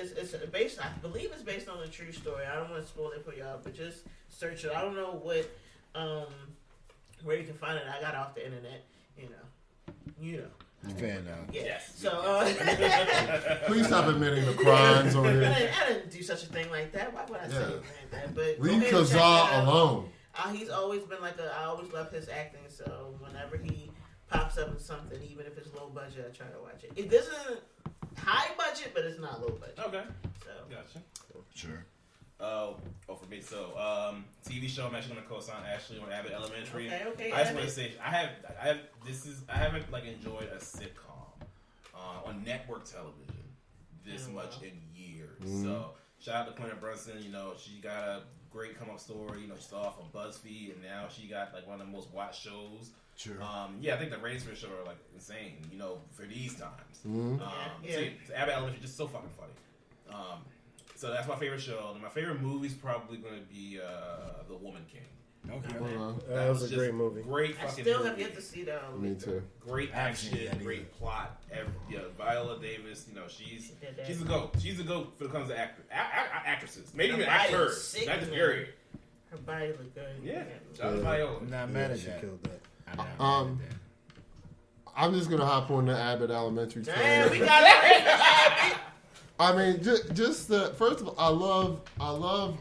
[SPEAKER 1] based. I believe it's based on a true story. I don't want to spoil it for y'all, but just search it. I don't know what where you can find it. I got it off the internet. You know.
[SPEAKER 4] Fan now.
[SPEAKER 1] Yeah.
[SPEAKER 5] Yes.
[SPEAKER 1] So.
[SPEAKER 2] Please stop admitting the crimes on here.
[SPEAKER 1] I didn't do such a thing like that. Why would I say anything like that? But
[SPEAKER 2] leave Kazaa alone.
[SPEAKER 1] He's always been I always love his acting. So whenever he pops up in something, even if it's low budget, I try to watch it. It doesn't. High budget, but it's not low budget.
[SPEAKER 5] Okay.
[SPEAKER 1] So
[SPEAKER 5] Gotcha.
[SPEAKER 4] Sure.
[SPEAKER 5] For me, so TV show I'm actually gonna co-sign Ashley on Abbott Elementary.
[SPEAKER 1] Okay.
[SPEAKER 5] I just want to say I haven't enjoyed a sitcom on network television this much in years.
[SPEAKER 2] Mm-hmm.
[SPEAKER 5] So shout out to Quentin Brunson. She got a great come up story. She started off on BuzzFeed and now she got one of the most watched shows.
[SPEAKER 4] Sure.
[SPEAKER 5] I think the ratings for the show are insane. For these times.
[SPEAKER 2] Mm-hmm.
[SPEAKER 5] So Abbott Elementary just so fucking funny. So that's my favorite show. And my favorite movie is probably going to be The Woman King.
[SPEAKER 4] Okay.
[SPEAKER 3] That was a
[SPEAKER 5] just
[SPEAKER 3] great movie.
[SPEAKER 5] Great
[SPEAKER 1] I
[SPEAKER 5] fucking
[SPEAKER 1] still
[SPEAKER 5] movie.
[SPEAKER 1] have yet to see that.
[SPEAKER 2] Me too.
[SPEAKER 5] Great action,
[SPEAKER 4] Yeah,
[SPEAKER 5] great plot. Viola Davis, she's
[SPEAKER 1] did that.
[SPEAKER 5] a goat. She's a goat when it comes to actresses. Maybe
[SPEAKER 1] Her
[SPEAKER 5] even
[SPEAKER 1] body
[SPEAKER 5] actors.
[SPEAKER 1] is sick,
[SPEAKER 5] Not just
[SPEAKER 1] man.
[SPEAKER 5] period.
[SPEAKER 1] Her body looked good.
[SPEAKER 5] Yeah. Shout out to Viola.
[SPEAKER 4] I'm not mad at
[SPEAKER 3] She
[SPEAKER 4] that.
[SPEAKER 3] killed that.
[SPEAKER 4] I'm not mad at that.
[SPEAKER 2] I'm just gonna hop on the Abbott Elementary train.
[SPEAKER 1] Damn, we got it.
[SPEAKER 2] I mean, just the first of all, I love.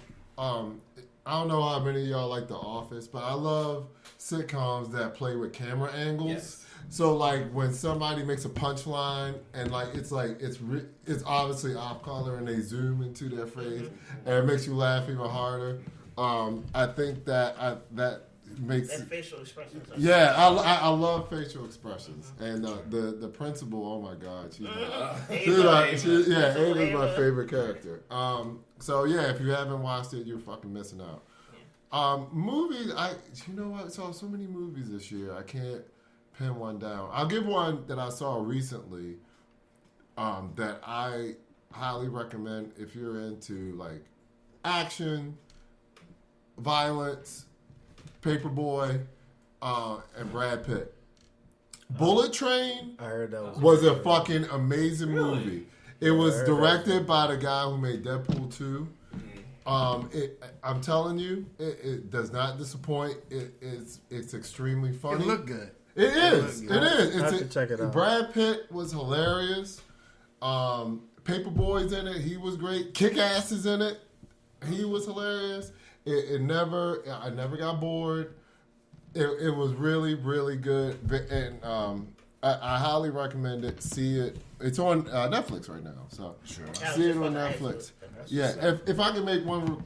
[SPEAKER 2] I don't know how many of y'all like The Office, but I love sitcoms that play with camera angles.
[SPEAKER 5] Yes.
[SPEAKER 2] So like when somebody makes a punchline and it's obviously off color and they zoom into their face and it makes you laugh even harder. I think that makes
[SPEAKER 1] That facial expressions.
[SPEAKER 2] yeah, I love facial expressions and the principal. Oh my God, she's Ava's my favorite character. So yeah, if you haven't watched it, you're fucking missing out. Movies, you know what? I saw so many movies this year. I can't pin one down. I'll give one that I saw recently that I highly recommend if you're into like action, violence, Paperboy, and Brad Pitt. Bullet Train
[SPEAKER 3] I heard that
[SPEAKER 2] was a fucking amazing movie. It was
[SPEAKER 3] heard
[SPEAKER 2] directed by the guy who made Deadpool 2. I'm telling you, it does not disappoint. It's extremely funny.
[SPEAKER 4] It looked good.
[SPEAKER 2] It is. It is.
[SPEAKER 3] I have to check it out.
[SPEAKER 2] Brad Pitt was hilarious. Paperboy's in it. He was great. Kick-Ass is in it. He was hilarious. I never got bored. It was really, really good. And I highly recommend it. See it. It's on Netflix right now. So
[SPEAKER 4] Sure.
[SPEAKER 2] see it on Netflix. Yeah. If I can make one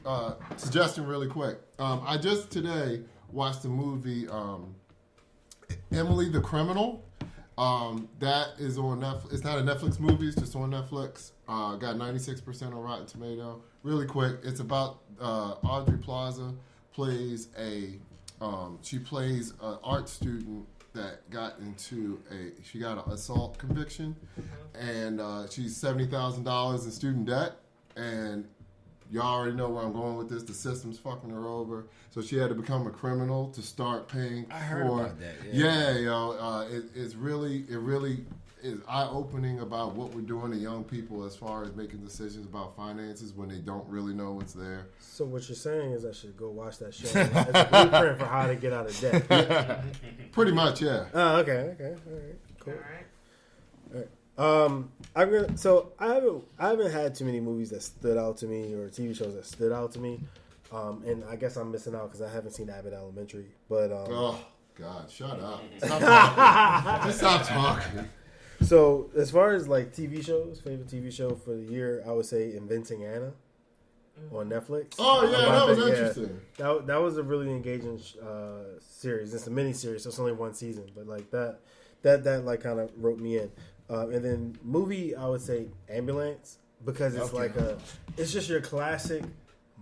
[SPEAKER 2] suggestion really quick. I just today watched the movie Emily the Criminal. That is on Netflix. It's not a Netflix movie. It's just on Netflix. Got 96% on Rotten Tomato. Really quick. It's about Audrey Plaza plays an art student that got into she got an assault conviction, and she's $70,000 in student debt, and y'all already know where I'm going with this. The system's fucking her over, so she had to become a criminal to start paying.
[SPEAKER 4] I heard about that.
[SPEAKER 2] Yeah, yo, it really is eye-opening about what we're doing to young people as far as making decisions about finances when they don't really know what's there.
[SPEAKER 3] So what you're saying is I should go watch that show. It's a blueprint for how to get out of debt.
[SPEAKER 2] Pretty much, yeah.
[SPEAKER 3] Oh, okay, all right, cool.
[SPEAKER 1] All right.
[SPEAKER 3] I haven't had too many movies that stood out to me or TV shows that stood out to me, and I guess I'm missing out because I haven't seen Abbott Elementary. But
[SPEAKER 2] Oh God, shut up! Stop talking. Just stop talking.
[SPEAKER 3] so as far as like TV shows, favorite TV show for the year, I would say Inventing Anna on Netflix.
[SPEAKER 2] Oh yeah, that was interesting.
[SPEAKER 3] That was a really engaging series. It's a mini series, so it's only one season, but like that like kind of wrote me in. And then movie, I would say Ambulance because it's it's just your classic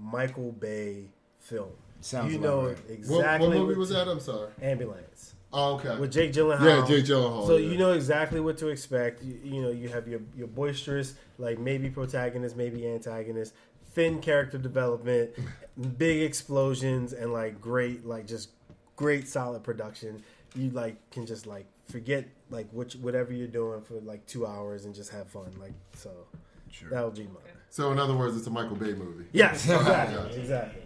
[SPEAKER 3] Michael Bay film.
[SPEAKER 4] Sounds
[SPEAKER 3] you know
[SPEAKER 4] right.
[SPEAKER 3] exactly
[SPEAKER 2] What movie was that? I'm sorry.
[SPEAKER 3] Ambulance.
[SPEAKER 2] Oh, okay.
[SPEAKER 3] With Jake Gyllenhaal.
[SPEAKER 2] Yeah, Jake Gyllenhaal.
[SPEAKER 3] So
[SPEAKER 2] yeah.
[SPEAKER 3] you know exactly what to expect. You know you have your boisterous, like maybe protagonist, maybe antagonist, thin character development, big explosions, and like great solid production. You like can just like forget like whatever you're doing for like 2 hours and just have fun. Like so,
[SPEAKER 4] Sure.
[SPEAKER 3] that would be mine.
[SPEAKER 2] So in other words, it's a Michael Bay movie.
[SPEAKER 3] Yes, exactly.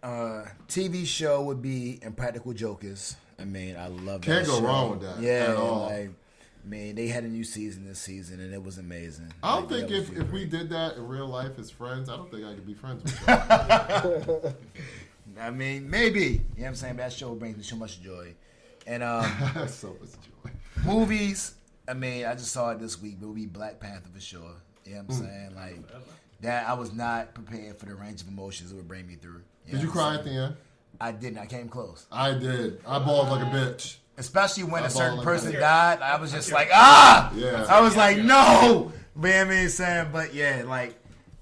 [SPEAKER 1] All right.
[SPEAKER 4] TV show would be Impractical Jokers. I mean, I love that
[SPEAKER 2] Can't go
[SPEAKER 4] show.
[SPEAKER 2] wrong with that.
[SPEAKER 4] Yeah,
[SPEAKER 2] at all.
[SPEAKER 4] like, man, they had a new season this season, and it was amazing.
[SPEAKER 2] I don't
[SPEAKER 4] Like,
[SPEAKER 2] think
[SPEAKER 4] that was
[SPEAKER 2] if we
[SPEAKER 4] great.
[SPEAKER 2] did that in real life as friends, I don't think I could be friends with you.
[SPEAKER 4] I mean, maybe. You know what I'm saying? That show brings me so much joy. And
[SPEAKER 2] So much joy.
[SPEAKER 4] movies, I mean, I just saw it this week. It would be Black Panther for sure. You know what I'm saying? Like, that I was not prepared for the range of emotions it would bring me through.
[SPEAKER 2] Did you cry at the end?
[SPEAKER 4] I didn't. I came close.
[SPEAKER 2] I did. I bawled like a bitch.
[SPEAKER 4] Especially when
[SPEAKER 2] I
[SPEAKER 4] a certain
[SPEAKER 2] bawled like
[SPEAKER 4] person
[SPEAKER 2] that.
[SPEAKER 4] died, I was just like, ah!
[SPEAKER 2] Yeah.
[SPEAKER 4] I was like, no! But I mean, saying, but yeah, like,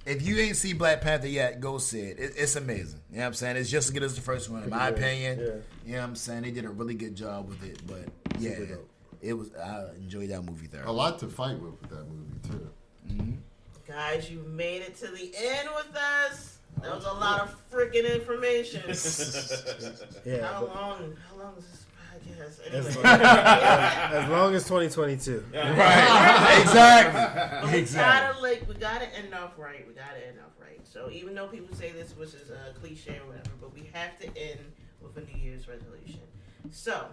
[SPEAKER 4] if you ain't see Black Panther yet, go see it. It's amazing. You know what I'm saying? It's just as good as the first one, in my opinion.
[SPEAKER 3] Yeah.
[SPEAKER 4] You know what I'm saying? They did a really good job with it. But yeah,
[SPEAKER 3] Super dope.
[SPEAKER 4] it was. I enjoyed that movie
[SPEAKER 2] A
[SPEAKER 4] thoroughly.
[SPEAKER 2] lot to fight with that movie too.
[SPEAKER 1] Guys, you made it to the end with us. That was a lot of freaking information.
[SPEAKER 3] Yeah.
[SPEAKER 1] How long is this podcast? Anyway.
[SPEAKER 3] As long as 2022.
[SPEAKER 4] Right. Exactly.
[SPEAKER 1] We gotta end off right. So even though people say this was just a cliche or whatever, but we have to end with a New Year's resolution. So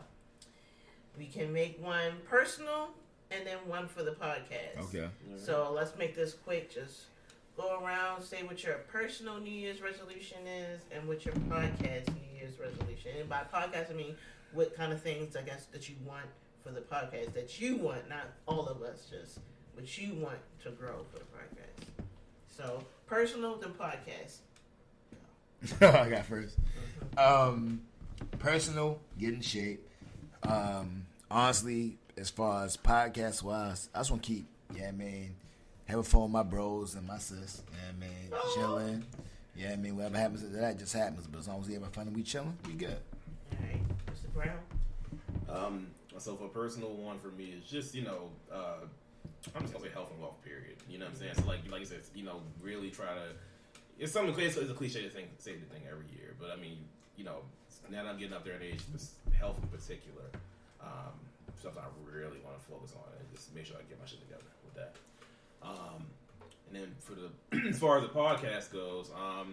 [SPEAKER 1] we can make one personal and then one for the podcast.
[SPEAKER 4] Okay.
[SPEAKER 1] So let's make this quick. Just go around, say what your personal New Year's resolution is and what your podcast New Year's resolution. And by podcast, I mean what kind of things, I guess, that you want for the podcast, that you want, not all of us, just what you want to grow for the podcast. So personal, then podcast.
[SPEAKER 4] I got first. Personal, get in shape. Honestly, as far as podcast wise, I just want to keep, having fun with my bros and my sis. Chilling. Whatever happens to that just happens. But as long as we having fun and we chilling, we good.
[SPEAKER 1] All right, Mr. Brown.
[SPEAKER 5] So for a personal one for me is just, I'm just gonna say health and wealth, period. You know what I'm saying? So like you said, really try to. It's something. It's a cliche thing, say the thing every year, but I mean, now that I'm getting up there in age, this health in particular, stuff I really want to focus on and just make sure I get my shit together with that. And then for the as far as the podcast goes, I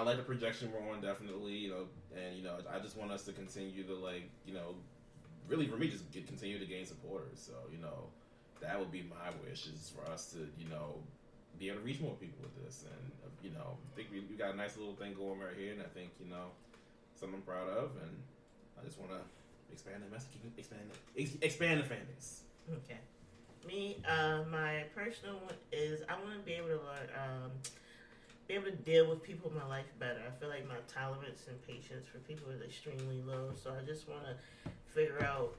[SPEAKER 5] like the projection we're on, definitely, and I just want us to continue to really for me just continue to gain supporters. So that would be my wish, is for us to be able to reach more people with this, and I think we got a nice little thing going right here, and I think something I'm proud of, and I just want to expand the message, expand the fan base.
[SPEAKER 1] Okay. Me, my personal one is I want to be able to learn, be able to deal with people in my life better. I feel like my tolerance and patience for people is extremely low, so I just want to figure out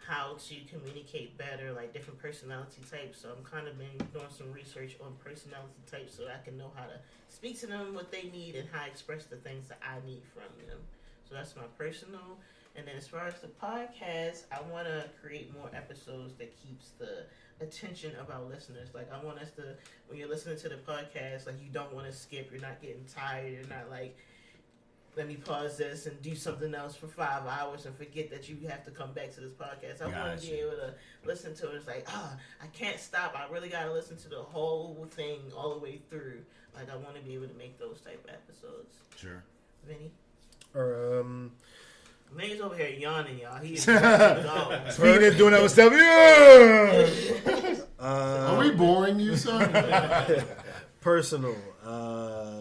[SPEAKER 1] how to communicate better, like different personality types. So I'm kind of been doing some research on personality types so I can know how to speak to them, what they need, and how to express the things that I need from them. So that's my personal. And then as far as the podcast, I want to create more episodes that keeps the attention of our listeners. Like, I want us to, when you're listening to the podcast, like, you don't want to skip, you're not getting tired, you're not like, let me pause this and do something else for 5 hours and forget that you have to come back to this podcast. I want to be able to listen to it. It's like, I can't stop. I really got to listen to the whole thing all the way through. Like, I want to be able to make those type of episodes.
[SPEAKER 4] Sure.
[SPEAKER 1] Venny?
[SPEAKER 3] Or
[SPEAKER 1] Man's over here yawning, y'all. He is
[SPEAKER 4] Speaking of doing other stuff, yeah.
[SPEAKER 2] Are we boring you, sir?
[SPEAKER 3] Personal.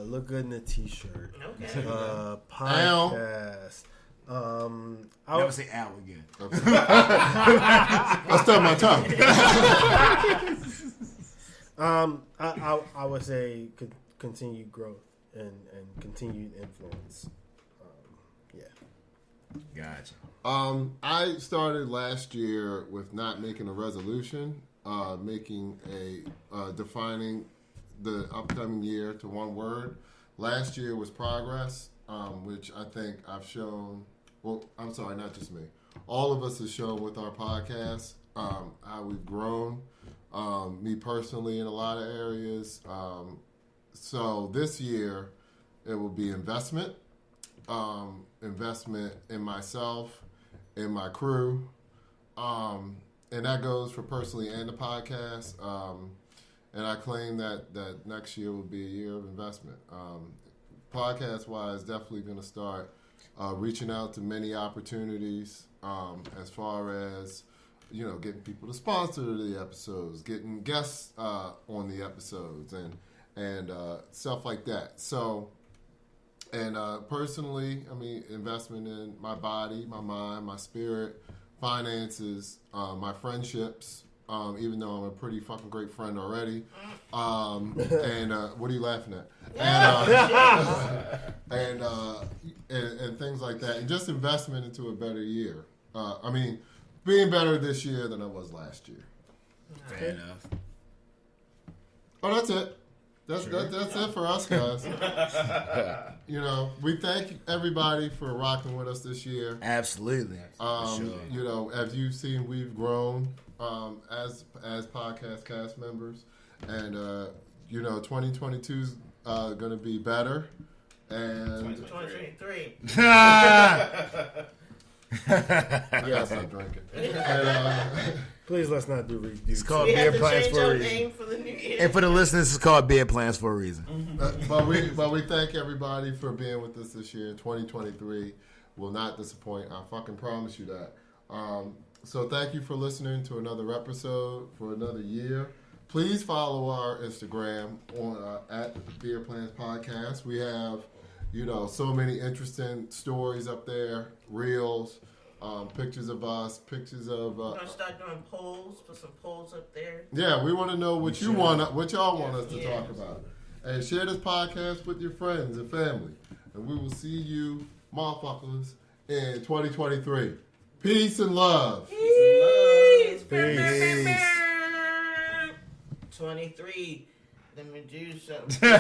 [SPEAKER 3] Look good in a t-shirt.
[SPEAKER 1] Okay.
[SPEAKER 3] Podcast.
[SPEAKER 4] I would say Al again.
[SPEAKER 2] I'll start my tongue.
[SPEAKER 3] I would say continued growth and continued influence.
[SPEAKER 4] Gotcha.
[SPEAKER 2] I started last year with not making a resolution, making a defining the upcoming year to one word. Last year was progress, which I think I've shown. Well, I'm sorry, not just me. All of us have shown with our podcast how we've grown. Me personally in a lot of areas. So this year it will be investment. Investment in myself, in my crew, and that goes for personally and the podcast. And I claim that next year will be a year of investment. Podcast wise, definitely going to start reaching out to many opportunities as far as getting people to sponsor the episodes, getting guests on the episodes, and stuff like that. So. And personally, I mean, investment in my body, my mind, my spirit, finances, my friendships, even though I'm a pretty fucking great friend already. And what are you laughing at? And things like that. And just investment into a better year. I mean, being better this year than I was last year.
[SPEAKER 4] Fair enough.
[SPEAKER 2] Oh, that's it. That's it for us, guys. You know, we thank everybody for rocking with us this year.
[SPEAKER 4] Absolutely. For sure.
[SPEAKER 2] You know, as you've seen, we've grown as podcast cast members, and you know, 2022 is going to be better. And
[SPEAKER 1] 2023.
[SPEAKER 2] yeah, stop drinking. And,
[SPEAKER 3] Please let's not do reviews.
[SPEAKER 4] It's called
[SPEAKER 1] We
[SPEAKER 4] Beer
[SPEAKER 1] have to
[SPEAKER 4] Plans
[SPEAKER 1] change
[SPEAKER 4] for a
[SPEAKER 1] our
[SPEAKER 4] reason.
[SPEAKER 1] name for the new year.
[SPEAKER 4] And for the listeners, it's called Beer Plans for a reason.
[SPEAKER 2] but we thank everybody for being with us this year. 2023 will not disappoint. I fucking promise you that. So thank you for listening to another episode for another year. Please follow our Instagram on at Beer Plans Podcast. We have, you know, so many interesting stories up there, reels, pictures of us, pictures of.
[SPEAKER 1] We're gonna start doing polls. Put some polls up there.
[SPEAKER 2] Yeah, we want to know what y'all want us to talk about, and share this podcast with your friends and family. And we will see you, motherfuckers, in 2023. Peace and love.
[SPEAKER 1] Peace.
[SPEAKER 3] Peace.
[SPEAKER 1] 23. Let me do something.